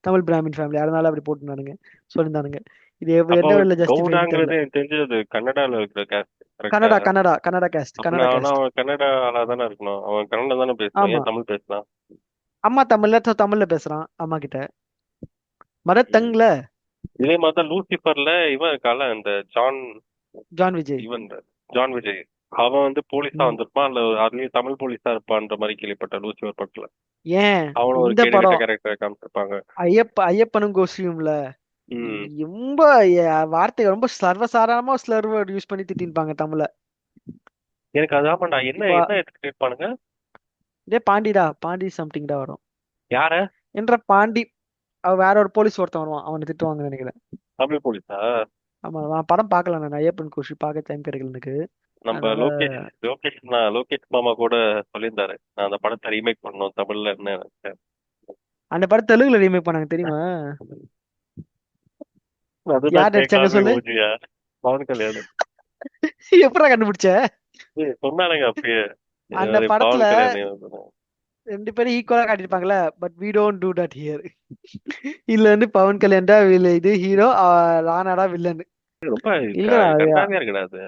தமிழ் பிராமின் ஃபேமிலி, அதனால அப்படி போட்டுருந்தானுங்க, சொல்லியிருந்தானுங்க. இது அப்போ எந்த வழியில ஜஸ்டிஃபைன்னு தெரியல. கவுடாங்கிறது எனக்கு தெரிஞ்சது கன்னடால இருக்கிற கேஸ்ட் கரெக்டா? கன்னடா கேஸ்ட், அப்படின்னா கன்னடா அவனா கேஸ்ட். அவன் கன்னடா ஆளா தானே இருக்கணும். அவன் கன்னடா தானே பேசணும். ஆமா, ஏன் தமிழ் பேசலாம்? அம்மா தமிழ்ல பேசுறான் அம்மா கிட்ட, மதர் ம். டங்ல. இதே மாதிரி தான் லூசிஃபர்ல இவன் இருக்கால இந்த ஜான் விஜய். இவன் ஜான் விஜய். அவன் வந்து போலீஸா ம். வந்திருப்பான், இல்ல அதுலயும் தமிழ் போலீஸா இருப்பான்ற மாதிரி கேள்விப்பட்டேன் லூசிஃபர் படத்துல. ஏன் அவனும் ஒரு இந்த கேடுகெட்ட படம் கேரக்டரை காமிச்சிருப்பாங்க. ஐயப்பனும் கோசியும்ல ம். ரொம்ப வார்த்தை ரொம்ப சர்வசாதாரணமா ஸ்லர் வேர்ட் யூஸ் பண்ணி திட்டிருப்பாங்க தமிழ்ல. எனக்கு அது ஆமாண்டா, என்ன இப்ப என்ன எடுத்துட்டு இருப்பானுங்க? இதே பாண்டி சம்திங் தான் வரும். யார? என்ற பாண்டி வேற ஒரு போலீஸ் ஒருத்தன் வருவான், அவனை திட்டுவாங்கன்னு நினைக்கிறேன். தமிழ் போலீஸா? ஆமா, நான் படம் பார்க்கல, நான் ஐயப்பன் கோஷி பார்க்க டைம் கிடைக்கல எனக்கு. நம்ம அதனால லோகேஷ் மாமா கூட சொல்லியிருந்தாரு, நான் அந்த படத்தை ரீமேக் பண்ணணும் தமிழ்ல நினைச்சேன். அந்த படம் தெலுங்குல ரீமேக் பண்ணாங்க தெரியுமா? அதுதான் யார் நடிச்சாங்க கேட்காம சொல்லு. ஓஜியா பவன் கல்யாணம். எப்படா கண்டுபிடிச்ச? சொன்னானுங்க அப்பயே. அந்த படத்துல பவன் கல்யாணம். ரெண்டு பேரும் ஈக்குவலா காட்டியிருப்பாங்கல்ல, but we don't do that here. இதுல வந்து பவன் கல்யாண் தான் இது ஹீரோ, ராணாடா வில்லன். ரொம்ப இல்லடா அது கன்றாவியா இருக்குடா அது.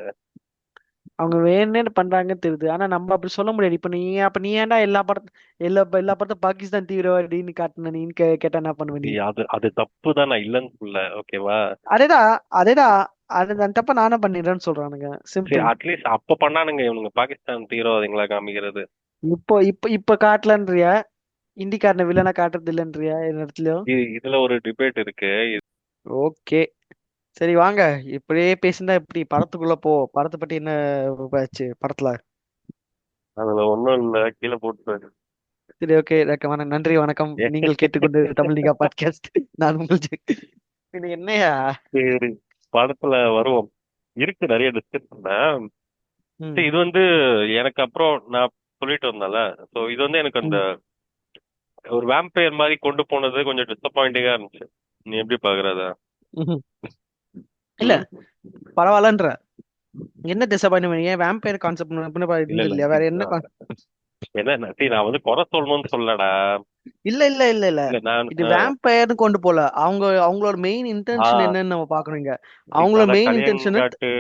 அவங்க வேணும்னு பண்றாங்கன்னு தெரியுது, ஆனா நம்ம அப்படி சொல்ல முடியாது. இப்ப நீ ஏன்டா எல்லா படத்தும் பாகிஸ்தான் தீவிரவாதின்னு காட்டின நீ கேட்டா என்ன பண்ணுவ நீ? அது அது தப்பு தான், நான் இல்லைன்னு சொல்ல, ஓகேவா? அதேதான் அதேதான் அந்த தப்ப நானும் பண்ணிடுறேன்னு சொல்றானுங்க, சரி, சிம்பிள். அட்லீஸ்ட் அப்ப பண்ணானுங்க இவனுங்க பாகிஸ்தான் தீவிரவாதிகளா காமிக்கிறது. இப்போ இப்ப இப்ப காட்டலன்றியா? இந்திக்காரனை வில்லனா காட்டுறது இல்லன்றியா இந்த இடத்துலயும்? இதுல ஒரு டிபேட் இருக்கு. ஓகே, சரி வாங்க. இப்படியே பேசினா எப்படி? படத்துக்குள்ள படத்தை பத்தி என்ன ஆச்சு படத்துல? அதுல ஒண்ணும் இல்ல, கீழே போட்டு. சரி, ஓகே, நன்றி, வணக்கம். நீங்கள் கேட்டுக்கொண்டு தமிழ் நிகா பாட்காஸ்ட். நான் உங்கள் இது என்னையா? சரி, படத்துல வருவோம். இருக்கு, நிறைய டிஸ்கஸ் பண்ணேன். ம், சரி, இது வந்து எனக்கு அப்புறம் நான் சொல்லிட்டு வந்தேன்ல, சோ இது வந்து எனக்கு அந்த ம், ஒரு வேம்பயர் மாதிரி கொண்டு போனது கொஞ்சம் டிசப்பாயிண்டிங்கா இருந்துச்சு. நீ எப்படி பாக்குறத? ம்ஹும். இல்ல, பரவாயில்லன்ற. என்ன டிசப்பாயின்மெண்ட்? ஏன் வேம்பயர் கான்செப்ட் இல்ல இருந்தது இல்ல இல்லையா? வேற என்ன என்ன சரி, நான் வந்து குறை சொல்லணும்னு சொல்லடா. இல்ல இல்ல இல்ல இல்ல இல்ல நான் இது வேம்பயர்னு கொண்டு போல. அவங்களோட மெயின் இன்டென்ஷன் ஆஹ் என்னன்னு நம்ம பாக்கணும் இங்க. அவங்களோட அதான் மெயின் இன்டென்ஷன் கலியங்காட்டு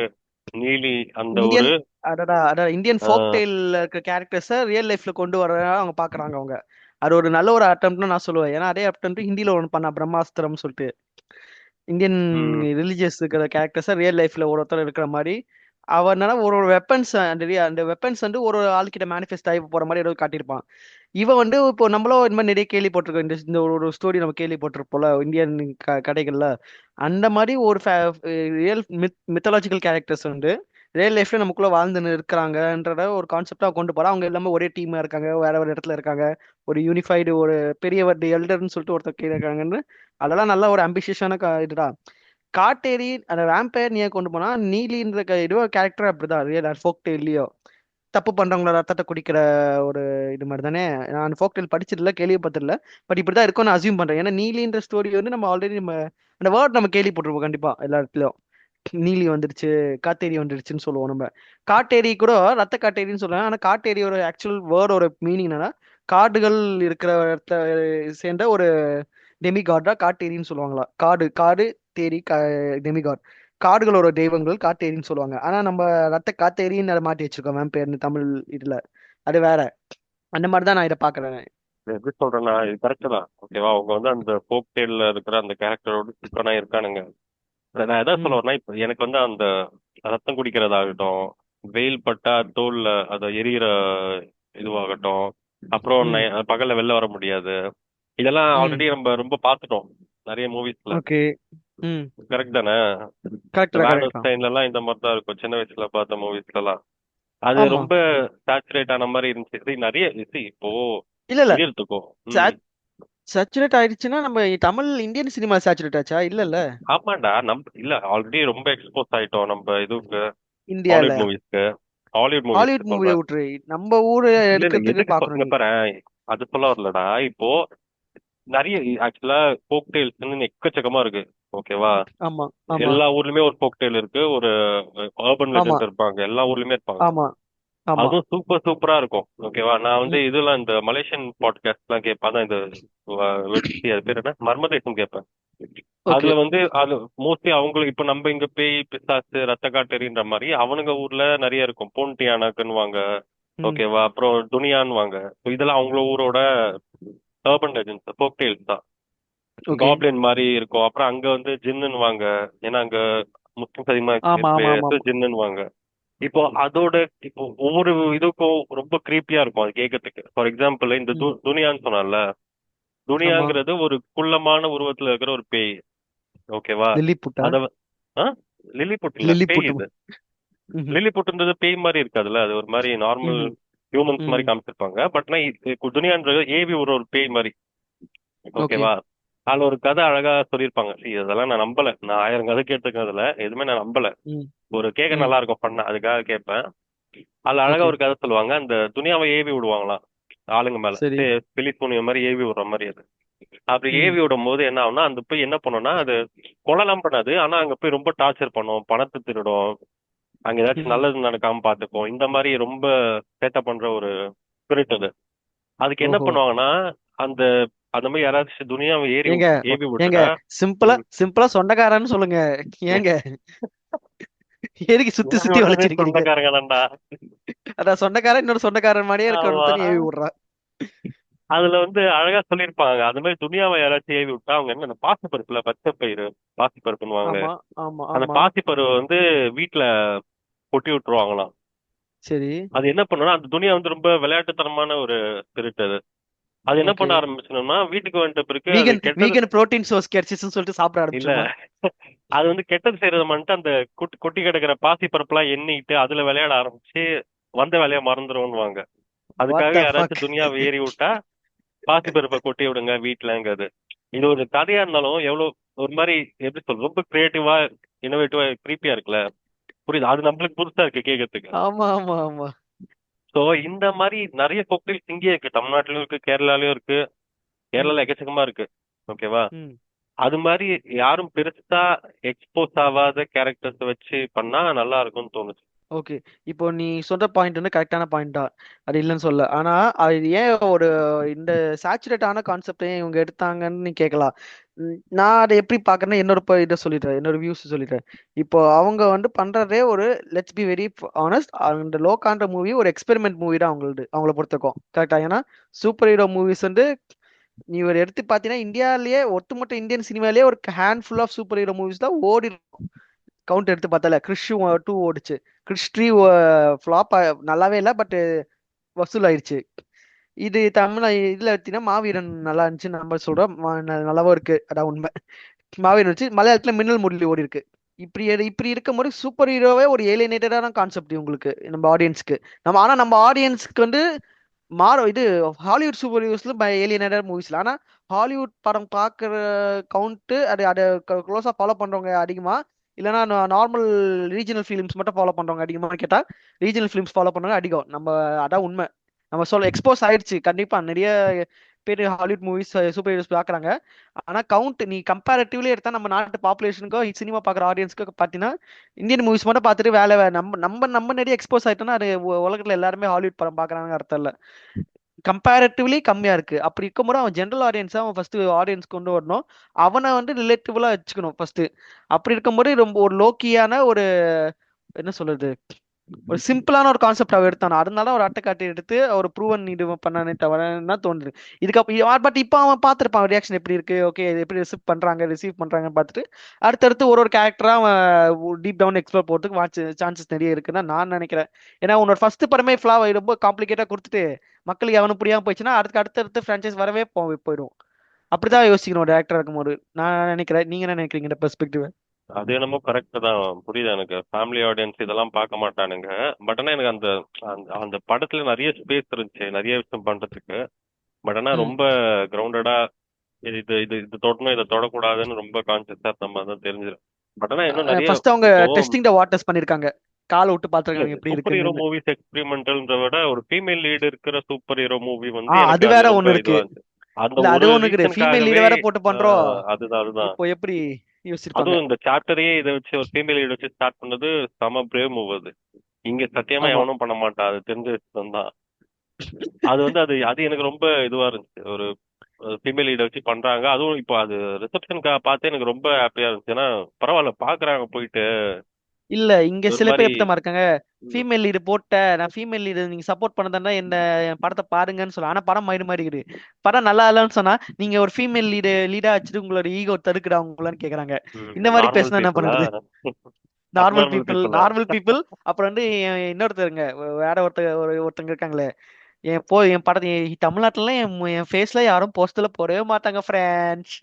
நீலி அந்த ஒரு இந்தியன் அடடா இந்தியன் ஃபோக் ஆஹ் டெய்ல்ல இருக்க கேரக்டர்ஸை ரியல் லைஃப்ல கொண்டு வர அவங்க பாக்குறாங்க. அவங்க அது ஒரு நல்ல ஒரு அட்டம்ப்ட்னு நான் சொல்லுவேன். ஏன்னா அதே அட்டம்ப்ட் ஹிந்தில ஒன்று பண்ணா, பிரம்மாஸ்திரம் சொல்லிட்டு. இந்தியன் உம் ரிலிஜியஸ் இருக்கிற கேரக்டர்ஸை ரியல் லைஃப்ல ஒரு ஒருத்தர் இருக்கிற மாதிரி அவன் என்னன்னா ஒரு ஒரு வெப்பன்ஸ் அந்த வெப்பன்ஸ் வந்து ஒரு ஒரு ஆளுக்கிட்ட மேனிஃபெஸ்ட் ஆகி போற மாதிரி ஏதோ காட்டியிருப்பான். இவன் வந்து இப்போ நம்மளும் இந்த மாதிரி நிறைய கேள்விப்பட்டிருக்கோம். இந்த ஒரு ஸ்டோரி நம்ம கேள்விப்பட்டிருப்போம்ல இந்தியன் கடைகள்ல. அந்த மாதிரி ஒரு ரியல் மித்தாலஜிக்கல் கேரக்டர்ஸ் வந்து ரியல் லைஃப்ல நமக்குள்ள வாழ்ந்துன்னு இருக்கிறாங்கன்றத ஒரு கான்செப்டா கொண்டு போறோம். அவங்க எல்லாமே ஒரே டீமா இருக்காங்க, வேற வேற இடத்துல இருக்காங்க. ஒரு யூனிஃபைடு ஒரு பெரியவர் எல்டர்னு சொல்லிட்டு ஒருத்தர் கீழே இருக்காங்கன்னு. அதெல்லாம் நல்ல ஒரு அம்பிஷியஸான இதுதான். காட்டேரி அந்த வேம்பயர் நீ கொண்டு போனா நீலின்ற இதுவோ கேரக்டர் அப்படிதான் ரியல் ஃபோக் டெய்லியோ. தப்பு பண்றவங்களோட ரத்தத்தை குடிக்கிற ஒரு இது மாதிரி தானே. நான் ஃபோக் டெயில் படிச்சதில்ல, கேள்விப்பட்டதில்ல. பட் இப்படிதான் இருக்கும்னு அசியூம் பண்றேன். ஏன்னா நீலின்ற ஸ்டோரி வந்து நம்ம ஆல்ரெடி அந்த வேர்ட் நம்ம கேள்விப்பட்டிருப்போம் கண்டிப்பா எல்லா இடத்துலயும். நீலி வந்துடுச்சு, காட்டேரி வந்துடுச்சுன்னு சொல்லுவோம் நம்ம. காட்டேரி கூட ரத்த காட்டேரின்னு சொல்லுவாங்க. ஆனா காட்டேரியோட ஆக்சுவல் வேர்டோட மீனிங் என்னன்னா காடுகள் இருக்கிற இடத்த சேர்ந்த ஒரு டெமிகாட் தான் காட்டேரின்னு சொல்லுவாங்களா. காடு காடு தேரி டெமிகாட், காடுகளோட தெய்வங்கள் காட்டேரின்னு சொல்லுவாங்க. ஆனா நம்ம ரத்த காட்டேரின்னு அதை மாட்டி வச்சிருக்கோம் வேம்பயர்னு தமிழ் இதுல. அது வேற. அந்த மாதிரிதான் நான் இதை பாக்குறேன். எப்படி சொல்றேன்னா இது கரெக்ட் தான், ஓகேவா? அவங்க வந்து அந்த ஃபோக் டேல்ல இருக்கிற அந்த கேரக்டரோட சிக்கனா இருக்கானுங்க. நான் எதாவது சொல்ல ம் வரேன்னா, இப்ப எனக்கு வந்து அந்த ரத்தம் குடிக்கிறதாகட்டும், வெயில் பட்டா தோல்ல அதை எரியிற இதுவாகட்டும், அப்புறம் ம் பகல்ல வெளில வர முடியாது, இதெல்லாம் ம் ஆல்ரெடி நம்ம ரொம்ப பார்த்துட்டோம் நிறைய மூவிஸ்ல. ஓகே. ம் கரெக்ட் தானே? கரெக்ட் இந்த தான் வேன் கரெக்ட் தான். ஸ்டைன்ல எல்லாம் இந்த மாதிரி தான் இருக்கும், சின்ன வயசுல பார்த்த மூவிஸ்ல எல்லாம். அது ஆமா. ரொம்ப சேச்சுரேட் ஆன மாதிரி இருந்துச்சு. நிறைய இப்போ இல்ல இல்ல இது எடுத்துக்கோ. ம். சேச்சுரேட் ஆயிடுச்சுன்னா நம்ம தமிழ் இந்தியன் சினிமா சேச்சுரேட் ஆச்சா? இல்ல இல்ல ஆமாண்டா, இல்ல ஆல்ரெடி ரொம்ப எக்ஸ்போஸ் ஆயிட்டோம் நம்ம இதுக்கு, இந்தியால. ஹாலிவுட் மூவிஸ்க்கு. ஹாலிவுட் ஹாலிவுட் மூவிஸ்க்கு மூவியை சொல்றேன். விட்டுரு, நம்ம ஊரு இல்ல இல்ல, எடுக்கிறதுக்கு எதுக்கு பாக்குறோம் இங்க நீ. பாரு, அது சொல்ல வரலடா. இப்போ நிறைய ஆக்சுவலா ஃபோக் டேல்ஸ் எக்கச்சக்கமா இருக்கு, ஓகேவா? ஆமா ஆமா எல்லா ஊர்லயுமே ஒரு ஃபோக் டேல் இருக்கு, ஒரு அர்பன் ஆமா லெஜண்ட் இருப்பாங்க, எல்லா ஊர்லயுமே இருப்பாங்க. ஆமா ஆமா. அதுவும் சூப்பர் சூப்பரா இருக்கும், ஓகேவா? நான் வந்து ம் இதெல்லாம் இந்த மலேசியன் பாட்காஸ்ட் எல்லாம் கேட்பேன். அதான் இந்த அது பேர் என்ன, மர்மதேசம் கேட்பேன். ஓகே. அதுல வந்து அது மோஸ்ட்லி அவங்களுக்கு இப்ப நம்ம இங்க பேய் பிசாசு ரத்த காட்டேரின்ற மாதிரி அவனுங்க ஊர்ல நிறைய இருக்கும். போன்டியானாக்குன்னுவாங்க, ம் ஓகேவா? அப்புறம் துனியான்னுவாங்க. So இதெல்லாம் அவங்கள ஊரோட அர்பன் லெஜண்ட்ஸ், ஃபோக் டேல்ஸ் தான். ஓகே. காப்ளின் மாதிரி இருக்கும். அப்புறம் அங்க வந்து ஜின்னுன்னுவாங்க, ஏன்னா அங்க முஸ்லிம்ஸ் அதிகமா ஆமா ஆமா ஆமா ஆமா. ஜின்னுன்னுவாங்க. இப்போ அதோட இப்போ ஒவ்வொரு இதுக்கும் ரொம்ப கிரீப்பியா இருக்கும் அது கேட்கறதுக்கு. ஃபார் எக்ஸாம்பிள் இந்த ம் துனியான்னு சொன்னால, ஆமா. துனியாங்கிறது ஒரு குள்ளமான உருவத்துல இருக்கிற ஒரு பேய், ஓகேவா? லில்லி புட்டா? அத ஆ லில்லிபுட் இல்ல, லில்லி பேய் புட்டு. இது. ம் லில்லிபுட்ன்றது பேய் மாதிரி இருக்காதுல்ல, அது ஒரு மாதிரி நார்மல் ம் ஹியூமன்ஸ் மாதிரி ம் காமிச்சிருப்பாங்க. பட் துனியான்றது ஏவி ஒரு பேய் மாதிரி, ஓகே. ஓகேவா? அதுல ஒரு கதை அழகா சொல்லியிருப்பாங்க. See, அதெல்லாம் நான் நம்பல. நான் 1000 கதை கேட்டிருக்கிறதுல எதுவுமே நான் நம்பல. ம் ஒரு கேட்க ம் நல்லா இருக்கும், பண்ண அதுக்காக கேட்பேன். அதுல அழகா ஓகே. ஒரு கதை சொல்லுவாங்க. அந்த துனியாவை ஏவி விடுவாங்களாம் ஆளுங்க மேல. சரி. பிலிப் துணிய மாதிரி ஏவி விடுற மாதிரி அது. அப்படி ம் ஏவி விடும் போது என்ன ஆகும்னா, அந்த போய் என்ன பண்ணும்னா, அது கொலைலாம் பண்ணாது. ஆனா அங்க போய் ரொம்ப டார்ச்சர் பண்ணும், பணத்தை திருடும், அங்க ஏதாச்சும் ம் நல்லது நடக்காம பாத்துக்கும். இந்த மாதிரி ரொம்ப சேட்டை பண்ற ஒரு ஸ்பிரிட் அது. அதுக்கு என்ன ஓஹோ. பண்ணுவாங்கன்னா, அந்த அந்த மாதிரி யாராச்சும் துனியாவை ஏங்க ஏவி ஏங்க விட்டுட்டா. சிம்பிளா ம். சிம்பிளா சொந்தக்காரன்னு சொல்லுங்க. ஏங்க எதுக்கு சுத்தி ஏவி சுத்தி விடுறதே வளைச்சிருக்கீங்க? சொந்தக்காரங்க தான்டா. அதான் சொந்தக்காரன் இன்னொரு சொந்தக்காரன் மாதிரியே இருக்க ஆமா. ஒருத்தனை ஏவி விடுறான். அதுல வந்து அழகா சொல்லியிருப்பாங்க. அந்த மாதிரி துணியாவை யாராச்சும் ஏவி விட்டா அவங்க என்ன, அந்த பாசிப்பருப்புல பச்சை பயிறு பாசிப்பருப்புன்னுவாங்க, ஆமா ஆமா அந்த ஆமா. பாசிப்பருவை வந்து வீட்டுல கொட்டி விட்டுருவாங்களாம். சரி. அது என்ன பண்ணுன்னா, அந்த துணியா வந்து ரொம்ப விளையாட்டுத்தனமான ஒரு ஸ்பிரிட் அது. அது என்ன ஓகே. பண்ண ஆரம்பிச்சணும்னா, வீட்டுக்கு வந்துட்ட பிறகு அது வீகன் கெட்டது வீகன் புரோட்டீன் சோர்ஸ் கிடைச்சிச்சுன்னு சொல்லிட்டு சாப்பிட இல்ல. ஆரம்பிச்சிருமா? அது வந்து கெட்டது செய்யறது மட்டும் அந்த கொட்டி கிடக்கிற பாசி பருப்புலாம் எண்ணிட்டு அதுல விளையாட ஆரம்பிச்சு வந்த வேலையை மறந்துருவோம்னுவாங்க. வாட் அதுக்காக த ஃபக். யாராச்சும் துணியாவை ஏறி விட்டா பாசி பருப்பை கொட்டி விடுங்க வீட்டுலங்கிறது. இது ஒரு கதையா இருந்தாலும் எவ்வளவு ஒரு மாதிரி எப்படி சொல்றது, ரொம்ப கிரியேட்டிவா இன்னோவேட்டிவா கிரீப்பியா இருக்குல்ல. புரியுது, அது நம்மளுக்கு புதுசா இருக்கு கேட்கறதுக்கு. ஆமா ஆமா ஆமா. சோ இந்த மாதிரி நிறைய கோக்டெயில்ஸ் இங்கேயே இருக்கு, தமிழ்நாட்டிலும் இருக்கு, கேரளாலயும் இருக்கு. ம் கேரளால எக்கச்சக்கமா இருக்கு, ஓகேவா? ம் அது மாதிரி யாரும் பெருசா எக்ஸ்போஸ் ஆகாத கேரக்டர்ஸ் வச்சு பண்ணா நல்லா இருக்கும்னு தோணுச்சு. ஓகே. இப்போ நீ சொல்ற பாயிண்ட் வந்து கரெக்டான பாயிண்ட் தான், அது இல்லைன்னு சொல்ல. ஆனா அது ஏன் ஒரு இந்த சேச்சுரேட் ஆன கான்செப்டை இவங்க எடுத்தாங்கன்னு நீ கேட்கலாம். நான் அதை எப்படி பாக்குறேன்னா என்னோட இதை சொல்லிடுறேன், என்னோட வியூஸ் சொல்லிடுறேன். இப்போ அவங்க வந்து பண்றதே ஒரு, லெட்ஸ் பி வெரி ஆனஸ்ட், அந்த லோகான்ற மூவி ஒரு எக்ஸ்பெரிமெண்ட் மூவி தான் அவங்கள பொறுத்தக்கும் கரெக்டா. ஏன்னா சூப்பர் ஹீரோ மூவிஸ் வந்து நீ ஒரு எடுத்து பார்த்தீங்கன்னா இந்தியாவிலேயே ஒட்டுமொத்த இந்தியன் சினிமாலேயே ஒரு handful of superhero movies தான் ஓடி கவுண்ட் எடுத்து பார்த்தால. கிறிஷ் 2 ஓடிச்சு, கிறிஷ் 3 ஃப்ளாப் நல்லாவே இல்லை, பட் வசூல் ஆயிடுச்சு. இது தமிழ் இதுல எடுத்தீங்கன்னா மாவீரன் நல்லா இருந்துச்சு நம்ம சொல்றோம், நல்லாவும் இருக்கு, அதான் உண்மை. மாவீரன் வச்சு மலையாளத்துல மின்னல் முரளி ஓடி இருக்கு. இப்படி இருக்கும் போது சூப்பர் ஹீரோவே ஒரு ஏலியனேட்டடான கான்செப்ட் உங்களுக்கு, நம்ம ஆடியன்ஸ்க்கு. ஆனா நம்ம ஆடியன்ஸ்க்கு வந்து இது ஹாலிவுட் சூப்பர் ஹீரோஸ்ல ஏலியனேட்டட் மூவிஸ்ல. ஆனா ஹாலிவுட் படம் பார்க்குற கவுண்ட் அது அதை க்ளோஸா ஃபாலோ பண்றவங்க அதிகமா, இல்லைன்னா நார்மல் ரீஜனல் ஃபிலிம்ஸ் மட்டும் ஃபாலோ பண்றவங்க அதிகமானு கேட்டா ரீஜனல் ஃபிலிம்ஸ் ஃபாலோ பண்றவங்க அதிகம். நம்ம அதான் உண்மை. நம்ம சொல்ல எக்ஸ்போஸ் ஆயிடுச்சு கண்டிப்பா, நிறைய பேர் ஹாலிவுட் மூவிஸ் சூப்பர் ஹீரோஸ் பாக்குறாங்க. ஆனா கவுண்ட் நீ கம்பேரிட்டிவ்லி எடுத்தா நம்ம நாட்டு பாப்புலேஷனுக்கோ சினிமா பாக்குற ஆடியன்ஸ்க்கோ பாத்தீங்கன்னா இந்தியன் மூவிஸ் மட்டும் பார்த்துட்டு நம்ம நம்ம நம்ம நிறைய எக்ஸ்போஸ் ஆயிட்டோம்னா அது உலகத்துல எல்லாருமே ஹாலிவுட் படம் பாக்குறாங்க அர்த்தம் இல்ல. கம்பேரிட்டிவ்லி கம்மியா இருக்கு. அப்படி இருக்கும்போது அவன் ஜென்ரல் ஆடியன்ஸா அவன் ஃபர்ஸ்ட் ஆடியன்ஸ் கொண்டு வரணும். அவனை வந்து ரிலேட்டிவலா வச்சுக்கணும் ஃபர்ஸ்ட். அப்படி இருக்கும்போது ரொம்ப ஒரு லோக்கியான ஒரு, என்ன சொல்றது, ஒரு சிம்பிளான ஒரு கான்செப்ட் அவ எடுத்தானோ அதனால ஒரு அட்டைக்காட்டி எடுத்து ஒரு ப்ரூவன் நீடு பண்ணானே தவிர தோணுது இதுக்கு. பட் இப்போ அவன் பார்த்துருப்பான் ரியாக்ஷன் எப்படி இருக்கு, ஓகே இது எப்படி ரிசீவ் பண்றாங்கன்னு பார்த்துட்டு அடுத்தடுத்து ஒரு கேரக்டரா அவன் டீப் டவுன் எக்ஸ்ப்ளோர் போறதுக்கு சான்சஸ் நிறைய இருக்குன்னு நான் நினைக்கிறேன். ஏன்னா உன்னோட ஃபர்ஸ்ட் படமே ரொம்ப காம்ப்ளிகேட்டா கொடுத்துட்டு மக்களுக்கு எவனும் புரியாம போயிடுச்சுன்னா அடுத்தடுத்து ஃப்ரான்ச்சைஸ் வரவே போயிடும். அப்படிதான் யோசிக்கணும் ஒரு டேரக்டரா இருக்கும்போது நான் நினைக்கிறேன். நீங்க என்ன நினைக்கிறீங்க இந்த பெர்ஸ்பெக்டிவ்? அது என்னமோ கரெக்ட் தான், புரியுது எனக்கு. ஃபேமிலி ஆடியன்ஸ் இதெல்லாம் பார்க்க மாட்டானுங்க. பட் ஆனா எனக்கு அந்த அந்த அந்த படத்துல நிறைய ஸ்பேஸ் இருந்துச்சு, நிறைய விஷயம் பண்றதுக்கு. பட் ஆனா ரொம்ப கிரவுண்டடா இது இது இது இது தொடணும் இதை தொடக்கூடாதுன்னு ரொம்ப கான்சியஸா நம்ம தான் தெரிஞ்சிடும். பட் ஆனா இன்னும் நிறைய ஃபர்ஸ்ட் அவங்க இப்போ டெஸ்டிங் த வாட்டர்ஸ் பண்ணிருக்காங்க, காலை விட்டு இல்ல பாத்துருக்காங்க எப்படி சூப்பர் ஹீரோ இருக்குன்னு. மூவிஸ் எக்ஸ்பெரிமெண்டல்ன்ற விட ஒரு ஃபீமேல் லீடு இருக்கிற சூப்பர் ஹீரோ மூவி வந்து எனக்கு அது அது வேற ரொம்ப ஒண்ணு இருக்கு. இதுவா இருந்துச்சு. அந்த இல்ல அது ஒரு ஒண்ணு இருக்குது, ஃபீமேல் லீட ரீசனுக்காகவே வேற போட்டு பண்றோம். அதுதான். இப்போ எப்படி யோசிச்சிருப்பாங்க? அதுவும் இந்த சாப்டரையே இதை வச்சு ஒரு ஃபீமேல் லீடு வச்சு ஸ்டார்ட் பண்ணது செம பிரேவ் மூவ் அது. இங்க சத்தியமா ஆமா. எவனும் பண்ண மாட்டான், அது தெரிஞ்ச விஷயம் தான். அது வந்து அது அது எனக்கு ரொம்ப இதுவா இருந்துச்சு. ஒரு ஃபீமேல் லீடை வச்சு பண்றாங்க, அதுவும் இப்போ அது ரிசப்ஷனுக்காக பார்த்து எனக்கு ரொம்ப ஹாப்பியா இருந்துச்சு. ஏன்னா பரவாயில்ல பாக்குறாங்க போயிட்டு இல்ல இங்க ஒரு சில பேர் மாதிரி. எப்படிமா இருக்காங்க, ம், ஃபீமேல் லீடு நான் ஃபீமேல் லீடு நீங்க சப்போர்ட் பண்ணதாண்டா என் படத்தை பாருங்கன்னு சொல்ல. ஆனா படம் மயிறு மாதிரி இருக்குது. படம் நல்லா இல்லைன்னு சொன்னா நீங்க ஒரு ஃபீமேல் லீடா வச்சுட்டு உங்களோட ஈகோ தடுக்குறா உங்களான்னு கேக்குறாங்க. இந்த மாதிரி நார்மல் பேசினா என்ன பீப்புளா பண்றது? அப்நார்மல் பீப்புளா? Normal people. அப்புறம் வந்து இன்னொருத்தருங்க, வேற ஒருத்தங்க இருக்காங்களே, என் படத்தை தமிழ்நாட்டுல என் ஃபேஸ்ல யாரும் போஸ்டர்ல போடவே மாட்டாங்க ஃப்ரெண்ட்ஸ்.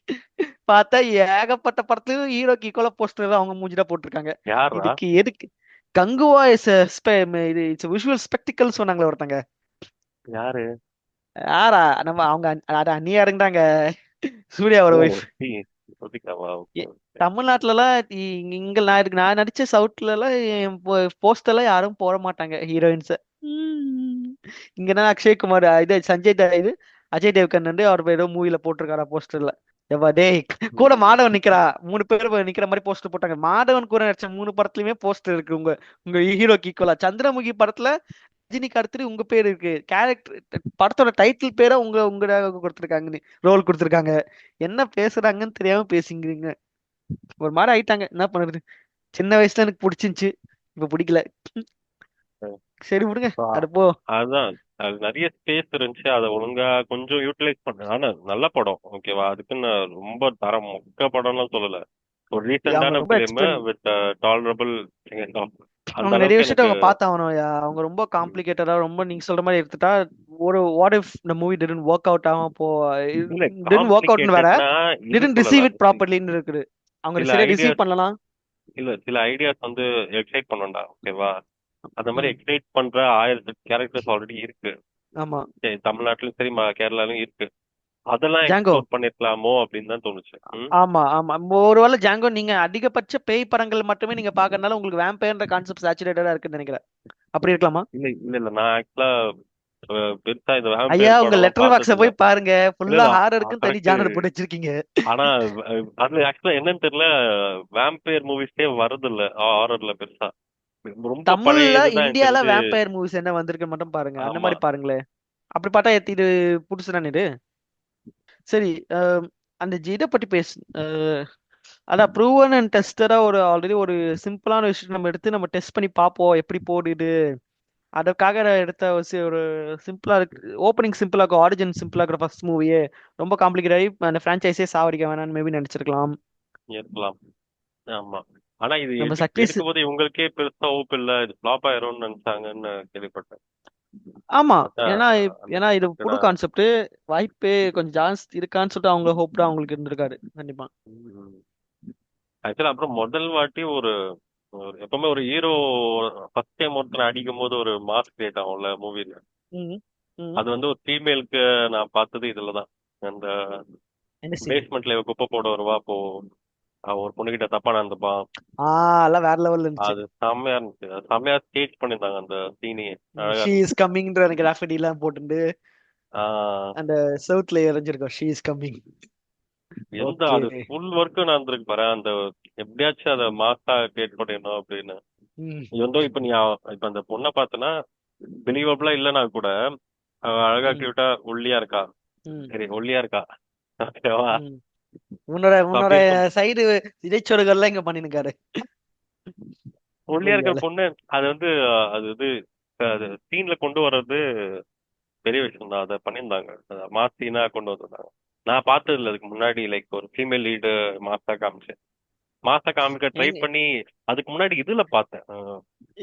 பார்த்தா ஏகப்பட்ட படத்துலயும் ஹீரோக்கு ஈக்குவலா போஸ்டர் அவங்க மூஞ்சில போட்டிருக்காங்க. யாரா? இதுக்கு எதுக்கு? கங்குவா இது இட்ஸ் விஷுவல் ஸ்பெக்டிக்கல் சொன்னாங்களே ஒருத்தங்க. யாரு? யாரா நம்ம அவங்க அது அண்ணியா இருந்தாங்க, சூர்யாவோட ஓ, ஒய்ஃப். சி ஸ்ருதிகாவா? ஓகே. தமிழ்நாட்டுலலாம் இங்க நான் நடிச்ச சவுத்ல எல்லாம் போஸ்டர்லாம் யாரும் போட மாட்டாங்க ஹீரோயின்ஸ. இங்கன்னா அக்ஷய்குமார், இது இது அஜய் தேவ்கன் வந்து அவர் ஏதோ மூவில போட்டிருக்காரா போஸ்டர்ல. எவ்வா டேய், கூட மாதவன் நிக்கிறா, 3 பேர் நிக்கிற மாதிரி போஸ்டர் போட்டாங்க. மாதவன் கூட நடிச்ச 3 படத்துலயுமே போஸ்டர் இருக்கு உங்க உங்க ஹீரோக்கு ஈக்குவலா. சந்திரமுகி படத்துல ரஜினிக்கு அடுத்து உங்க பேர் இருக்கு, கேரக்டர் படத்தோட டைட்டில் பேரை உங்க கொடுத்துருக்காங்க, ரோல் கொடுத்துருக்காங்க. என்ன பேசுறாங்கன்னு தெரியாம பேசிங்கிறீங்க. ஒரு மாதிரி ஆயிட்டாங்க, என்ன பண்றது. சின்ன வயசுல எனக்கு பிடிச்சிருந்துச்சு, இப்ப பிடிக்கல. சரி விடுங்க, So, அது போ. அதுதான். அது நிறைய ஸ்பேஸ் இருந்துச்சு, அதை ஒழுங்கா கொஞ்சம் யூட்டிலைஸ் பண்ண. ஆனா நல்ல படம், ஓகேவா? அதுக்குன்னு ரொம்ப தரம் மொக்க படம்லாம் சொல்லல. ஒரு அவங்க ரீசெண்டான ரொம்ப film expend, with tolerable second half. அந்த அவங்க நிறைய அளவுக்கு விஷயத்த எனக்கு. அவங்க பார்த்தாகணும். அவங்க ரொம்ப காம்ப்ளிகேட்டடா, ரொம்ப நீங்க சொல்ற மாதிரி எடுத்துட்டா ஒரு வாட் இஃப் இந்த மூவி டிடன்ட் ஒர்க் அவுட் ஆகும் போ, இல்ல டிடன்ட் ஒர்க் அவுட்னு வேற, காம்ப்ளிகேட்டட்னா இது டிடன்ட் சொல்லல. ரிசீவ் இட் ப்ராப்பர்லின்னு இருக்குது. அவங்க சில சரியா ரிசீவ் ஐடியாஸ் பண்ணலாம். இல்ல சில ஐடியாஸ் வந்து எக்ஸைட் பண்ணணும்டா, ஓகேவா? அந்த மாதிரி ம். எக்ஸைட் பண்ற 1000 கேரக்டர்ஸ் ஆல்ரெடி இருக்கு. ஆமா. சரி, தமிழ்நாட்டிலும் சரி கேரளாலும் இருக்கு. அதெல்லாம் ஜாங்கோ. எக்ஸ்ப்ளோர் பண்ணிருக்கலாமோ அப்படின்னு தான் தோணுச்சு. ம். ஆமா ஆமா, ஒருவேளை ஜாங்கோ நீங்க அதிகபட்ச பேய் படங்கள் மட்டுமே நீங்க பாக்குறதுனால உங்களுக்கு வேம்பயர்ன்ற கான்செப்ட் சேச்சுரேட்டடா இருக்குன்னு நினைக்கிறேன். அப்படி இருக்கலாமா? இல்ல நான் ஆக்சுவலா பெருசா இந்த ஐயா வேம்பயர் உங்க படம்லாம் லெட்டர் பார்த்தது பாக்ஸ இல்ல. போய் பாருங்க, இல்ல ஃபுல்லா இல்ல ஹாரருக்குன்னு தனி கரெக்ட். ஜானர் போட்டு வச்சிருக்கீங்க. ஆனா அதுல ஆக்சுவலா என்னன்னு தெரியல, வேம்பயர் மூவிஸ்டே வரது இல்ல ஹாரர்ல பெருசா. ரொம்ப பழைய தமிழ்ல இதுதான் எனக்கு இந்தியால தெரிஞ்சு. வேம்பயர் மூவிஸ் என்ன வந்திருக்கு மட்டும் பாருங்க, அந்த ஆமா. மாதிரி பாருங்களேன். அப்படி பார்த்தா இது புதுசு தானே இது. சரி, அந்த இதை பத்தி அதான் ப்ரூவன் அண்ட் டெஸ்டடா ஆல்ரெடி ஒரு சிம்பிளான விஷயம் நம்ம எடுத்து நம்ம டெஸ்ட் பண்ணி பார்ப்போம் எப்படி போடுது. அதற்காக நான் எடுத்த ஒரு சிம்பிளா இருக்கு, ஓப்பனிங் சிம்பிளா இருக்கும், ஆரிஜின் சிம்பிளா இருக்கிற ஃபர்ஸ்ட் மூவியே ரொம்ப காம்ப்ளிகேட் ஆகி அந்த ஃப்ரான்ச்சைஸே சாவடிக்க வேணாம்னு மேபி நினைச்சிருக்கலாம். இருக்கலாம். ஆமா. ஆனா இது நம்ம சக்சஸ். எடுக்கும் போது இவங்களுக்கே பெருசா ஹோப் இல்ல, இது ஃபிளாப் ஆயிரும்னு நினைச்சாங்கன்னு கேள்விப்பட்டேன். ஆமா, பார்த்தா ஏன்னா ஏன்னா இது புது அன்எக்ஸ்பெக்டடா. கான்செப்ட், வாய்ப்பே கொஞ்சம் ஜாஸ்தி இருக்கான்னு சொல்லிட்டு அவங்க ஹோப் தான் அவங்களுக்கு இருந்திருக்காரு கண்டிப்பா. ஆக்சுவலா அப்புறம் முதல் வாட்டி எப்பவுமே ஒரு ஹீரோ ஃபர்ஸ்ட் டைம் ஒருத்தனை அடிக்கும் போது ஒரு மாஸ் கிரியேட் ஆகும்ல மூவில. ம். ம். அது வந்து ஒரு ஃபீமேலுக்கு நான் பார்த்தது இதுலதான். அந்த என்ன சீன்? பேஸ்மெண்ட்ல குப்பை போட வருவா, அப்போ அவன் ஒரு பொண்ணுகிட்ட தப்பா நடந்துப்பான். எல்லாம் வேற லெவல்ல இருந்துச்சு. அது செம்மையா இருந்துச்சு, அது செம்மையா ஸ்கேச் பண்ணியிருந்தாங்க அந்த சீனையே. அழகா ஷீ இஸ் இருந்துச்சு. கம்மிங்ன்ற கிராஃபிட்டி எல்லாம் போட்டுட்டு ஆஹ் அந்த சவுத்ல எறிஞ்சிருக்கோம், ஷீ இஸ் கம்மிங். ஓகே. அது ஃபுல் ஒர்க்கு நடந்திருக்கு பாரு. அந்த எப்படியாச்சும் அதை மாஸ்டா கிரியேட் பண்ணிடணும் அப்படின்னு. ம். இது வந்து இப்ப அந்த பொண்ணை பார்த்தனா பிலீவபிளா இல்லைன்னா கூட அவ அழகா ம். கியூட்டா ஒல்லியா இருக்கா. ம். சரி, ஒல்லியா இருக்கா, ஓகேவா? ம். உன்னோட அப்படி இருக்கும். சைடு இடைச்சொருகள்லாம் இங்க பண்ணிருக்காரு. ஒல்லியா இருக்கிற கொய்யால. பொண்ணு அது வந்து அது இது அது சீன்ல கொண்டு வர்றது பெரிய விஷயம் தான். அதை பண்ணியிருந்தாங்க. மாஸ் சீனா கொண்டு வந்திருந்தாங்க. நான் பார்த்தது இல்லை அதுக்கு முன்னாடி. லைக் ஒரு ஃபீமேல் லீடு மாசா காமிச்சேன். மாசா காமிக்க ட்ரை ஏங்க பண்ணி அதுக்கு முன்னாடி இதுல பார்த்தேன்.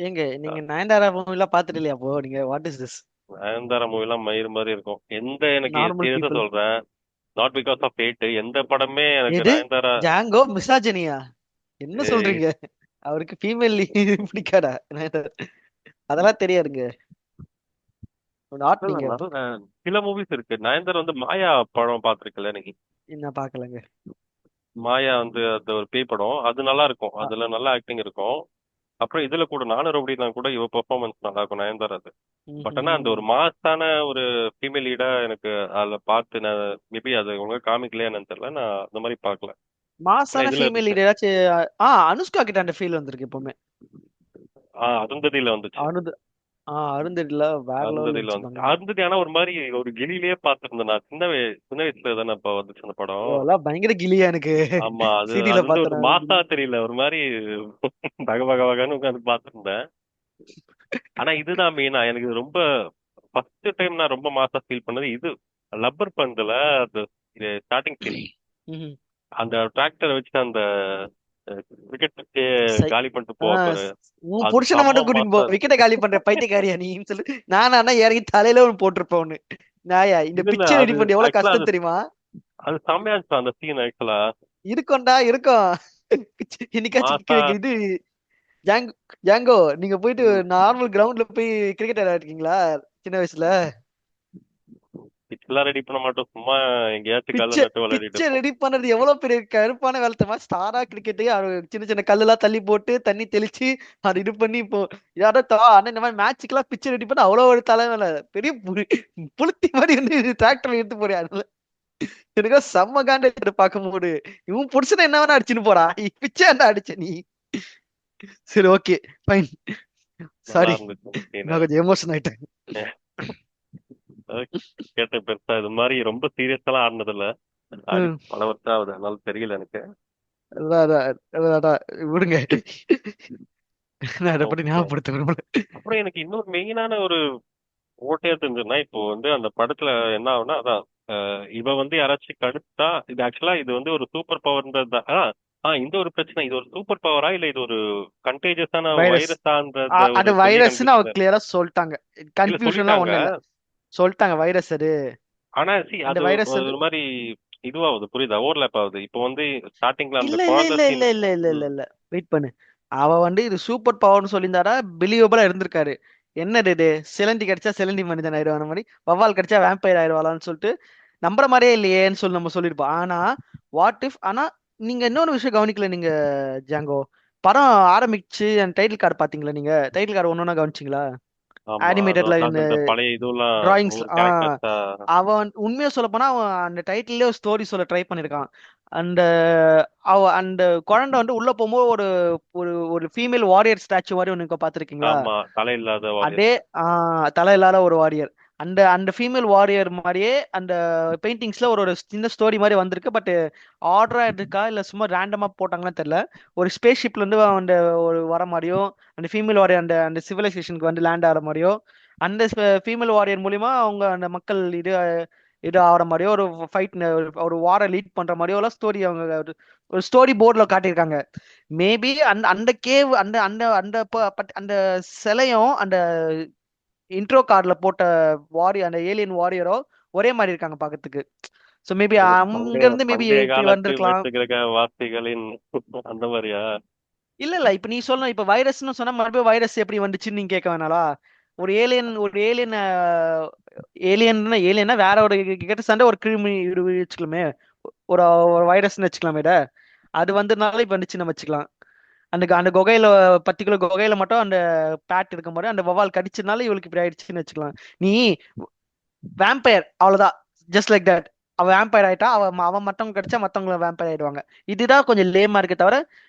ஏங்க நீங்க நயன்தாரா மூவிலாம் பாத்துட்டு இல்லையா? அப்போ நீங்க வாட் இஸ் திஸ் நயன்தாரா மூவிலாம் மயிறு மாதிரி இருக்கும். எந்த எனக்கு நார்மல் சீரியஸா பீப்புள்? சொல்றேன், நாட் பிகாஸ் ஆஃப் ஹேட், எந்த படமே எனக்கு எது நயன்தாரா ஜாங்கோ மிசாஜனியா? என்ன ஏய், சொல்றீங்க? அவருக்கு ஃபீமேல் பிடிக்காதா நயன்தாரா? அதெல்லாம் தெரியாதுங்க. நாட் இல்ல, நீங்க நல்ல சில மூவிஸ் இருக்கு. நயன்தாரா வந்து மாயா படம் பார்த்திருக்கல நீங்க? என்ன பாக்கலங்க. மாயா வந்து அது ஒரு பேய் படம். அது நல்லா இருக்கும். அதுல நல்ல ஆக்டிங் இருக்கும். அப்புறம் இதுல கூட நானும் ரவுடிலாம் கூட இவ பெர்ஃபார்மன்ஸ் நல்லா இருக்கும் நயன்தாரா. பட் ஆனா அந்த ஒரு மாஸான ஒரு ஃபீமேல் லீடா எனக்கு அதுல பார்த்து நான் மேபி அது உங்க காமிக்கலையா என்னன்னு தெரியல. நான் அந்த மாதிரி பார்க்கல. ஆனா மாசான இதுல ஃபீமேல் இருந்துச்சு. லீடர் ஏதாச்சும் அனுஷ்கா கிட்ட அந்த ஃபீல் வந்திருக்கு எப்பவுமே. அருந்ததியில வந்துச்சு. அருந்ததில வேற லெவல்ல அருந்ததியில வந்துச்சு. இருந்துச்சு. அருந்ததி ஆனா ஒரு மாதிரி ஒரு கிளியிலேயே பார்த்திருந்தேன் நான். சின்ன வயசுல தானே அப்ப வந்துச்சு அந்த படம். அதெல்லாம் பயங்கர கிளியா எனக்கு. ஆமா, அது சீடியில அது வந்து ஒரு பார்த்தேன் மாசா கிளி. தெரியல. ஒரு மாதிரி பக பக பகன்னு உட்காந்து பார்த்திருந்தேன். ஆனா இதுதான் மெயினா எனக்கு ரொம்ப ஃபர்ஸ்ட் டைம் நான் ரொம்ப மாசா ஃபீல் பண்ணது இது. லப்பர் பந்துல அந்த ஸ்டார்டிங் சீன், ம்ஹும். அந்த டிராக்டரை வச்சு அந்த கிரிக்கெட் சை காலி பண்ணிட்டு ஆ, போவா பாரு. உன் அது புருஷனை செம்ம மட்டும் கூட்டிட்டு போ, மாசா விக்கெட்டை காலி பண்ற பைத்தியக்காரியா நீன்னு சொல்லு. நானா இறங்கி தலையில ஒன்று போட்டிருப்பேன் ஒண்ணு. நாயா, இந்த இது இல்ல பிக்சர் ரெடி அது. பண்ணி எவ்வளவு ஆக்சுவலா அது கஷ்டம் தெரியுமா? அது செம்மையா இருந்துச்சு அந்த சீன் ஆக்சுவலா. இருக்கும்டா இருக்கும். மாசா. இன்னைக்காச்சும் இது ஜாங் ஜாங்கோ நீங்க போயிட்டு நார்மல் கிரவுண்ட்ல போய் கிரிக்கெட் விளையாடிருக்கீங்களா சின்ன வயசுல? பிச்செல்லாம் ரெடி பண்ண மாட்டோம். சும்மா எங்கேயாச்சும் கல்ல பிச்சை நட்டு விளையாடிட்டு பிச்சை இருப்போம். ரெடி பண்றது எவ்வளவு பெரிய கருப்பான வேலை தெரியுமா? ஸ்டாரா கிரிக்கெட்டு சின்ன சின்ன கல்லெல்லாம் தள்ளி போட்டு தண்ணி தெளிச்சு அது இது பண்ணி இப்போ யாரோ ஆனா இந்த மாதிரி மேட்சுக்கெல்லாம் பிச்சை ரெடி பண்ண அவ்வளவு ஒரு தலைவேலை. பெரிய புளுத்தி மாதிரி வந்து டிராக்டர் எடுத்து போறியா? அதுல எனக்கு செம்ம காண்ட பார்க்கும்போது இவன் புடிச்சன என்ன வேணா அடிச்சுன்னு போறா, பிச்சை என்ன அடிச்ச நீ? சரி, ஓகே, ஃபைன். நல்லா சாரி, இருந்துச்சு அந்த சீன். நான் கொஞ்சம் எமோஷன் ஆயிட்டேன். கேட்டேன் பெருசா இது மாதிரி ரொம்ப சீரியஸெல்லாம் ஆடினது இல்ல. ஆடி ம். பல வருஷம் ஆகுது, அதனால தெரியல எனக்கு. அதான், அதான், அதான், அதான். விடுங்க. நான் அதை பத்தி ஓகே. ஞாபகப்படுத்த விரும்பல. அப்புறம் எனக்கு இன்னொரு மெயினான ஒரு ஓட்டையா தெரிஞ்சதுன்னா, இப்போ வந்து அந்த படத்துல என்ன ஆகும்னா, அதான் இவ வந்து யாராச்சும் கடுத்தா, இது ஆக்சுவலா இது வந்து ஒரு சூப்பர் பவர்ன்றது தான். இந்த ஒரு பிரச்சனை, இது ஒரு சூப்பர் பவரா இல்ல இது ஒரு கண்டேஜியஸான வைரஸ். வைரஸான்றத அது ஒரு சொல்லி வைரஸ்ன்னு அவர் கண்டுபிடிச்சது. கிளியரா சொல்லிட்டாங்க. இல்ல கன்ஃபியூஷன்லாம் சொல்லிட்டாங்க. ஒண்ணும் இல்ல. சொல்லிட்டாங்க வைரஸ் அது. ஆனா அந்த அது வைரஸ் அது. ஒரு மாதிரி இதுவாகுது, புரியுதா? ஓவர்லேப் ஆகுது. இப்போ வந்து ஸ்டார்டிங்ல அந்த இல்ல, இல்ல, குழந்தை இல்ல, இல்ல, சீன். இல்ல, இல்ல, இல்ல, இல்ல. வெயிட் பண்ணு. அவ இது சூப்பர் பவர்னு சொல்லியிருந்தாரா பிலீவபிளா இருந்திருக்காரு. என்னது இது? சிலந்தி கிடைச்சா சிலந்தி மனிதன் ஆயிடுவான மாதிரி, வவ்வால் கிடைச்சா வேம்பயர் ஆயிடுவாளான்னு சொல்லிட்டு நம்புற மாதிரியே இல்லையேன்னு சொல்லி நம்ம சொல்லியிருப்போம். ஆனா வாட் இஃப், ஆனா நீங்க இன்னொரு விஷயம் கவனிக்கல நீங்க ஜாங்கோ? படம் ஆரம்பிச்சு அந்த டைட்டில் கார்டு பாத்தீங்களா? நீங்க டைட்டில் கார்டு ஒன்னொன்னா கவனிச்சிங்களா? ஆமா, அது அனிமேட்டட்ல வந்து இந்த அந்த பழைய இதுலாம் டிராயிங்ஸ்ல ஒவ்வொரு கேரக்டர்ஸா. அவன் உண்மையா சொல்ல போனா அவன் அந்த டைட்டிலே ஒரு ஸ்டோரி சொல்ல ட்ரை பண்ணிருக்கான். அந்த அந்த குழந்தை உள்ள போகும்போது ஒரு ஒரு ஒரு ஃபீமேல் வாரியர் ஸ்டாச்சு மாதிரி ஒண்ணு பாத்துருக்கீங்களா? ஆமா, தலை இல்லாத வாரியர். அதே தலை இல்லாத ஒரு வாரியர். அந்த அந்த ஃபீமேல் வாரியர் மாதிரியே அந்த பெயிண்டிங்ஸ்ல ஒரு ஒரு சின்ன ஸ்டோரி மாதிரி வந்திருக்கு. பட் ஆர்டரா இருக்கா இல்ல சும்மா ரேண்டமா போட்டாங்கன்னு தெரியல. ஒரு ஸ்பேஸ் ஷிப்ல இருந்து அந்த ஒரு வர மாதிரியும், அந்த ஃபீமேல் வாரியர் அந்த அந்த சிவிலைசேஷனுக்கு லேண்ட் ஆகிற மாதிரியும், அந்த ஃபீமேல் வாரியர் மூலியமா அவங்க அந்த மக்கள் இது ஆகிற மாதிரியோ, ஒரு ஃபைட், ஒரு வாரை லீட் பண்ற மாதிரியோ எல்லாம் ஸ்டோரி அவங்க ஒரு ஸ்டோரி போர்டில் காட்டியிருக்காங்க. மேபி அந்த அந்த கேவ் அந்த அந்த அந்த அந்த சிலையும் அந்த இன்ட்ரோ கார்டுல போட்ட அந்த ஏலியன் வாரியரோ ஒரே மாதிரி இருக்காங்க பாக்கிறதுக்கு. சோ மேபி ஒரு அங்க பண்டைய இருந்து மேபி பண்டைய இப்படி காலத்து வந்திருக்கலாம். வேற்றுக்கிரக வாசிகளின் அந்த மாதிரியா? இல்ல, இல்ல, இப்ப நீ சொல்லணும், இப்ப வைரஸ்னு சொன்னா மறுபடியும் வைரஸ் எப்படி வந்துச்சுன்னு நீங்க கேட்க வேணாலா? ஒரு ஏலியன் ஏலியன்னா வேற ஒரு கிட்ட சண்டை ஒரு கிருமி வச்சுக்கலாமே, ஒரு வைரஸ்னு வச்சுக்கலாமே இத. அது வந்ததுனால இப்ப வந்துச்சுன்னு வச்சுக்கலாம். அந்த அந்த குகையில 10 கிலோ குகையில மட்டும் அந்த பேட் இருக்கும் போது அந்த வவால் கடிச்சதுனால இவளுக்கு இப்படி ஆயிடுச்சுன்னு வச்சுக்கலாம். நீ வேம்பயர் அவ்வளவுதான், ஜஸ்ட் லைக் தட். அவ வேம்பயர் ஆயிட்டா, அவன் மத்தவங்க கடிச்சா மத்தவங்க வேம்பயர் ஆயிடுவாங்க. இதுதான் கொஞ்சம் லேமா இருக்கு தவிர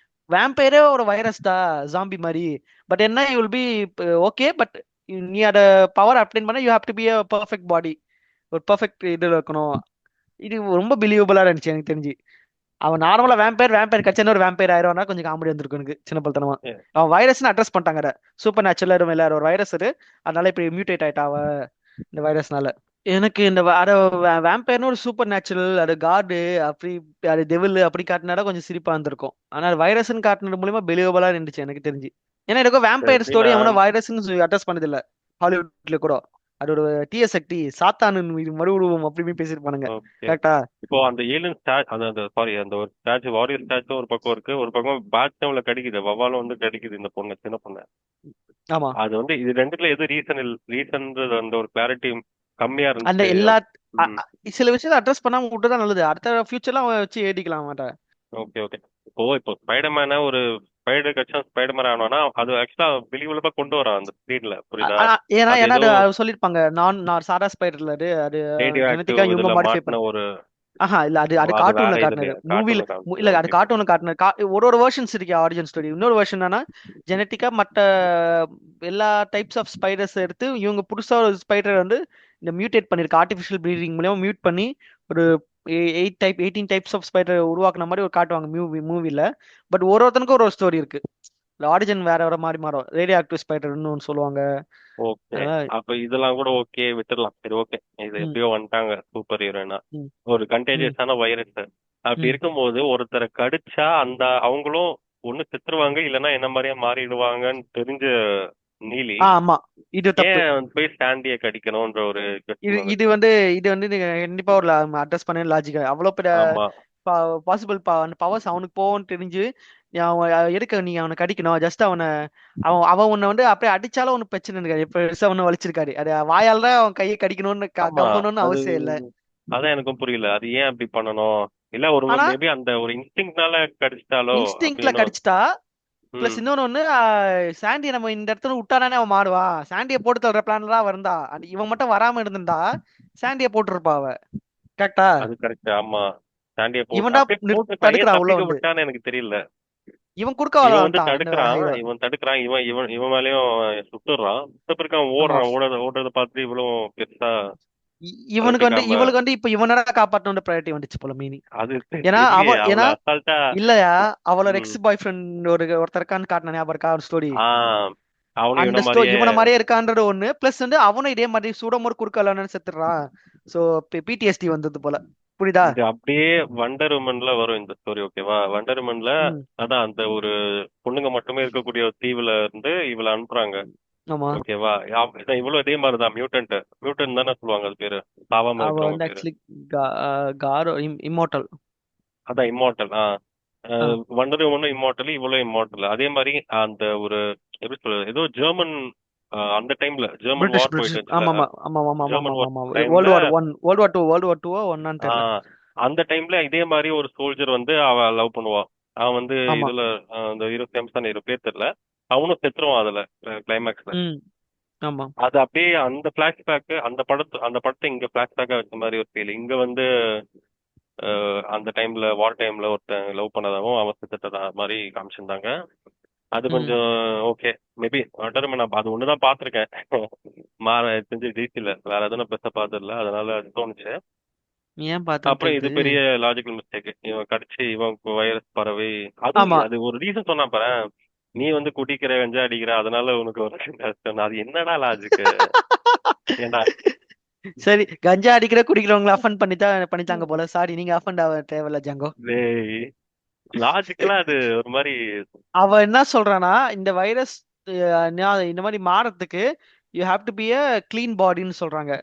வேம்பயரே ஒரு வைரஸ் தான், ஜாம்பி மாதிரி. பட் என்ன, you will be okay. But நீ அத பவர் அப்ளைன் பண்ண you have to be a perfect body, ஒரு பர்ஃபெக்ட் இதுல இருக்கணும். இது ரொம்ப பிலீவபிளா இருந்துச்சு எனக்கு தெரிஞ்சு. அவன் நார்மலா வேம்பயர் கட்சி ஒரு வேம்பயர் ஆயிரம்னா கொஞ்சம் காமெடி வந்திருக்கும் எனக்கு சின்ன பழத்தனமா. Yeah. அவன் வைரஸ்னு அட்ரஸ் பண்ணிட்டாங்க, சூப்பர் நேச்சுரல் எல்லாரும் ஒரு வைரஸ், அதனால இப்படி மியூட்டேட் ஆயிட்டா அவ இந்த வைரஸ்னால. எனக்கு இந்த வேம்பயர்னு ஒரு சூப்பர் நேச்சுரல், அது காடு அப்படி, அது டெவில் அப்படி காட்டினாலும் கொஞ்சம் சிரிப்பா இருந்திருக்கும். ஆனா வைரஸ்ன்னு காட்டினது மூலியமா பிலீவபிளா இருந்துச்சு எனக்கு தெரிஞ்சு. ஏன்னா எனக்கு வேம்பயர் எப்படின்னா ஸ்டோரி அவன வைரஸ்ன்னு அட்ரஸ் பண்ணது இல்ல ஹாலிவுட்ல கூட. அது ஒரு தீய சக்தி, சாத்தானு இது மறு உருவம் அப்படி இப்படி பேசியிருப்பானுங்க. ஓகே. கரெக்டா? இப்போ அந்த ஏலியன் ஸ்டாச்சு, அந்த சாரி அந்த ஒரு ஸ்டாச்சு, வாரியர் ஸ்டாச்சு ஒரு பக்கம் இருக்கு, ஒரு பக்கம் பேட்னவுல கடிக்குது, வவ்வாலும் வந்து கடிக்குது இந்த பொண்ணு, சின்ன பொண்ணு. ஆமா. அது வந்து இது ரெண்டுல எது ரீசன்ன்றது அந்த ஒரு கிளாரிட்டி கம்மியா அந்த இருந்துச்சு. எல்லா ம். சில விஷயத்தை அட்ரஸ் பண்ணாம விட்டுதான் நல்லது. அடுத்த ஃபியூச்சர்ல அவன் வச்சு ஏடிக்கலாம் மாட்டேன். Okay okay. இப்போ ஸ்பைடர்மேனை ஒரு ஸ்பைடர் கட்சம் ஸ்பைடர்மேன் ஆனோம்னா அது ஆக்சுவலா பிலீவபிளா கொண்டு வரான் அந்த ஸ்பீட்ல, புரியுதா? ஏன்னா அது ஏன்னா ஏதோ அது சொல்லியிருப்பாங்க, நான் சாரா ஸ்பைடர்ல அது ரேடியோ ஜெனட்டிக்கா ஆக்டிவ் இவங்க இதுல மாடிஃபை மாட்டின ஒரு இல்ல அது அது அது வேற கார்ட்டூன்ல இதுல காட்டினது. மூவில கார்ட்டூன்ல காமிச்சது. இல்ல அது ஓகே. கார்ட்டூன்ல காட்டினது. ஒரு வெர்ஷன்ஸ் இருக்கு ஆரிஜின் ஸ்டோரி. இன்னொரு வெர்ஷன் என்னன்னா ஜெனட்டிக்கா மற்ற எல்லா டைப்ஸ் ஆஃப் ஸ்பைடர்ஸ் எடுத்து இவங்க புதுசா ஒரு ஸ்பைடர் வந்து இந்த மியூட்டேட் பண்ணிருக்கு, ஆர்டிஃபிஷியல் ப்ரீடிங் மூலமா மியூட் பண்ணி ஒரு 18 டைப்ஸ் ஆஃப் ஸ்பைடர் உருவாக்குன மாதிரி ஒரு காட்டுவாங்க மூவில. பட் ஒருத்தனுக்கும் ஒரு ஸ்டோரி இருக்கு. ஆரிஜின் வேற வேற மாதிரி மாறும். ரேடியோ ஆக்டிவ் ஸ்பைடர்னு ஒன்று சொல்லுவாங்க. ஓகே. அதனால அப்ப இதெல்லாம் கூட ஓகே, விட்டுடலாம். சரி, ஓகே. இது ம், எப்படியோ வந்துட்டாங்க சூப்பர் ஹீரோனா, ம், ஒரு ம், கண்டேஜியஸான வைரஸ். அப்படி ம். இருக்கும்போது ஒருத்தரை கடிச்சா அந்த அவங்களும் ஒண்ணு செத்துருவாங்க, இல்லைன்னா என்ன மாதிரியே மாறிடுவாங்கன்னு தெரிஞ்ச நீலி ஆமா, இது தப்பு. ஏன் போய் சாண்டியை கடிக்கணும்ன்ற ஒரு இது கொஸ்டின் இது வந்துச்சு. வந்து இது வந்து நீங்க கண்டிப்பா ஒரு அட்ரஸ் பண்ண லாஜிக்கா அவ்வளவு பெரிய ஆமா பாசிபிள் அந்த பவர்ஸ் அவனுக்கு போகும்னு தெரிஞ்சு அவன் எதுக்கு நீ அவனை கடிக்கணும்? ஜஸ்ட் அவன் உன்னை வந்து அப்படியே அடிச்சாலும் ஒன்னும் பிரச்சனை இருக்காது. இப்ப பெருசா ஒன்னும் வலிச்சிருக்காரு. அது வாயால தான் அவன் கையை கடிக்கணும்னு ஆமா. கவ்வணும்னு அது அவசியம் இல்லை. அதான் எனக்கும் புரியல, அது ஏன் அப்படி பண்ணணும். இல்ல ஒரு ஆனா மேபி அந்த ஒரு இன்ஸ்டிங்னால கடிச்சிட்டாலோ இன்ஸ்டிங்க்ட்ல அப்படின்னு. கடிச்சிட்டா பிளஸ் ம். இன்னொன்னு சாண்டியை நம்ம இந்த இடத்துல விட்டானே அவன் மாறுவா. சாண்டியை போட்டு தள்ளுற பிளான்ல தான் இருந்தா. இவன் மட்டும் வராம இருந்திருந்தா சாண்டியை போட்டுருப்பா அவ. கரெக்டா? அது கரெக்ட். ஆமா. சாண்டியை போட்டு இவன்டா அப்படியே போட்டுருக்கான், ஏன் தடுக்கிறான் உள்ள தப்பிக்க வந்து. விட்டான்னு எனக்கு தெரியல. இவன் குறுக்க இவன் வந்து வரலான்ட்டான் இந்த தடுக்கிறான், ஹீரோ. இவன் மேலயும் சுட்டுறான். சுட்ட பிறகு அவன் ஆமா. ஓடுறத பார்த்துட்டு இவ்வளவு பெருசா இவனுக்கு வந்து கண்டுக்காம. இவளுக்கு வந்து இப்ப இவனடா காப்பாற்றணும்ன்ற ப்ரையாரிட்டி வந்துச்சு போல மீனி. அது ஏன்னா தெரியலையே, ஏன்னா அவ்வளவு அசால்ட்டா. இல்லையா, அவளோட ம். எக்ஸ் பாய் ஃப்ரெண்ட் ஒருத்தருக்கான்னு காட்டின ஞாபகம் இருக்கா ஒரு ஸ்டோரி? ஆஹ் அவனும் அந்த இவன ஸ்டோரி மாதிரியே. இவன மாதிரியே இருக்கான்றது ஒண்ணு, பிளஸ் வந்து அவனும் இதே மாதிரி சூடமோர் குறுக்கலன்னு செத்துடுறான். சோ பிடிஎஸ்டி வந்தது போல. புரியுதா? இது அப்படியே வண்டர் உமன்ல வரும் இந்த ஸ்டோரி, ஓகேவா? வண்டர் உமன்ல ம். அதான் அந்த ஒரு பொண்ணுங்க மட்டுமே இருக்கக்கூடிய ஒரு தீவுல இருந்து இவளை அனுப்புறாங்க, ஆமா. ஓகேவா? இவ்வளவு இதே மாதிரிதான் மியூட்டன்ட் தானே சொல்லுவாங்க, அது பேரு சாவாம அவ இருக்கிறவங்க வந்து பேரு. ஆக்சுவலி காரோ இம்மோட்டல். அதான் இம்மார்டல். ஆ. வண்டர் உமனும் இம்மார்டல், இவ்வளவு இம்மார்டல். அதே மாதிரி அந்த ஒரு எப்படி சொல்றது, ஏதோ ஜெர்மன், அந்த டைம்ல ஜெர்மன் பிரிட்டிஷ் வார் போயிட்டு பிரிட்டிஷ் இருந்துச்சுல, ஆமா ஆமா ஆமா ஆமா ஆமா ஆமா ஜெர்மன் ஆமா வார் ஆமா. டைம்ல. வேர்ல்டு வார் 2 ஒன்னான்னு தெரியல. அந்த டைம்ல இதே மாதிரி ஒரு சோல்ஜர் வந்து அவ லவ் பண்ணுவான். அவன் வந்து ஆமா. இதுல அந்த ஹீரோ ஃபேமஸான ஹீரோ பேர் தெரியல, அவனும் செத்துருவான் அதுல கிளைமேக்ஸ்ல. ம். ஆமா. அது அப்படியே அந்த பிளாஷ்பேக், அந்த படத்தை இங்க பிளாஷ்பேக்கா வச்ச மாதிரி ஒரு ஃபீல். இங்க வந்து அந்த டைம்ல வார் டைம்ல ஒருத்தன் லவ் பண்ணதாவும் அவன் செத்துட்டதா மாதிரி காமிச்சிருந்தாங்க. அது ம். கொஞ்சம் ஓகே. மேபி டர்மன் நான் அது ஒண்ணுதான் பாத்திருக்கேன். தெரிஞ்சு டிசில வேற எதுவும் நான் பெருசா பார்த்ததில்ல, அதனால அது தோணுச்சு. ஏன் பார்த்தேன்னு அப்புறம் இது தெரியுது. பெரிய லாஜிக்கல் மிஸ்டேக், இவன் கடிச்சு இவன் வைரஸ் பரவி. அது ஆமா. அது ஒரு ரீசன் சொன்னா பாரு, நீ வந்து குடிக்கிற கஞ்சா அடிக்கிற அதனால உனக்கு ஒரு கஷ்டம். அது என்னடா லாஜிக்கு? ஏன்டா? சரி, கஞ்சா அடிக்கிற குடிக்கிறவங்களை அஃபண்ட் பண்ணித்தாங்க போல. சாரி, நீங்க அஃபண்ட் ஆக தேவையில்ல ஜாங்கோ. டேய், லாஜிக்கலா அது ஒரு மாதிரி. அவ என்ன சொல்றானா, இந்த வைரஸ் இந்த மாதிரி மாறதுக்கு you have to be a clean பாடின்னு சொல்றாங்க.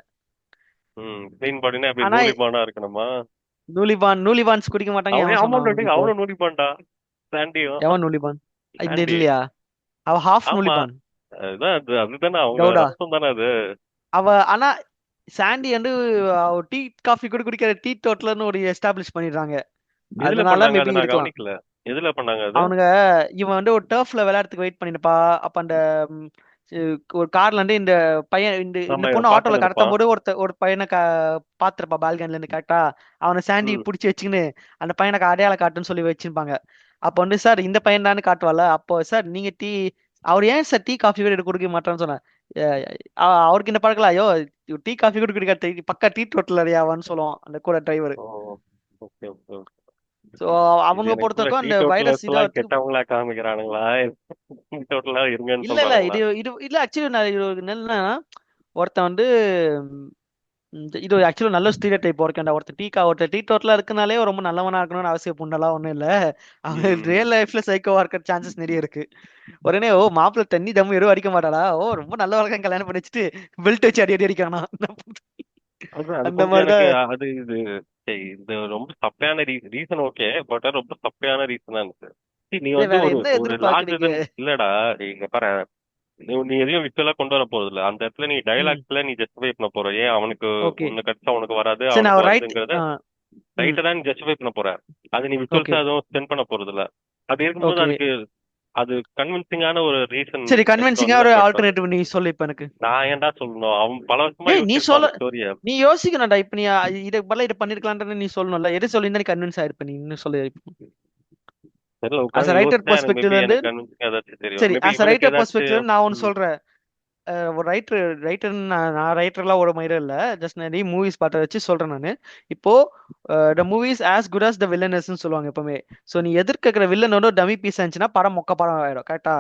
கிளீன் பாடினா அப்படி ஆனா நூலிபானா இருக்கணுமா? நூலிபான்ஸ் குடிக்க மாட்டாங்க. அவனே எவன் சொன்னான் ஆமாண்டா, உனக்கு டேய், இப்போ? அவனும் நூலிபான்டா, சாண்டியும். எவன் நூலிபான்? இந்த சாண்டி. இல்லையா? அவ ஹாஃப் ஆமா. நூலிபான். அதுதான் அதுதானே அவங்க கவுடா. ரத்தம் தானே அது. ஆனா சாண்டி வந்து டீ காஃபி கூட குடிக்கிற டீ டோட்டலர்னு ஒரு எஸ்டாப்ளிஷ் பண்ணிடுறாங்க. எதுல அதனால பண்ணாங்க மேபி அது, நான் இருக்கலாம். கவனிக்கல. எதுல பண்ணாங்க அது? அவனுங்க இவன் வந்து ஒரு டர்ஃப்ல விளையாடுறதுக்கு வெயிட் பண்ணிருப்பா. அப்ப அந்த ம், ஒரு கார்ல இருந்து இந்த பையன் இந்த இந்த ஆமா, பொண்ணு இவன் ஆட்டோல பாத்துன்னு கடத்தும் இருப்பான். போது ஒரு பையனை பாத்திருப்பா பால்கனில இருந்து. கரெக்டா? அவனை சாண்டி ம். பிடிச்சி வச்சுக்கின்னு அந்த பையனை அடையாளம் காட்டுன்னு சொல்லி வச்சிருப்பாங்க. அப்ப வந்து சார் இந்த பையன் தானே காட்டுவால. அப்போ சார் நீங்க அவர் ஏன் சார் டீ காஃபி கூட கொடுக்க மாட்டான்னு சொன்னேன். அவருக்கு இந்த பழக்கலாம். ஐயோ, டீ காஃபி கூட குடிக்காத பக்கா டீ டோட்டல் அறியாவான்னு சொல்லுவான் அந்த கூட டிரைவர். ஓ, ஓகே ஓகே. ஸோ இது அவங்க எனக்கு புரியல. பொறுத்தவரைக்கும் அந்த வைரஸ் டீடோட்டலர்ஸ் எல்லாம் இதாகிறதுக்கு கெட்டவங்களா காமிக்கிறானுங்களா? டீடோட்டலா இருங்கன்னு இல்ல இல்ல சொல்றானுங்களா? இது ஆக்சுவலி நான் இது என்னன்னா ஒருத்தன் வந்து இது ஆக்சுவலி நல்ல ஸ்டீரியோ டைப் ஒர்க்கேன்டா. ஒருத்தர் டீ டோட்டலா இருக்கனாலே ரொம்ப நல்லவனா இருக்கணும்னு அவசியம் புண்ணலாம் ஒண்ணும் இல்ல. அவன் ம். ரியல் லைஃப்ல சைக்கோவா இருக்க சான்சஸ் நிறைய இருக்கு. உடனே ஓ மாப்பிள்ள தண்ணி தம்மு எதுவும் அடிக்க மாட்டாடா, ஓ ரொம்ப நல்ல வழக்கம் கல்யாணம் பண்ணி வச்சுட்டு பெல்ட் வச்சு அடி அடி அடிக்கானா அது அந்த கொஞ்சம் எனக்கு மாதிரிதான். அது இது சரி, இது ரொம்ப சப்பையான ரீசன். ஓகே, பட் ரொம்ப சப்பையான ரீசனா இருந்துச்சு. See, நீ வந்து வேற ஒரு என்ன ஒரு எதிர்பார்க்குறீங்க? லார்ஜர் இல்லடா. இங்க பாரு, நீ எதையும் விசுவலா கொண்டு வர போறது இல்ல. அந்த இடத்துல நீ ம் டைலாக்ஸ்ல நீ ஜஸ்டிஃபை பண்ண போற. ஏன் அவனுக்கு ஓகே உன்னை கடிச்சா அவனுக்கு வராது, சரி நான் அவனுக்கு ரைட். வருதுங்கிறத ம் ரைட்டா தான் நீ ஜஸ்டிஃபை பண்ண போற. அது நீ ஓகே விசுவல்ஸா எதுவும் ஸ்பெண்ட் பண்ண போறது இல்ல. அப்படி இருக்கும்போது ஓகே அதுக்கு அது கன்வின்சிங்கான ஒரு ரீசன் சரி எடுத்து கன்வின்சிங்கா வந்தா ஒரு பெட்டர். ஆல்டர்னேட்டிவ் நீ சொல்லு இப்ப எனக்கு. நான் ஏன்டா சொல்லணும்? அவன் பல வருஷமா ஏய் நீ யோசிச்சிருப்பான் சொல்ல, அந்த ஸ்டோரிய. நீ யோசிக்கணும்டா. இப்ப நீ இதை பதிலா இதை பண்ணிருக்கலாம்னு நீ சொல்லணும்ல. எது சொல்லியிருந்தா நீ கன்வின்ஸ் ஆயிருப்ப? நீ இன்னும் சொல்லு. தெரியல, அஸ் அ உட்காந்து ரைட்டர் யோசிச்சா எனக்கு மேபி பெர்ஸ்பெக்டிவ்ல இருந்து, எனக்கு கன்வின்சிங்கா ஏதாச்சும் தெரியும். சரி மேபி அஸ் அ இவனுக்கு ரைட்டர் பெர்ஸ்பெக்டிவ்ல ஏதாச்சும். நான் ஒன்னு சொல்றேன். ஒரு ரைட்டர் நான் ரைட்டர்லாம் ஒரு மயிரும் இல்ல. ஜஸ்ட் நிறைய மூவிஸ் பார்த்த வச்சு சொல்றேன் நான். இப்போ the movies as good as த வில்லனஸ்ன்னு சொல்லுவாங்க எப்பவுமே. ஸோ நீ எதிர்க்கிற வில்லனோட டமி பீஸ் இருந்துச்சுன்னா படம் மொக்க படம் ஆயிடும். கரெக்டா?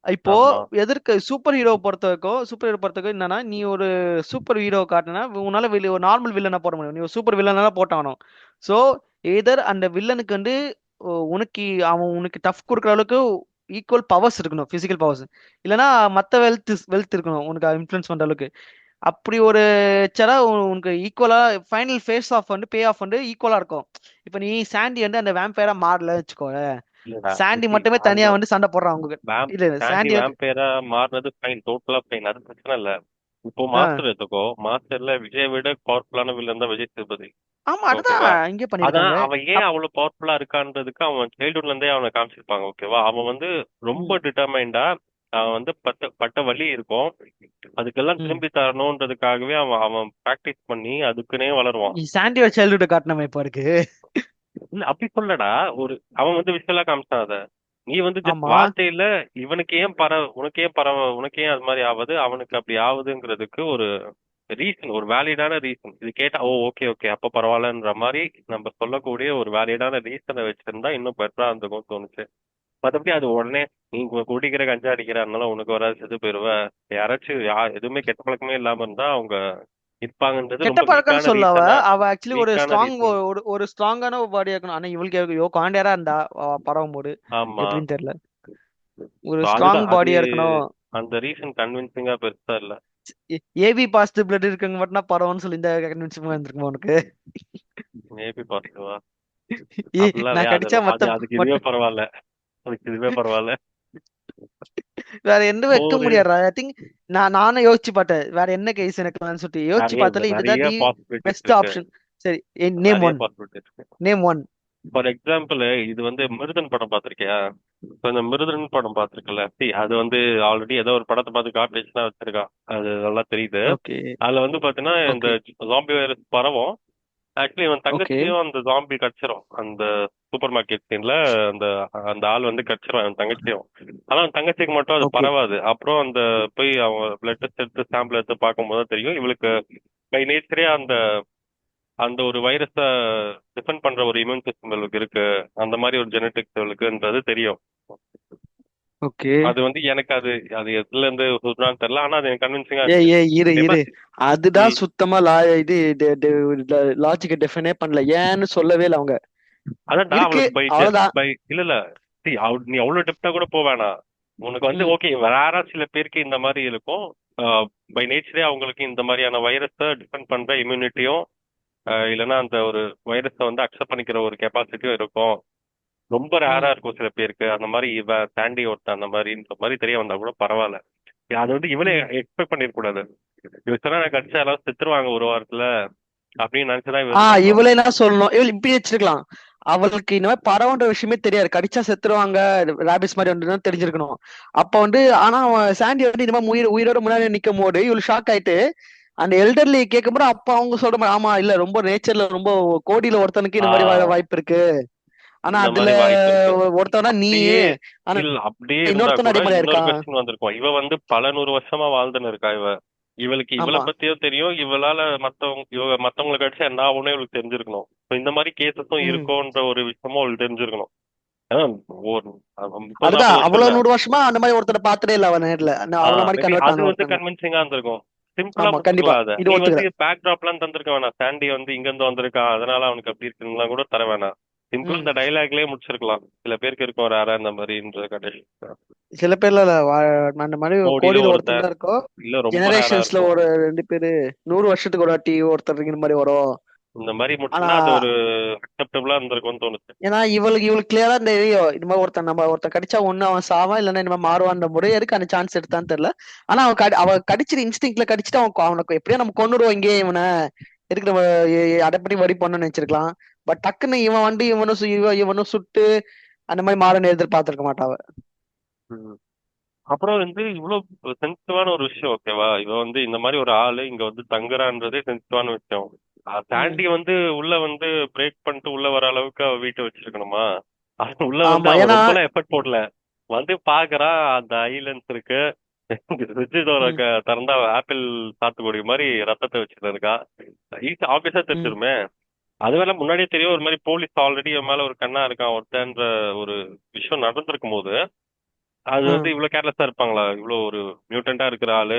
இப்போ ஆமா. சூப்பர் ஹீரோ பொறுத்த வரைக்கும் என்னன்னா, நீ ஒரு சூப்பர் ஹீரோ காட்டினா உன்னால ஒரு நார்மல் வில்லனை போட முடியும். நீ ஒரு சூப்பர் வில்லனால போட்டாகணும். ஸோ எதர் அந்த வில்லனுக்கு வந்து உனக்கு டஃப் கொடுக்குற அளவுக்கு ஈக்குவல் பவர்ஸ் இருக்கணும், பிசிக்கல் பவர்ஸ். இல்லைன்னா மற்ற வெல்த் இருக்கணும் உனக்கு இன்ஃப்ளூயன்ஸ் பண்ற அளவுக்கு. அப்படி ஒரு வச்சாரா உனக்கு ஈக்குவலா ஃபைனல் ஃபேஸ் ஆஃப் வந்து பே ஆஃப் வந்து ஈக்குவலா இருக்கும். இப்போ நீ சாண்டி வந்து அந்த வேம்பயரா மாறல வச்சுக்கோ. இல்லடா, சாண்டி see, மட்டுமே அந்த தனியா வந்து சண்டை போடுறான் அவங்க. இல்ல இல்ல, சாண்டி சாண்டி வந்து வேம்பையரா மாறினது ஃபைன், டோட்டலா ஃபைன், அது பிரச்சனை இல்ல. இப்போ ஆ, மாஸ்டர் எடுத்துக்கோ. மாஸ்டர்ல விஜய் விட பவர்ஃபுல்லான வில்லன் தான் விஜய் சேதுபதி. ஆமா அதுதான் ஓகேவா? இங்கே அதான் பண்ணிருக்காங்க. அவன் ஏன் அப் அவ்வளவு பவர்ஃபுல்லா இருக்கான்றதுக்கு அவன் சைல்ட்ஹுட்ல இருந்தே அவனை காமிச்சிருப்பாங்க. ஓகேவா? அவன் வந்து ம் ரொம்ப டிட்டர்மைண்டா, அவன் வந்து பட்ட பட்ட வலி இருக்கும், அதுக்கெல்லாம் ம் திரும்பி தரணுன்றதுக்காகவே அவன் அவன் பிராக்டிஸ் பண்ணி அதுக்குன்னே வளருவான். நீ சாண்டியோட சைல்ட்ஹுட் காட்டினமே இப்போ இருக்கு. இல்ல அப்படி சொல்லடா. அவன் வந்து விஷுவலா காமிச்சான் அத. நீ வந்து ஜஸ்ட் ஆமா வார்த்தையில இவனுக்கு ஏன் உனக்கு ஏன் அது மாதிரி ஆகுது, அவனுக்கு அப்படி ஆகுதுங்கிறதுக்கு ஒரு ரீசன், ஒரு வேலிடான ரீசன். இது கேட்டா ஓ ஓகே ஓகே அப்ப பரவாயில்லன்ற மாதிரி நம்ம சொல்லக்கூடிய ஒரு வேலிடான ரீசனை வச்சிருந்தா இன்னும் பெட்டரா இருந்துக்கும் தோணுச்சு. மத்தபடி அது உடனே நீ குடிக்கிற கஞ்சா அடிக்கிற அதனால உனக்கு வராது, செத்து போயிருவ. யாராச்சும் எதுவுமே கெட்ட பழக்கமே இல்லாம இருந்தா அவங்க இருப்பாங்கன்றது கெட்ட ரொம்ப பழக்கம்னு வீக்கான சொல்ல ரீசனா. அவ ஆக்சுவலி ஒரு வீக்கான ஸ்ட்ராங் ரீசன். ஒரு ஸ்ட்ராங்கான பாடியா இருக்கணும். ஆனா இவளுக்கு காண்டியாரா இருந்தா பரவும் போது ஆமா. எப்படின்னு தெரியல. ஒரு So ஸ்ட்ராங் அதுதான் அது. பாடியா இருக்கணும். அந்த ரீசன் கன்வின்சிங்கா பெருசா இல்ல. ஏபி பாசிட்டிவ் பிளட் இருக்கவங்க மட்டும் பரவும்னு சொல்லி இந்த கன்வின்சிங்கா இருந்திருக்குமா உனக்கு? மேபி பாசிட்டிவா? அப்படிலாம் நான் கடிச்சா அதுக்கு இதுவே பரவாயில்ல. அதுக்கு இதுவே பரவாயில்ல. வேற எந்த வைக்க ஒரு முடியாதுடா. ஐ திங்க் நானும் யோசிச்சு பார்த்தேன் வேற என்ன கேஸ் எனக்குலாம்னு சொல்லிட்டு. யோசிச்சு பார்த்தாலே இதுதான் நிறைய தி பாசிபிலிட்டிஸ் பெஸ்ட் இருக்கு. ஆப்ஷன். சரி நேம் நிறைய ஒன். பாசிபிலிட்டிஸ் இருக்கு. Name one. ஃபார் எக்ஸாம்பிள், இது வந்து மிருதன் படம் பார்த்திருக்கியா? So, இந்த மிருதன் படம் பார்த்திருக்கல. See, அது வந்து ஆல்ரெடி ஏதோ ஒரு படத்தை பார்த்து காப்பி வச்சு தான் வச்சிருக்கான். அது நல்லா தெரியுது. ஓகே அதுல வந்து பாத்தீங்கன்னா இந்த ஓகே ஜாம்பி வைரஸ் பரவும். ஆக்சுவலி இவன் ஓகே தங்கச்சியும் அந்த ஜாம்பி கடிச்சிரும். அந்த சூப்பர் மார்க்கெட் சீன்ல அந்த அந்த ஆள் வந்து கடிச்சிரும் அவன் தங்கச்சியும். ஆனா அவன் தங்கச்சிக்கு மட்டும் அது ஓகே பரவாது. அப்புறம் அந்த போய் அவன் பிளட் டெஸ்ட் எடுத்து சாம்பிள் எடுத்து பார்க்கும்போது தான் தெரியும் இவளுக்கு பை நேச்சரே அந்த அந்த ஒரு வைரஸ டிஃபெண்ட் பண்ற ஒரு இம்யூன் சிஸ்டம் இவளுக்கு இருக்கு. அந்த மாதிரி ஒரு ஜெனட்டிக்ஸ் இவளுக்குன்றது தெரியும். ஓகே. அது வந்து எனக்கு அது அது எதுல இருந்து சொல்றான்னு தெரியல. ஆனா அது எனக்கு கன்வின்சிங்கா ஏய் இருந்துச்சு. ஏய் இரு இரு, பிகாஸ் அதுதான் சுத்தமா லாஜிக்க டிஃபைனே பண்ணல. ஏன்னு சொல்லவே இல்லை அவங்க. அதான்டா இருக்கு அவளுக்கு பை ஜஸ்ட் அவ்வளவுதான். பை இல்ல இல்ல see, நீ அவ்வளவு டெப்தா கூட போவேனா. உனக்கு வந்து ம் ஓகே வேற சில பேருக்கு இந்த மாதிரி இருக்கும். பை நேச்சரே அவங்களுக்கு இந்த மாதிரியான வைரஸை டிஃபெண்ட் பண்ற இம்யூனிட்டியும் இல்லைன்னா அந்த ஒரு வைரஸை வந்து அக்செப்ட் பண்ணிக்கிற ஒரு கெப்பாசிட்டியும் இருக்கும். ரொம்ப ரேரா ம் இருக்கும் சில பேருக்கு. அந்த மாதிரி இவ சாண்டி ஒருத்தன் அந்த மாதிரின்ற மாதிரி தெரிய வந்தா கூட பரவாயில்ல. அது வந்து இவளே ம் எக்ஸ்பெக்ட் பண்ணிருக்க கூடாது. இவ சொன்னா எனக்கு அடிச்சா எல்லாம் செத்துருவாங்க ஒரு வாரத்துல அப்படின்னு நினைச்சுதான் இவ இது பண்ணோம். இவளே என்ன சொல்லணும், இவள் இப்படி வச்சிருக்கலாம். அவளுக்கு இந்த மாதிரி பரவன்ற விஷயமே தெரியாது. கடிச்சா செத்துருவாங்க, ரேபிஸ் மாதிரி வந்து தெரிஞ்சிருக்கணும். அப்ப வந்து ஆனா சாண்டி வந்து இந்த மாதிரி உயிரோட முன்னாடி நிக்கும் போது இவள் ஷாக் ஆயிட்டு அந்த எல்டர்லி கேட்கும்போது அப்ப அவங்க சொல்ற மாதிரி ஆமா இல்ல ரொம்ப நேச்சர்ல ரொம்ப கோடியில ஒருத்தனுக்கு இந்த மாதிரி ஆஹ் வாய்ப்பு இருக்கு. ஆனா இந்த அதுல மாதிரி வாய்ப்பு இருக்கு. ஒருத்தவனா நீ, அப்படியே ஆனா இல்ல அப்படியே இருந்தா இன்னொருத்தன கூட அடிமலையா இன்னொரு இருக்கான். கொஸ்டின் வந்திருக்கும். இவ வந்து பல 100 வருஷமா வாழ்ந்துன்னு இருக்கா இவ. இவளுக்கு இவளை ஆமா. பத்தியும் தெரியும், இவளால மத்தவங்களை கடிச்சா என்ன ஆகும்னு இவளுக்கு தெரிஞ்சிருக்கணும். So இந்த மாதிரி கேசஸும் ம் இருக்கும்ன்ற ஒரு விஷயமும் அவளுக்கு தெரிஞ்சிருக்கணும். அதான் ஒரு 30-40 அதுதான் வருஷம் இல்ல. அவ்வளவு 100 வருஷமா அந்த மாதிரி ஒருத்தரை பார்த்ததே இல்ல அவ நேர்ல. அவள மாதிரி மேபி கன்வெர்ட் அது ஆன வந்து ஒருத்தங்க. கன்வின்சிங்கா இருந்திருக்கும். சிம்பிளா ஆமா கண்டிப்பா முடிச்சுக்கலாம் அத. இது நீ வந்து ஒத்துக்கிறேன். பேக் ட்ராப்லாம் தந்திருக்க வேணாம். சாண்டி வந்து இங்க இருந்து வந்திருக்கான், அதனால அவனுக்கு அப்படி இருக்குன்னுலாம் கூட தர வேணாம். சிம்பிளா ம் இந்த டைலாக்லயே முடிச்சிருக்கலாம். சில பேருக்கு இருக்கும் ரேரா இந்த மாதிரின்ற கண்டிஷன். சில பேர்ல இல்ல, அந்த மாதிரி கோடியில கோடியில ஒருத்தர் ஒருத்தன், தான் இருக்கும். இல்ல ரொம்ப ரேரா ஜெனரேஷன்ஸ்ல இருக்கும். ஒரு 2 பேரு 100 வருஷத்துக்கு ஒரு வாட்டி ஒருத்தர் இந்த மாதிரி வரும். இந்த மாதிரி ஆனா முடிச்சுன்னா அது ஒரு அக்செப்டபிளா இருந்திருக்கும்னு தோணுச்சு. ஏன்னா இவளுக்கு கிளியரா தெரியும் இந்த மாதிரி ஒருத்தன் கடிச்சா ஒண்ணு அவன் சாவான் இல்லைன்னா இந்த மாதிரி மாறுவான்ற முறை எதுக்கு அந்த சான்ஸ் எடுத்தான்னு தெரியல. ஆனா அவ கடிச்சிட்டு இன்ஸ்டிங்க்ட்ல கடிச்சிட்டு அவனுக்கு எப்படியா நம்ம கொண்டுடுவோம் இங்கே இவனை எதுக்கு நம்ம அடைப்படி வரி பண்ணணும்னு நினைச்சிருக்கலாம். பட் டக்குன்னு இவன் வந்து இவனும் சுட்டு அந்த மாதிரி மாறன்னு எதிர்பார்த்திருக்க மாட்டாவ. ம். அப்புறம் வந்து இவ்வளவு சென்சிட்டிவான ஒரு விஷயம், ஓகேவா? இவ வந்து இந்த மாதிரி ஒரு ஆளு இங்க வந்து தங்குறான்றதே சென்சிட்டிவான விஷயம். ம் தாண்டி வந்து உள்ள வந்து பிரேக் பண்ணிட்டு உள்ள வர அளவுக்கு அவ வீட்டை வச்சிருக்கணுமா? அது உள்ள வந்து ஆமா அவன் ஏன்னா ரொம்பலாம் எஃபர்ட் போடல. வந்து பாக்குறான், அந்த ஐலண்ட்ஸ் இருக்கு. ஃப்ரிட்ஜ் டோரை ம் திறந்தா ஆப்பிள் சாத்துக்குடி மாதிரி ரத்தத்தை வச்சுட்டு இருக்கா. ஈஸி ஆப்வியஸா ம் தெரிஞ்சிருமே. அதுவேளை முன்னாடியே தெரியும் ஒரு மாதிரி போலீஸ் ஆல்ரெடி அவன் மேல ஒரு கண்ணா இருக்கான் ஒருத்தன்ற ஒரு விஷயம் நடந்திருக்கும் போது அது வந்து ம் இவ்வளவு கேர்லெஸ்ஸா இருப்பாங்களா? இவ்வளவு ஒரு மியூட்டண்டா இருக்கிற ஆளு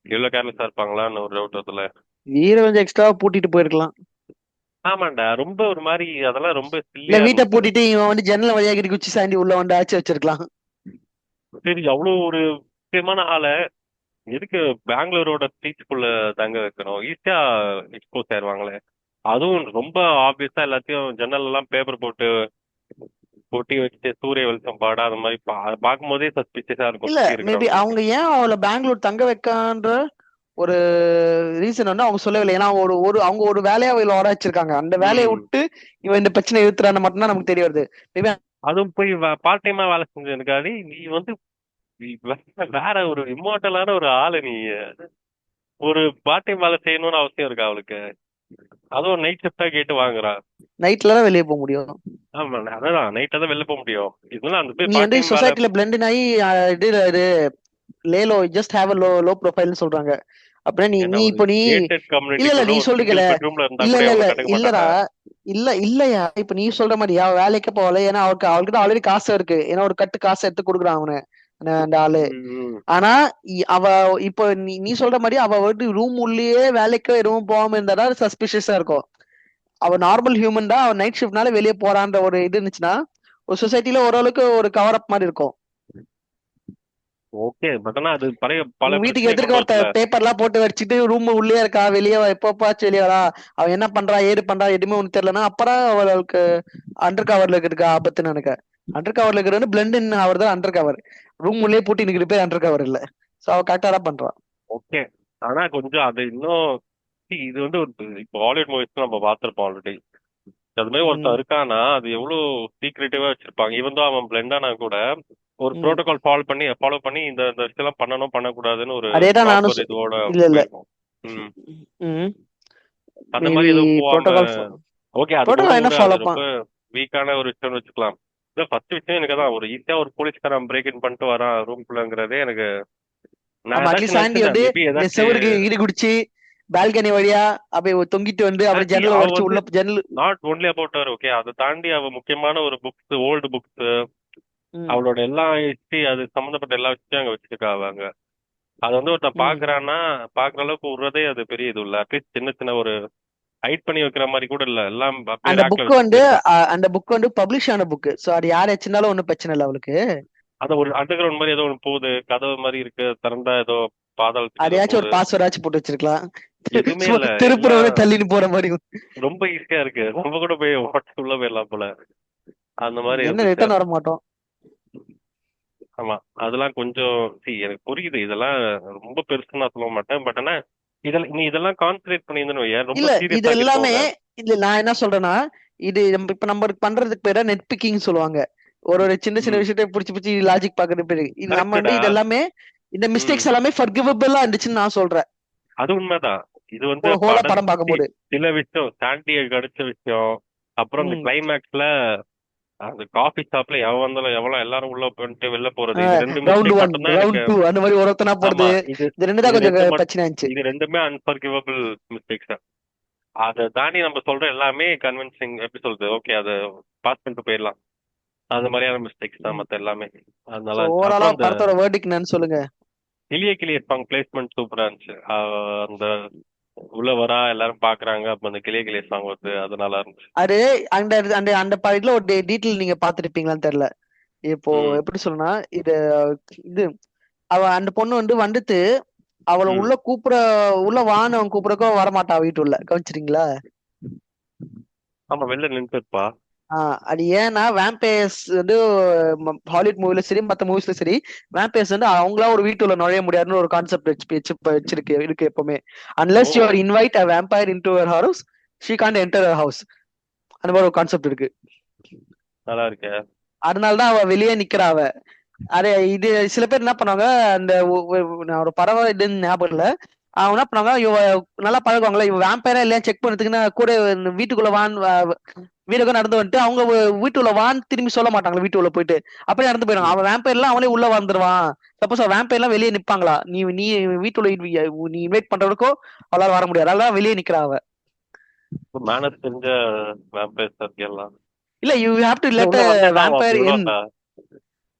இவ்வளவு கேர்லெஸ்ஸா இருப்பாங்களான்னு ஒரு டவுட் அதுல. வீர கொஞ்சம் எக்ஸ்ட்ரா பூட்டிட்டு போயிருக்கலாம். ஆமாண்டா, ரொம்ப ஒரு மாதிரி அதெல்லாம் ரொம்ப இல்ல சில்லியா வீட்டை இருந்துச்சு. பூட்டிட்டு இவன் வந்து ஜன்னல் வழியா கிட்டி குச்சி சாண்டி உள்ள வந்து ஆச்சு வச்சிருக்கலாம். சரி, அவ்வளவு ஒரு முக்கியமான ஆளை எதுக்கு பெங்களூரோட ஸ்ட்ரீட்ஸ்குள்ள தங்க வைக்கணும்? ஈஸியா எக்ஸ்போஸ் ஆயிருவாங்களே. அதுவும் ரொம்ப ஆப்வியஸா எல்லாத்தையும் ஜன்னல் எல்லாம் பேப்பர் போட்டு பொட்டி வச்சு சூரிய வெளிச்சம் படாத மாதிரி பார்க்கும் போதே சஸ்பிஷியஸா இருக்கும் இல்ல சுத்தி மேபி இருக்கிறவங்களுக்கு. அவங்க ஏன் அவளை பெங்களூர் தங்க வைக்கான்ற ஒரு ரீசன் வந்து அவங்க சொல்லவில்லை. ஏன்னா ஒரு ஒரு அவங்க ஒரு வேலையா இவள வர வச்சிருக்காங்க. அந்த வேலையை ம். விட்டு இவன் இந்த பிரச்சனை எதிர்த்துறான்னு மட்டும்தான் நமக்கு தெரிய வருது. மேபி அதுவும் போய் பார்ட் டைமா வேலை செஞ்சிருக்காரு. நீ வந்து நீ வேற ஒரு இம்மோர்டலான ஒரு ஆளு நீ. ஒரு பார்ட் டைம் வேலை செய்யணும்னு அவசியம் இருக்கா அவளுக்கு? அதுவும் நைட் ஷிஃப்டா கேட்டு வாங்குறா. நைட்ல தான் வெளியே போக முடியும். ஆமா, அதான் நைட்டா தான் வெளில போக முடியும். இதெல்லாம் அந்த போய் நீ பார்ட் வந்து டைம் வேலை. சொசைட்டில பிளெண்ட் ஆகி இது லேலோ ஜஸ்ட் ஹேவ் லோ ப்ரொஃபைல்னு சொல்றாங்க. அப்படின்னா நீ என்ன நீ ஒரு இப்போ நீ கேட்டட் இல்ல இல்ல கம்யூனிட்டிக்குள்ள நீ ஒரு சொல்றீங்கல. சிங்கிள் பெட்ரூம்ல இருந்தா இல்ல கூட இல்ல இல்ல அவங்களை கண்டுக்க இல்லடா. மாட்டாங்களா? இல்லையா இப்ப நீ சொல்ற மாதிரி அவ வேலைக்கு போகல. ஏன்னா அவள்கிட்ட ஆல்ரெடி காசு இருக்கு. ஏன்னா ஒரு கட்டு காசு எடுத்து கொடுக்குறான் அவனு அந்த ஆளு. ம். ஆனா அவ இப்போ நீ சொல்ற மாதிரி அவ வந்து ரூம் உள்ளேயே வேலைக்கு எதுவும் போகாம இருந்தா சஸ்பிஷியஸா இருக்கும். அவ நார்மல் ஹியூமன் தான். அவ நைட் ஷிஃப்ட்னால வெளியே போறான்ற ஒரு இது இருந்துச்சுன்னா ஒரு சொசைட்டில ஓரளவுக்கு ஒரு கவர் அப் மாதிரி இருக்கும். ஓகே, பட் ஆனா அது பல உன் வீட்டுக்கு பிரச்சனையை எதிர்க்க கொண்டு ஒருத்த வருதுல. பேப்பர் எல்லாம் போட்டு வச்சுட்டு ரூம் உள்ளே இருக்கா, வெளியே எப்பப்பாச்சும் வெளியே வரா, அவன் என்ன பண்றா ஏது பண்றா எதுவுமே ஒண்ணு தெரியலன்னா அப்புறம் அவளுக்கு அண்டர் கவர்ல இருக்க ஆபத்துன்னு நினைக்க. அண்டர் கவர்ல இருக்கிறது பிளண்ட் இன் அவர் தான் அண்டர் கவர். ரூம் உள்ளே பூட்டி நிக்கிற பேர் அண்டர் கவர் இல்ல. சோ அவ கரெக்டா தான் பண்றான். ஓகே, ஆனா கொஞ்சம் அது இன்னும் இது வந்து ஒரு இப்போ ஹாலிவுட் மூவிஸ் நம்ம பார்த்திருப்போம் ஆல்ரெடி. அது மாதிரி ஒருத்தன் ம் இருக்கானா அது எவ்வளவு சீக்ரெட்டிவா வச்சிருப்பாங்க. ஈவன் தான் அவன் பிளெண்டானா கூட ஒரு ம் ப்ரோட்டோகால் ஃபாலோ பண்ணி இந்த இந்த விஷயம்லாம் பண்ணணும் பண்ணக்கூடாதுன்னு ஒரு அதேதான் நானும் ப்ராப்பர் இதோட இல்ல இல்ல போயிருக்கும். ம். ம் அந்த மேபி மாதிரி எதுவும் போகாம. புரோட்டோகால் ஓகே, அது கூட புரோட்டோகால் என்ன விட அது ஃபாலோ ரொம்ப வீக்கான ஒரு விஷயம்னு வச்சுக்கலாம். இல்ல ஃபர்ஸ்ட் விஷயம் எனக்கு தான் ஒரு ஈஸியா ஒரு போலீஸ்காரன் பிரேக் இன் பண்ணிட்டு வரான் ரூம்குள்ளங்கிறதே எனக்கு. நான் ஆமா ஏதாச்சும் அட்லீஸ்ட் சாண்டி நினைச்சிருந்தேன் வந்து மேபி இந்த ஏதாச்சும். செவருக்கு ஈடு குடிச்சு பால்கனி வழியா அப்படியே தொங்கிட்டு வந்து அப்புறம் See, ஜன்னல் அவ உடைச்சு வந்து உள்ள ஜன்னல். Not only about her. Okay, அதை தாண்டி அவ முக்கியமான ஒரு புக்ஸ், ஓல்டு புக்ஸ், ம் அவளோட எல்லா ஹிஸ்டரி அது சம்மந்தப்பட்ட எல்லா விஷயம் அங்க வச்சிருக்கா அவங்க. அது வந்து ஒருத்தன் ம் பாக்குறான்னா பாக்குற அளவுக்கு விடுறதே அது பெரிய இது இல்ல. அட்லீஸ்ட் சின்ன சின்ன ஒரு ஹைட் பண்ணி வைக்கிற மாதிரி கூட இல்ல, எல்லாம் அப்படியே அந்த ரேக்ல புக் வச்சுட்டு வந்து போயிருக்கா. அந்த புக் வந்து பப்ளிஷ் ஆன புக். சோ அது யார் வச்சிருந்தாலும் ஒண்ணும் பிரச்சனை இல்லை அவளுக்கு. அது ஒரு அண்டர் கிரவுண்ட் மாதிரி ஏதோ ஒன்று போகுது, கதவு மாதிரி இருக்கு, திறந்தா ஏதோ பாதாளத்துக்கு ஏதோ அதையாச்சும் ஒரு போகுது. பாஸ்வேர்ட் ஆச்சு போட்டு வச்சிருக்கலாம். எதுவுமே சும்மா இல்ல, திருப்புறவனே எல்லாம் தள்ளின்னு போற மாதிரி. ரொம்ப ஈஸியா இருக்கு. நம்ம கூட போய் உள்ள போயிடலாம் போல, அந்த மாதிரி என்ன இருந்துச்சு. ரிட்டர்ன் வர மாட்டோம். ஆமா, அதெல்லாம் கொஞ்சம் எனக்கு புரியுது. இதெல்லாம் ரொம்ப பெருசுன்னு நான் சொல்ல மாட்டேன். பட் ஆனா இதெல்லாம் நீ இதெல்லாம் கான்சன்ட்ரேட் பண்ணியிருந்தேன்னு வையேன், ரொம்ப இல்ல இது சீரியஸ் எல்லாமே ஆகிருக்கும்ல. இல்ல நான் என்ன சொல்றேன்னா இது இப்ப நம்ம பண்றதுக்கு பேரா நெட் பிக்கிங் சொல்லுவாங்க. ஒரு ஒரு சின்ன சின்ன ம். விஷயத்தை பிடிச்சி பிடிச்சி லாஜிக் பாக்குறது பேரு இது. நம்ம வந்து கரெக்டுடா. இது எல்லாமே இந்த ம். மிஸ்டேக்ஸ் எல்லாமே ஃபர்கிவபிளா இருந்துச்சுன்னு நான் சொல்றேன். அது உண்மைதான். இது வந்து ஹோலா படம் படம் பார்க்கும்போது. சில விஷயம் சாண்டியை கடிச்ச விஷயம், அப்புறம் இந்த ம் கிளைமேக்ஸ்ல அந்த காஃபி ஷாப்ல எவன் வந்தாலும் எவ்வளவு எல்லாரும் உள்ள போயிட்டு வெளில போறது, இது ரெண்டு ரவுண்ட் மிஸ்டேக் 1 மட்டும் தான் ரவுண்ட் எனக்கு. 2 அந்த மாதிரி ஒருத்தனா ஆமா, போறது, இது இது ரெண்டு தான் இது கொஞ்சம் ரெண்டு பிரச்சனை இருந்துச்சு. இது ரெண்டுமே அன்ஃபர்கிவபிள் மிஸ்டேக்ஸ். அதை தாண்டி நம்ம சொல்ற எல்லாமே கன்வின்சிங், எப்படி சொல்றது, ஓகே அதை பாஸ் பண்ணிட்டு போயிடலாம். அந்த மாதிரியான மிஸ்டேக்ஸ் தான் மத்த எல்லாமே. அது சோ நல்லா இருந்துச்சு. ஓவராலா அப்புறம் அந்த படத்தோட வேர்டிக் என்னன்னு சொல்லுங்க. கிளிய சாங் பிளேஸ்மெண்ட் சூப்பரா இருந்துச்சு. அந்த உள்ள வரா எல்லாரும் பாக்குறாங்க, அப்ப அந்த கிளிய சாங் வருது, அது நல்லா இருந்துச்சு. அது அந்த அந்த அந்த இதுல ஒரு டீட்டெயில் நீங்க பாத்துருப்பீங்களான்னு தெரியல. இப்போ ம் எப்படி சொல்லணும்னா, இது அவ அந்த பொண்ணு வந்துட்டு அவளை ம் உள்ள வான்னு அவன் கூப்பிடக்கோ வரமாட்டா வீட்டுள்ள, கவனிச்சிட்டீங்களா? ஆமா, வெளில நின்றுப்பா. அது ஏன்னா வேம்பயர்ஸ் ஹாலிவுட் மூவில சரி மத்த மூவிஸ்ல சரி, வேம்பயர்ஸ் அவங்களா ஒரு வீட்டுல நுழைய முடியாதுன்னு ஒரு கான்செப்ட் இருக்கு எப்பவுமே. Unless you oh, or invite a vampire into your house, she can't enter your house. அந்த மாதிரி ஒரு கான்செப்ட் இருக்கு. நல்லா இருக்கே. அதனாலதான் அவ வெளியே நிக்கிறா அவ. அது இது சில பேர் என்ன பண்ணுவாங்க, அந்த நான் ஒரு பறவை இதுன்னு ஞாபகம் இல்ல, அவங்க என்ன பண்ணுவாங்க, இவ நல்லா பழகுவாங்களா, இவ வேம்பயரா இல்லையா செக் பண்ணதுக்குன்னா கூட வீட்டுக்குள்ள வீட்டுக்கு நடந்து வந்துட்டு அவங்க வீட்டுக்குள்ள வான்னு திரும்பி சொல்ல மாட்டாங்களா, வீட்டுக்குள்ள போயிட்டு அப்படியே நடந்து போயிடுவாங்க. ம். அவன் வேம்பயர்லாம் அவனே உள்ள வந்துருவான். சப்போஸ் அவன் வேம்பயர்லாம் வெளியே நிப்பாங்களா, நீ வீட்டுள்ள நீ இன்வைட் பண்றதுக்கோ அவளால வர முடியாது, அதெல்லாம் வெளியே நிக்கிறா அவ. மேனஸ் தெரிஞ்ச வேம்பயர்ஸ் எல்லாம் இல்ல, யூ ஹேவ் டு லெட் உள்ள வந்தா என்ன ஆகும்? வேம்பயர் அப்படி இன். விடுவாங்களா?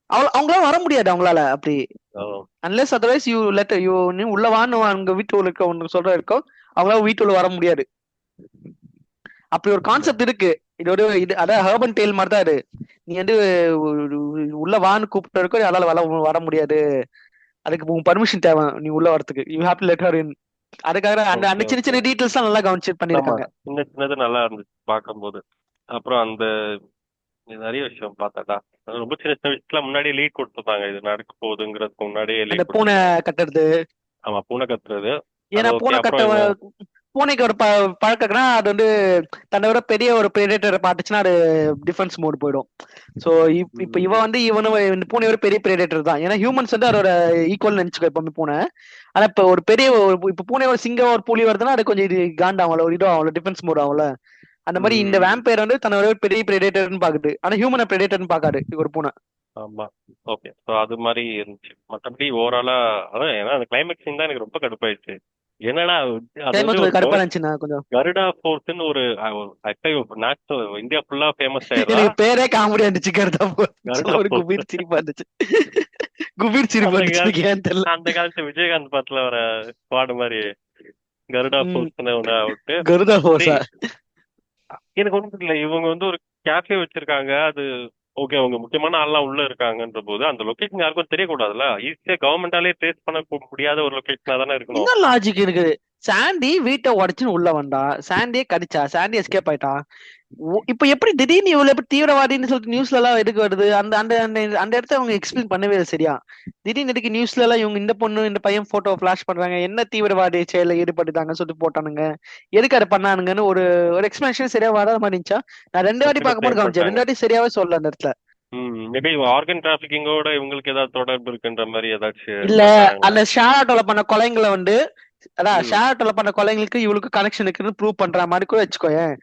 அவங்களால வர முடியாது அவங்களால அப்படி, ஓ, அன்லெஸ் அதர்வைஸ் யூ நீ உள்ள வான்னு அங்க வீட்டுல இருக்க ஒண்ணு சொல்ற இருக்கோ, அவங்களால வீட்டுள்ள வர முடியாது. அப்படி ஒரு கான்செப்ட் இருக்கு. அதான் ஹர்பன் டேல் மாதிரி தான் இது. நீ உள்ள வான்னு கூப்பிட்டு இருக்கோ, அதனால வர முடியாது, அதுக்கு உன் பர்மிஷன் தேவை நீ உள்ள வரதுக்கு, you have to let her in. அதுக்காக அந்த ஓகே அந்த சின்ன ஓகே. சின்ன டீடைல்ஸ் எல்லாம் நல்லா கவனிச்சு ஆமா, பண்ணிருக்காங்க. சின்ன சின்னது நல்லா இருந்துச்சு பார்க்கும்போது. அப்புறம் அந்த நிறைய விஷயம் பார்த்தாடா, ரொம்ப சின்ன சின்ன விஷயத்துல முன்னாடியே லீட் கொடுத்துருந்தாங்க, இது நடக்க போகுதுங்கிறதுக்கு முன்னாடியே அந்த லீட் பூனை கொடுத்துருந்தாங்க. கட்டுறது, ஆமா, பூனை கத்துறது அது ஏன்னா ஓகே. அப்புறம் இவங்க பூனைக்கு ஒரு பழக்கம்னா அது தன்னை விட பெரிய ஒரு பிரெடேட்டரை பார்த்துச்சுன்னா அது டிஃபென்ஸ் மோடு போயிடும். சோ இப்ப இந்த பூனை ஒரு பெரிய பிரெடேட்டர் தான், ஏன்னா ஹியூமன்ஸ் அதோட ஈக்குவல் நினைச்சுக்கோ எப்பவுமே பூனை. ஆனா இப்ப ஒரு பெரிய இப்ப பூனை ஒரு சிங்கம் ஒரு புலி வருதுன்னா அது கொஞ்சம் இது காண்டாகும், ஒரு இதோ அவங்கள டிஃபென்ஸ் மோட் ஆகும்ல. அந்த மாதிரி இந்த ம், வேம்பயர் தன்னோட ஒரு பெரிய பிரெடேட்டர்னு பாக்குது, ஆனா ஹியூமனை பிரெடேட்டர்னு பாக்காது ஒரு பூனை. ஆமா, ஓகே. ஸோ அது மாதிரி இருந்துச்சு. மற்றபடி ஓவராலா அதான், ஏன்னா அந்த கிளைமேக்ஸ் சீன் தான் எனக்கு ரொம்ப கடுப்பாயிடுச்சு. என்னடா அது வந்து கிளைமேக்ஸ் ஒரு கடுப்பா இருந்துச்சுன்னா கொஞ்சம். கருடா ஃபோர்ஸ்னு ஒரு நேஷனல் இந்தியா ஃபுல்லா ஃபேமஸ் ஆயிடுறா. எனக்கு பேரே காமெடியா இருந்துச்சு, கருதா கருடா ஒரு ஃபோர்ஸ். குபீர் சிரிப்பா இருந்துச்சு. குபீர் சிரிப்பா அந்த இருந்துச்சு, எனக்கு காலத்து ஏன்னு தெரியல. அந்த காலத்து விஜயகாந்த் படத்துல வர பாடு மாதிரி கருடா ம் ஃபோர்ஸ்னு ஒண்ணு விட்டு. கருதா டேய், ஹோசா. எனக்கு ஒண்ணும் தெரியல, இவங்க வந்து ஒரு கேஃபே வச்சிருக்காங்க, அது ஓகே, அவங்க முக்கியமான ஆள்லாம் உள்ள இருக்காங்கன்ற போது அந்த லொகேஷன் யாருக்கும் தெரியக்கூடாதுல்ல. ஈஸியா கவர்மெண்டாலே ட்ரேஸ் பண்ண முடியாத ஒரு லொகேஷனா தானே இருக்கணும். என்ன லாஜிக் இருக்குது? சாண்டி வீட்டை உடைச்சுன்னு உள்ள வந்தா, சாண்டியே கடிச்சா, சாண்டி எஸ்கேப் ஆயிட்டா. இப்ப எப்படி திடீர்னு இவ்வளவு எப்படி தீவிரவாதின்னு சொல்லிட்டு நியூஸ்ல எல்லாம் எதுக்கு வருது? அந்த அந்த அந்த அந்த இடத்த அவங்க எக்ஸ்பிளைன் பண்ணவே இல்லை சரியா. திடீர்னு எதுக்கு நியூஸ்ல எல்லாம் இவங்க இந்த பொண்ணு இந்த பையன் போட்டோ பிளாஷ் பண்றாங்க, என்ன தீவிரவாதி செயல ஈடுபட்டுட்டாங்கன்னு சொல்லிட்டு போட்டானுங்க, எதுக்கு அதை பண்ணானுங்கன்னு ஒரு ஒரு எக்ஸ்பிளனேஷன் சரியா வராத மாதிரி இருந்துச்சா? நான் 2 வாட்டி டக்குனு பார்க்கும்போது சேவ் கவனிச்சேன், பண்ணிட்டாங்க. 2 வாட்டி சரியாவே சொல்லல அந்த இடத்துல. மேபி ஆர்கன் டிராபிகிங்கோட இவங்களுக்கு ஏதாவது தொடர்பு இருக்குன்ற மாதிரி ஏதாச்சும் இல்ல, பண்ணிட்டாங்களா? அந்த ஷேர் பண்ண கொலைங்களை அதான் ம் ஷேர் பண்ண கொலைங்களுக்கு இவளுக்கு கனெக்ஷன் இருக்குன்னு ப்ரூவ் பண்ற மாதிரி கூட வச்சுக்கோயேன்.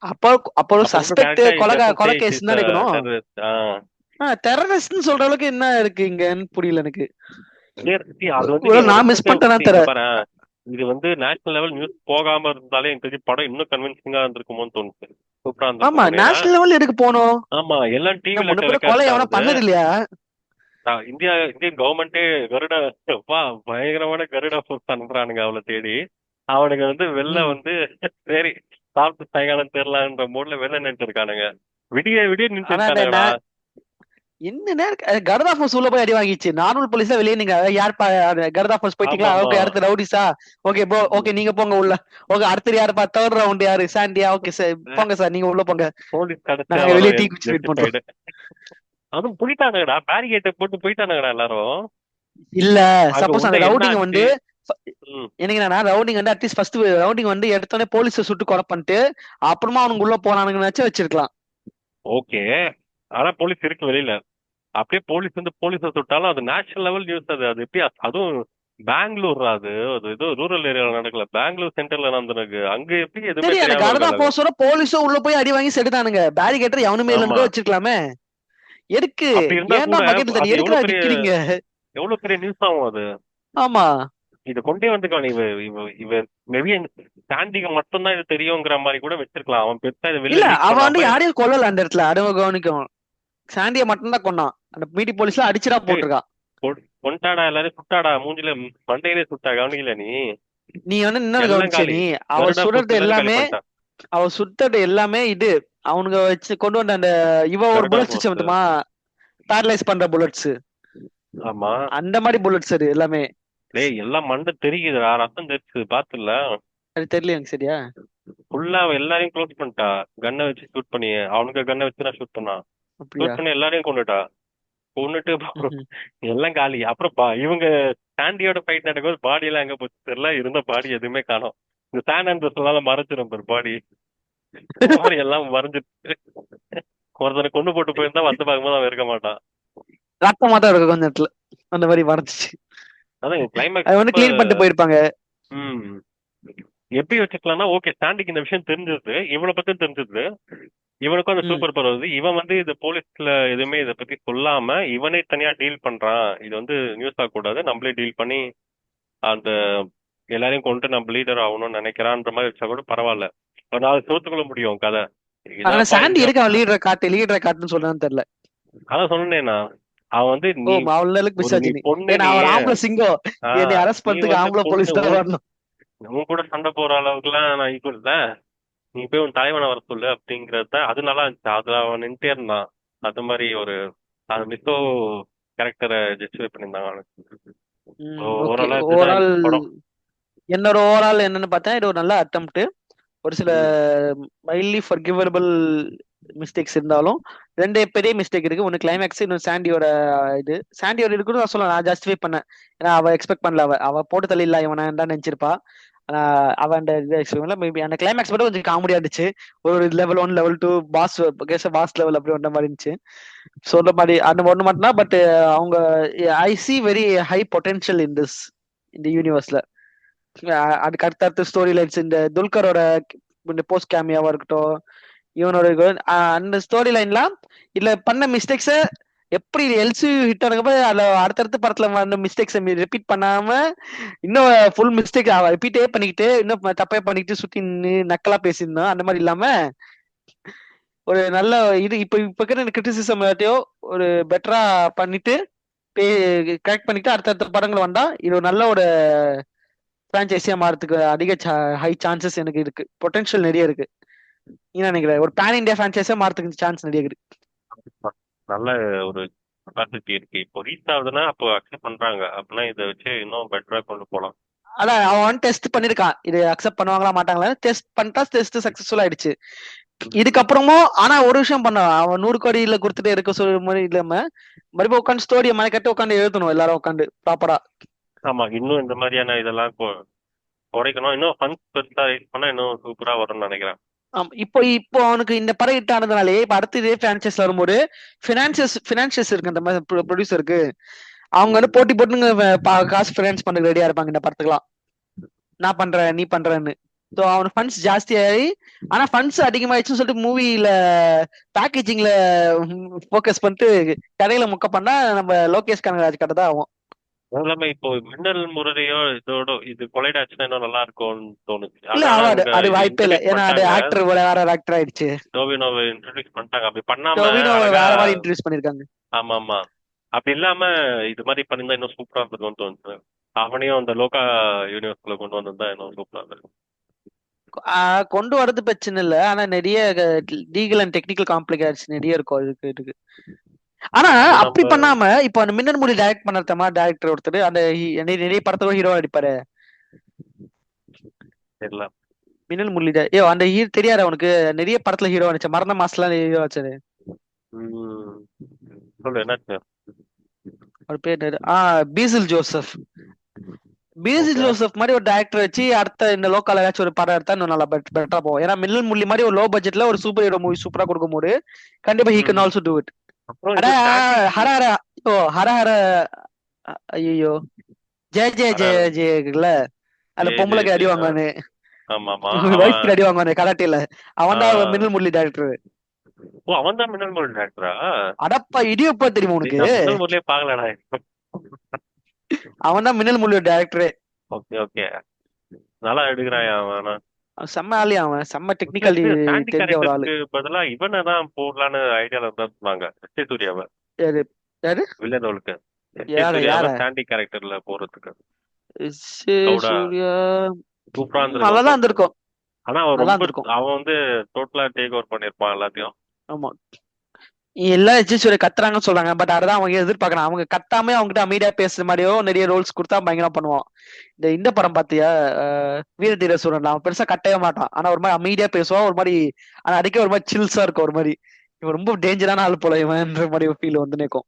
அப்போ அப்போ அப்போ மட்டும் சஸ்பெக்ட் டேரக்டா இட் டசன்ட் சே கொலை இட் கேஸ் இஸ் தான் இருக்கணும். டெரரிஸ்ட். டெரரிஸ்ட்னு சொல்ற அளவுக்கு என்ன இருக்கு இங்கன்னு புரியல எனக்கு. அது வந்து நீ நான் மிஸ் பண்ணிட்டேனா இங்க தெரியல. பாரு, இது வந்து நேஷனல் லெவல் நியூஸ் போகாம இருந்தாலே எனக்கு தெரிஞ்சு படம் இன்னும் கன்வின்சிங்கா இருந்திருக்குமோன்னு தோணுச்சு. சூப்பரா ஆமா, இருந்திருக்கும். ஏன்னா நேஷனல் லெவல் எதுக்கு போனோம்? ஆமா, எல்லாம் டிவில முன்ன பிற கொலை டெலிகாஸ்ட் எவனா ஆகுது. பண்ணது இல்லையா? இந்தியன் கவர்மெண்டே கருடா வா பயங்கரமான கருடா ஃபோர்ஸ் அனுப்புறானுங்க அவளை தேடி. அவனுங்க வந்து வெளில ம். வந்து சரி சாப்பிட்டு சாயங்காலம் தெரியலான்ற மூட்ல வெளில நின்று இருக்கானுங்க. விடிய விடிய நின்று ஆனா இருக்கானுங்கடா. என்ன கருதா போர்ஸ் உள்ள போய் அடி வாங்கிச்சு, நார்மல் போலீஸ் வெளியே நீங்க யார் கருதா போர்ஸ் ஆமா போயிட்டீங்களா, ஆமா. ஓகே அடுத்து ரவுடிஸா, ஓகே ஓகே நீங்க போங்க உள்ள, ஓகே அடுத்து யாருப்பா தேர்ட் ரவுண்ட் யாரு சாண்டியா, ஓகே சார் போங்க சார் நீங்க உள்ள போங்க, போலீஸ் கடைசியா நாங்க வெளியே வரும் டீ குடிச்சு வெயிட் பண்றோம். எலக்ட்ரிஃபைடு. அதுவும் போயிட்டானுங்கடா, பேரிகேட்டை போட்டு போயிட்டானுங்கடா எல்லாரும். இல்ல, அங்க சப்போஸ் உள்ள அந்த என்ன ரவுடிங் ஆச்சு? ம் எனக்கு என்னன்னா, ரவுடிங் அட்லீஸ்ட் ஃபர்ஸ்ட் ரவுடிங் எடுத்தோடனே போலீஸை சுட்டு கொலை பண்ணிட்டு அப்புறமா அவனுக்கு உள்ள போனானுங்கன்னு வச்சிருக்கலாம். ஓகே. ஆனா போலீஸ் இருக்கு வெளியில. அப்படியே போலீஸ் வந்து போலீஸை சுட்டாலும் அது நேஷனல் லெவல் நியூஸ். அது அது எப்படி அதுவும் பெங்களூர் அது அது ஏதோ ரூரல் ஏரியால நடக்கல, பெங்களூர் சென்டர்ல நடந்திருக்கு. அங்க எப்படி எதுவுமே சரி எனக்கு தெரியாம அதுதான் இருக்காங்க. போக சொல்ற, போலீஸும் உள்ள போய் அடி வாங்கி செடுதானுங்க. பேரிகேட்டர் எவனுமே ஆமா, இல்லைன்னு வச்சிருக்கலாமே. எதுக்கு? அப்படி இருந்தா ஏன்டா கூட பக்கெட்ல தண்ணி அது எதுக்குடா நிக்கிறீங்க? எவ்வளவு பெரிய நியூஸ் ஆகும் அது. ஆமா. இத கொண்டே வந்துக்கலாம். இவ இவ இவ மேபி சாண்டிக்கு மட்டும்தான் இது தெரியுங்கிற மாதிரி கூட வச்சிருக்கலாம். அவன் பெருசா இதை வெளில இல்ல லீக் அவன் வந்து பண்ணாம யாரையும் கொல்லல அந்த இடத்துல, அடவ கவனிக்கும். சாண்டிய மட்டும்தான் கொன்னான். அந்த மீடி போலீஸ்ல அடிச்சுடா போட்டிருக்கான். கொண்டாடா, எல்லாரும் சுட்டாடா, மூஞ்சில மண்டையிலே சுட்டா, கவனிக்கல நீ? நீ வந்து என்ன எல்லாம் கவனிச்ச காலி, நீ? அவ கருடா சுடுறது புடிச்சு எல்லாரும் காலி எல்லாமே, பண்ணிட்டான். அவ சுட்டது எல்லாமே இது அவனுங்க வச்சு கொண்டு வந்த அந்த ஒரு Garuda bullet post. System paralyse பண்ற புல்லட்ஸ், ஆமா, அந்த மாதிரி புல்லட்ஸ் அது எல்லாமே. டேய் எல்லாம் மண்டை தெரியுதுடா, ரத்தம் தெரிச்சு பாத்துல. அது தெரியல எனக்கு சரியா. ஃபுல்லா எல்லாரையும் க்ளோஸ் பண்ணிட்டா, கன்னை வச்சு ஷூட் பண்ணி. அவனுக்கு கன்னை வச்சு நான் ஷூட் பண்ணான். அப்படியா? ஷூட் பண்ணி எல்லாரையும் கொண்டுட்டா. கொண்டுட்டு ம்ஹும். எல்லாம் காலி. அப்புறம் இவங்க சாண்டியோட ஃபைட் நடக்கும்போது பாடி எல்லாம் எங்க போச்சு தெரியல. இருந்த பாடி எதுவுமே காணோம். இந்த சாண்ட் அண்ட் ட்ரெஸ்னால மறைச்சிடும் பாரு பாடி. எல்லாம் மறைஞ்சிட்டு ஒருத்தனை கொண்டு போட்டு போயிருந்தா வந்து பார்க்கும்போது அவன் இருக்க மாட்டான். ரத்தமா தான் இருக்கும் கொஞ்ச நேரத்துல, அந்த மாதிரி மறைச்சிச்சு. அதான் அது கிளைமேக்ஸ் வந்து கிளீன் பண்ணிட்டு போயிருப்பாங்க. எப்படி வச்சுக்கலாம்னா, ஓகே சாண்டிக்கு இந்த விஷயம் தெரிஞ்சது, இவனை பத்தி தெரிஞ்சது, இவனுக்கும் அந்த சூப்பர் பவர் வருது. இவன் வந்து இது போலீஸ்ல எதுவுமே இதை பத்தி சொல்லாம இவனே தனியா டீல் பண்றான். இது வந்து நியூஸ் ஆகக்கூடாது, நம்மளே டீல் பண்ணி அந்த எல்லாரையும் கொண்டு நம்ம லீடர் ஆகணும்னு நினைக்கிறான்ற மாதிரி வச்சா கூட பரவாயில்ல. ஒரு நாலு சோத்துக்குள்ள முடியும் கதை. ஆனா சாண்டி இதான் இருக்கு, அவன் லீடரை காட்டுன்னு சொல்றான்னு தெரியல. அதான் சொன்னேனா, அவன் வந்து ஓ நீ அவளுக்கு மிஸ் ஆச்சு. நீ பொண்ணு, ஏன்னா நீ அவர் ஆம்பளை சிங்கம், என்னை அரெஸ்ட் நீ பண்றதுக்கு வந்து ஆம்பளை பொண்ணு, போலீஸ் தான் வரணும். உன் கூட சண்டை போற அளவுக்கு எல்லாம் நான் ஈக்குவல் தான். நீ போய் உன் தலைவனை வர சொல்லு அப்படிங்கறது தான். அது நல்லா இருந்துச்சு. அதுல அவன் நின்றுட்டே இருந்தான். அது மாதிரி ஒரு அது மிசோ கேரக்டரை ஜஸ்டிஃபை பண்ணியிருந்தாங்க அவனுக்கு. ஓகே. ஓவராலா இதுதான் ஓவரால் இருந்துச்சு படம். என்னோட ஓவரால் என்னன்னு பார்த்தா, இது ஒரு நல்ல அட்டம்ப்ட். ஒரு சில மைல்ட்லி ஃபர்கிவபிள் மிஸ்டேக்ஸ் இருந்தாலும் ரெண்டு பெரிய மிஸ்டேக் இருக்கு. ஒன்னு கிளைமேக்ஸ், இன்னும் சாண்டியோட இருக்குன்னு நான் சொல்ல, நான் ஜஸ்டிஃபை பண்ணேன். ஏன்னா அவ எக்ஸ்பெக்ட் பண்ணல, அவ போட்டு தள்ளி இல்ல இவன் தான் நினைச்சிருப்பா. ஆனா அவன் மேபி அந்த கிளைமேக்ஸ் மட்டும் கொஞ்சம் காமெடியா இருந்துச்சு. ஒரு லெவல் 1 லெவல் 2 பாஸ் லெவல் அப்படி வந்த மாதிரி இருந்துச்சு. சொல்ற மாதிரி அந்த ஒண்ணு மட்டும் தான். பட் அவங்க I see very high potential in this, இந்த யூனிவர்ஸ்ல. அதுக்கு அடுத்த ஸ்டோரி லைன்ஸ், இந்த துல்கரோட போஸ்ட் கேமியாவா இருக்கட்டும், இவனோட அந்த ஸ்டோரி லைன்லாம் இதுல பண்ண மிஸ்டேக்ஸ எப்படி எல்சி ஹிட் ஆனப்ப அதுல அடுத்தடுத்த படத்துல வந்த மிஸ்டேக்ஸ் ரிப்பீட் பண்ணாம, இன்னும் ஃபுல் மிஸ்டேக் ரிப்பீட்டே பண்ணிக்கிட்டு, இன்னும் தப்பே பண்ணிக்கிட்டு சுத்தி நக்கலா பேசியிருந்தோம். அந்த மாதிரி இல்லாம ஒரு நல்ல இது இப்ப இருக்கிற கிரிட்டிசிசம் ஒரு பெட்டரா பண்ணிட்டு கரெக்ட் பண்ணிட்டு அடுத்தடுத்த படங்கள் வந்தா இது ஒரு நல்ல ஒரு பிரான்ச்சைஸியா மாறதுக்கு அதிக ஹை சான்சஸ் எனக்கு இருக்கு. பொட்டன்ஷியல் நிறைய இருக்கு. என்ன நினைக்கிறேன், ஒரு பேன் இந்தியா பிரான்ச்சைஸா மாறதுக்கு சான்ஸ் நிறைய இருக்கு. நல்ல ஒரு கெப்பாசிட்டி இருக்கு. இப்போ ரீச் ஆகுதுன்னா அப்போ அக்செப்ட் பண்றாங்க அப்படின்னா இதை வச்சு இன்னும் பெட்டரா கொண்டு போகலாம். அதான் அவன் டெஸ்ட் பண்ணிருக்கான், இது அக்செப்ட் பண்ணுவாங்களா மாட்டாங்களா. டெஸ்ட் பண்ணிட்டா டெஸ்ட் சக்சஸ்ஃபுல் ஆயிடுச்சு. இதுக்கப்புறமும் ஆனா ஒரு விஷயம் பண்ணான், அவன் 100 கோடியில கொடுத்துட்டு இருக்க சொல்ற மாதிரி இல்லாம மறுபடியும் உட்காந்து ஸ்டோரியை மனைக்கட்டு உட்காந்து எழுதணும் எல்லாரும் உட்காந்து ப்ராப்பரா. ஆமா, இன்னும் இந்த மாதிரியான இதெல்லாம் குறைக்கணும். இன்னும் ஃபன்ஸ் பெருசா ரைஸ் பண்ணா இன்னும் சூப்பரா வரும்னு நினைக்கிறேன். இப்போ அவனுக்கு இந்த படம் ஹிட் ஆனதுனாலே இப்ப அடுத்து இதே பிரான்சைஸ் வரும்போது பினான்சியஸ் இருக்கு அந்த மாதிரி ப்ரொடியூசருக்கு, அவங்க வந்து போட்டி போட்டுங்க காசு பினான்ஸ் பண்ண ரெடியா இருப்பாங்க இந்த படத்துக்குலாம். நான் பண்றேன் நீ பண்றேன்னு. ஸோ அவனுக்கு ஃபண்ட்ஸ் ஜாஸ்தி ஆகி, ஆனா ஃபண்ட்ஸ் அதிகமாயிடுச்சுன்னு சொல்லிட்டு மூவில பேக்கேஜிங்ல ஃபோக்கஸ் பண்ணிட்டு கதையில முக்க பண்ணா நம்ம லோகேஷ் கனகராஜ் கதை தான் ஆகும். எல்லாமே இப்போ மின்னல் முரளியோ இதோட இது கொலைட் ஆச்சுன்னா இன்னும் நல்லா இருக்கும்னு தோணுச்சு. இல்ல அது வாய்ப்பே இல்ல, ஏன்னா அது ஆக்டர் வேற ஆக்டர் ஆயிடுச்சு. டோவினோவை இன்ட்ரோடியூஸ் பண்ணிட்டாங்க. அப்படி பண்ணாம டோவினோவை வேற மாதிரி இன்ட்ரோடியூஸ் பண்ணிருக்காங்க. ஆமா ஆமா, அப்படி இல்லாம இது மாதிரி பண்ணிருந்தா இன்னும் சூப்பரா இருக்கும்னு தோணுச்சு. அவனையும் அந்த லோகா யூனிவர்ஸ்குள்ள கொண்டு வந்திருந்தா இன்னும் சூப்பரா இருக்கும். கொண்டு வரது பிரச்சனை இல்ல, ஆனா நிறைய லீகல் அண்ட் டெக்னிக்கல் காம்ப்ளிகேஷன் நிறைய இருக்கும் இதுக்கு. ஆனா அப்படி பண்ணாம இப்ப அந்த மின்னல் மொழி டைரக்ட் பண்ண டைரக்டர் ஒருத்தர் அந்த நிறைய படத்தோட ஹீரோ அடிப்பாரு. தெரியல மின்னல் முரளி அந்த ஹீரோ தெரியாது அவனுக்கு, நிறைய படத்துல ஹீரோ அடிச்ச மரண மாசம்லாம் ஹீரோ ஆச்சாரு. சொல்லு என்னாச்சு அவர் பேர் பீசில் ஜோசப். பீசில் ஜோசப் மாதிரி ஒரு டைரக்டர் வச்சு அடுத்த இந்த லோக்கல் ஏதாச்சும் ஒரு படம் எடுத்தா இன்னும் நல்லா பெட்டரா போகும். ஏன்னா மின்னல் முரளி மாதிரி ஒரு லோ பட்ஜெட்ல ஒரு சூப்பர் ஹீரோ மூவி சூப்பரா கொடுக்கும் போது கண்டிப்பா he can also do it. ஹரஹர ஐயோ ஜெய ஜெய ஆனா ஜெய ஜெயல அந்த ஜே ஜே பொம்பளைக்கு அடி ஜே வாங்குவானு, ஆமா ஆமா வைஃப்க்கு அவன். அடி வாங்குவானு கராட்டேல. அவன் தான் ஆஹ் மின்னல் முரளி டேரக்டர். ஓ, அவன் தான் மின்னல் முரளி டேரக்டரா? அடப்பா இடியப்பா தெரியுமா உனக்கு? நான் மின்னல் முரளியே பாக்கலடா. அவன் தான் மின்னல் முரளி டேரக்டரே. ஓகே ஓகே, நல்லா எடுக்கிறான் அவன். ஆனா செம்ம ஆளி, அவன் செம்ம இல்ல, டெக்னிக்கலி இது சாண்டி தெரிஞ்ச ஒரு ஆளு. கேரக்டருக்கு பதிலா இவனை தான் போடலான்னு ஐடியால இருந்தா சொன்னாங்க. எஸ் ஏ சூர்யாவை யாரு யாரு வில்லன் ரோலுக்கு. எஸ் ஏ யார யார சூர்யாவை சாண்டி கேரக்டர்ல போறதுக்கு எஸ்.ஏ. கவுடா சூர்யா சூப்பரா இருந்திருக்கும் நல்லாதான் போட்டு. இருந்திருக்கும். ஆனா அவன் நல்லா ரொம்ப இருந்திருக்கும். அவன் வந்து டோட்டலா டேக் ஓவர் பண்ணிருப்பான் எல்லாத்தையும். ஆமா, எல்லா எஸ்.ஏ. சூர்யா கத்துறாங்கன்னு சொல்றாங்க. பட் அதான் அவங்க எதிர்பார்க்கறாங்க. அவங்க கத்தாம அவங்ககிட்ட அமைதியா பேசுற மாதிரியோ நிறைய ரோல்ஸ் கொடுத்தா பயங்கரமா பண்ணுவான். இந்த படம் பாத்தியா, வீரதீர சூரன்? அவன் பெருசா கட்டவே மாட்டான். ஆனா ஒரு மாதிரி அமைதியா பேசுவான். ஒரு மாதிரி ஆனா அடிக்க ஒரு மாதிரி சில்ஸா இருக்கும். ஒரு மாதிரி இவன் ரொம்ப டேஞ்சரான ஆள் போல இவன்ற மாதிரி ஒரு ஃபீல் வந்து நிற்கும்.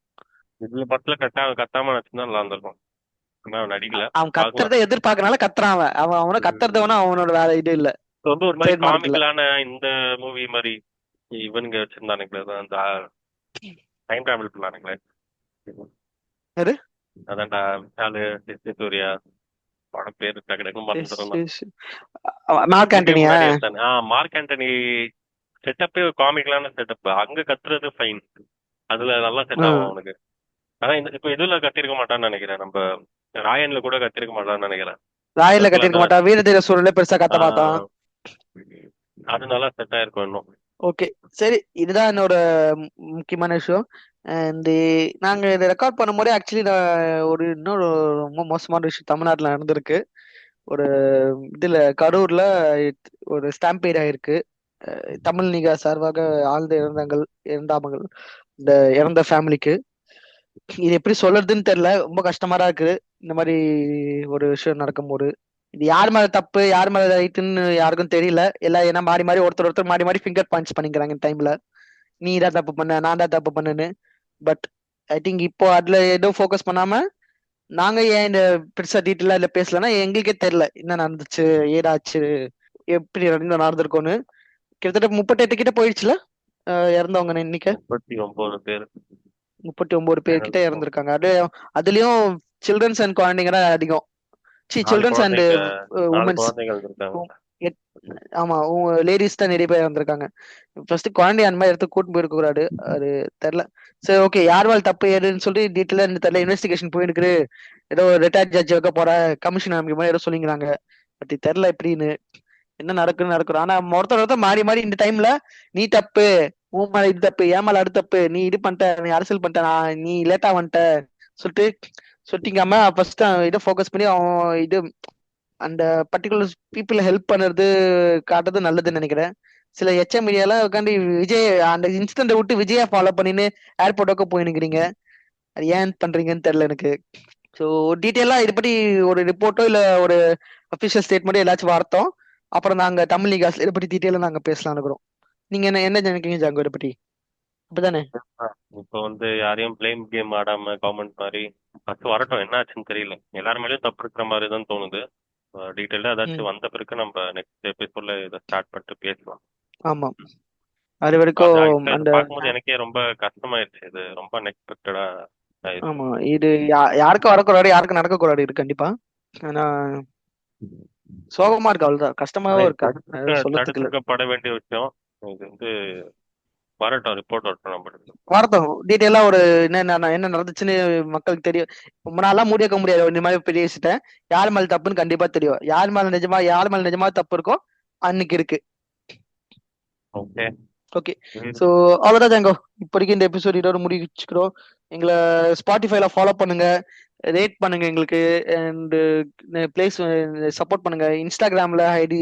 இதுல படத்துல கத்தாம நடிச்சுதான் நல்லா இருந்திருக்கும். ஆனா அவன் நடிக்கல. அவன் பார்க்கலாம். கத்துறதை எதிர்பார்க்கறனால கத்துறான். அவனை கத்துறதவனா அவனோட வேற இது இல்ல, ரொம்ப ஒரு மாதிரி ட்ரேட்மார்க் இல்ல. காமிக்கலான இந்த மூவி மாதிரி இவனுங்க வச்சிருந்தானுங்களே, அந்த டைம் டிராவல் பண்ணானுங்களே. யாரு? அதான்டா விஷாலு, எஸ் ஏ சூர்யா. படம் பேரு டக்கு டக்குன்னு மறந்துடும். Mark Antonio? முன்னாடி எடுத்தானே மார்க் ஆண்டனி. செட்டப்பே ஒரு காமிக்கலான செட்டப். அங்க கத்துறது ஃபைன், அதுல நல்லா செட் ஆகும் அவனுக்கு. ஆனா இப்ப இதுல கட்டிருக்க மாட்டான்னு நினைக்கிறேன். நம்ம ராயன்ல கூட கத்திருக்க மாட்டான்னு நினைக்கிறேன். ராயில கட்டிருக்க மாட்டான். வீரதீர சூரன்ல பெருசா கத்த மாட்டான். அது நல்லா செட் ஆயிருக்கும் இன்னும். ஓகே சரி, இதுதான் என்னோட முக்கியமான விஷயம். அண்ட் நாங்க இதை ரெக்கார்ட் பண்ணும்போது ஆக்சுவலி ஒரு இன்னொரு ரொம்ப மோசமான விஷயம் தமிழ்நாட்டுல நடந்திருக்கு. ஒரு இதுல கரூர்ல ஒரு ஸ்டாம்பேட் ஆயிருக்கு. தமிழ் நிகா சார்பாக ஆழ்ந்த இறந்தாமங்கள் இந்த இறந்த ஃபேமிலிக்கு. இது எப்படி சொல்றதுன்னு தெரியல, ரொம்ப கஷ்டமா தான் இருக்கு இந்த மாதிரி ஒரு விஷயம் நடக்கும்போது. இது யார் மேல தப்பு யார் மேல ரைட்டுன்னு யாருக்கும் தெரியல. எல்லாம் ஏன்னா மாறி மாறி ஒருத்தர் மாறி மாறி ஃபிங்கர் பாயிண்ட்ஸ் பண்ணிக்கிறாங்க இந்த டைம்ல. நீ தான் தப்பு பண்ண, நான் தான் தப்பு பண்ணேன்னு. பட் ஐ திங்க் இப்போ அதுல எதுவும் ஃபோக்கஸ் பண்ணாம நாங்க ஏன் இந்த பெருசா டீட்டெயிலா இல்ல பேசலன்னா எங்களுக்கே தெரியல என்ன நடந்துச்சு, ஏதாச்சு, எப்படி நடந்திருக்கோன்னு. கிட்டத்தட்ட 38 கிட்ட போயிடுச்சுல இறந்தவங்க எண்ணிக்கை. 39 பேர். 39 பேர் கிட்ட இறந்திருக்காங்க. அதுலயும் சில்ட்ரன்ஸ் அண்ட் குழந்தைங்க தான் அதிகம். Childrens and 4 womens. குழந்தைகள் இருக்காங்க. ஆமா, லேடிஸ் தான் நிறைய பேர் வந்திருக்காங்க. ஃபர்ஸ்ட் குழந்தை அந்த மாதிரி இடத்துக்கு கூட்டு போயிருக்க கூடாது. அது தெரியல. சரி ஓகே, யார் மேல தப்பு ஏதுன்னு சொல்லி டீட்டெயிலா தெரியல. இன்வெஸ்டிகேஷன் போயிருக்கு. ஏதோ ரிட்டையர்ட் ஜட்ஜ் வைக்க போற, கமிஷன் அமைக்க மாதிரி ஏதோ சொல்லிக்கிறாங்க. பட் தெரியல எப்படின்னு, என்ன நடக்குது. ஆனா ஒருத்தர் மாறி மாறி இந்த டைம்ல நீ தப்பு, உன் மேல இது தப்பு, என் மேல அது தப்பு, நீ இது பண்ணிட்ட, நீ அரசியல் பண்ணிட்ட, நீ லேட்டா வந்துட்ட சொல்லிட்டு சொட்டிக்காம ஃபர்ஸ்ட் இதை ஃபோக்கஸ் பண்ணி அவன் இது அந்த பர்டிகுலர் பீப்புளை ஹெல்ப் பண்ணுறது காட்டுறது நல்லதுன்னு நினைக்கிறேன். சில எச்எம் மீடியால உட்காந்து விஜய் அந்த இன்சிடென்ட்டை விட்டு விஜயா ஃபாலோ பண்ணின்னு ஏர்போர்ட்டுக்கு போயினுக்கிறீங்க. அது ஏன் பண்றீங்கன்னு தெரியல எனக்கு. ஸோ டீட்டெயிலா இதை பற்றி ஒரு ரிப்போர்ட்டோ இல்லை ஒரு அஃபிஷியல் ஸ்டேட்மெண்ட்டோ எல்லாச்சும் வார்த்தோம். அப்புறம் நாங்க தமிழ் நிகாஸ்ல இதை பற்றி டீட்டெயிலாக நாங்கள் பேசலாம் இருக்கிறோம். நீங்க என்ன நினைக்கிறீங்க ஜாங்கோ இதை பற்றி? அப்படிதானே? இப்போ யாரையும் பிளேம் கேம் ஆடாம கவர்மெண்ட் மாதிரி ஃபர்ஸ்ட் வரட்டும், என்ன ஆச்சுன்னு தெரியல. எல்லாரும் மேலேயும் தப்பு இருக்கிற மாதிரி தான் தோணுது. டீட்டெயிலா ஏதாச்சும் வந்த பிறகு நம்ம நெக்ஸ்ட் எபிசோட்ல இதை ஸ்டார்ட் பண்ணிட்டு பேசலாம். ஆமா, அது வரைக்கும் அந்த பார்க்கும்போது எனக்கே ரொம்ப கஷ்டமாயிருச்சு. இது ரொம்ப அன்எக்ஸ்பெக்டடா. ஆமா, இது யாருக்கும் வரக்கூடாது, யாருக்கும் நடக்கக்கூடாது. இது கண்டிப்பா. ஆனா சோகமா இருக்கு, அவ்வளவுதான். கஷ்டமாவும் இருக்கு சொல்றதுக்கு. தடுக்கப்பட வேண்டிய விஷயம். இது வரட்டும், ரிப்போர்ட் வரட்டும். நம்ம வரட்டும், டீட்டெயிலா ஒரு என்ன நடந்துச்சுன்னு மக்களுக்கு தெரியும். ரொம்ப நாளா முடியாக்க முடியாது. இந்த மாதிரி பேசிட்டேன். யார் மேல தப்புன்னு கண்டிப்பா தெரியும். யார் மேல நிஜமா தப்பு இருக்கோ அன்னைக்கு இருக்கு. ஓகே சோ அவ்வளவுதான் ஜாங்கோ. இப்போதைக்கு இந்த எபிசோட் இதோட முடிச்சுக்கிறோம். எங்களை ஸ்பாட்டிஃபைல ஃபாலோ பண்ணுங்க, ரேட் பண்ணுங்க எங்களுக்கு, அண்ட் பிளேஸ் சப்போர்ட் பண்ணுங்க. இன்ஸ்டாகிராம்ல ஐடி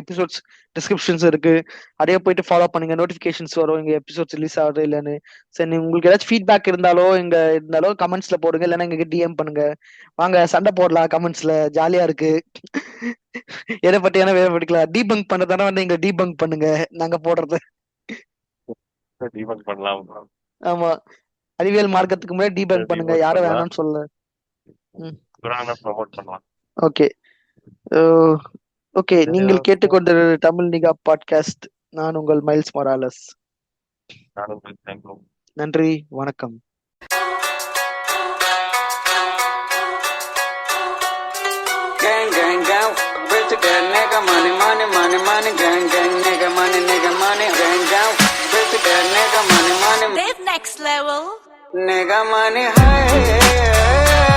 எபிசோட்ஸ் டிஸ்கிரிப்ஷன்ஸ் இருக்கு, அதே போயிட்டு ஃபாலோ பண்ணுங்க. நோட்டிபிகேஷன்ஸ் வரும் எங்க எபிசோட்ஸ் ரிலீஸ் ஆகுது இல்லைன்னு. சரி, உங்களுக்கு ஏதாச்சும் ஃபீட்பேக் இருந்தாலும் கமெண்ட்ஸ்ல போடுங்க, இல்லைன்னா எங்க டிஎம் பண்ணுங்க. வாங்க சண்டை போடலாம் கமெண்ட்ஸ்ல, ஜாலியா இருக்கு. எதை பத்தியான வேலை படிக்கலாம், டீபங்க் பண்றதான எங்க டீபங்க் பண்ணுங்க, நாங்க போடுறது. ஆமா, அறிவியல் மார்க்கத்துக்கு முன்னாடி டீபங்க் பண்ணுங்க, யாரும் வேணாம்னு சொல்ல. ஓகே ஓகே, நீங்கள் கேட்டுக்கொண்ட தமிழ் நிகா பாட்காஸ்ட். நான் உங்கள் மைல்ஸ் மொராலஸ். நன்றி, வணக்கம். bitch that nigga money, money, money, money, gang, gang, nigga money, gang, gang, bitch that nigga money, money, Dave Next Level. nigga money, hey.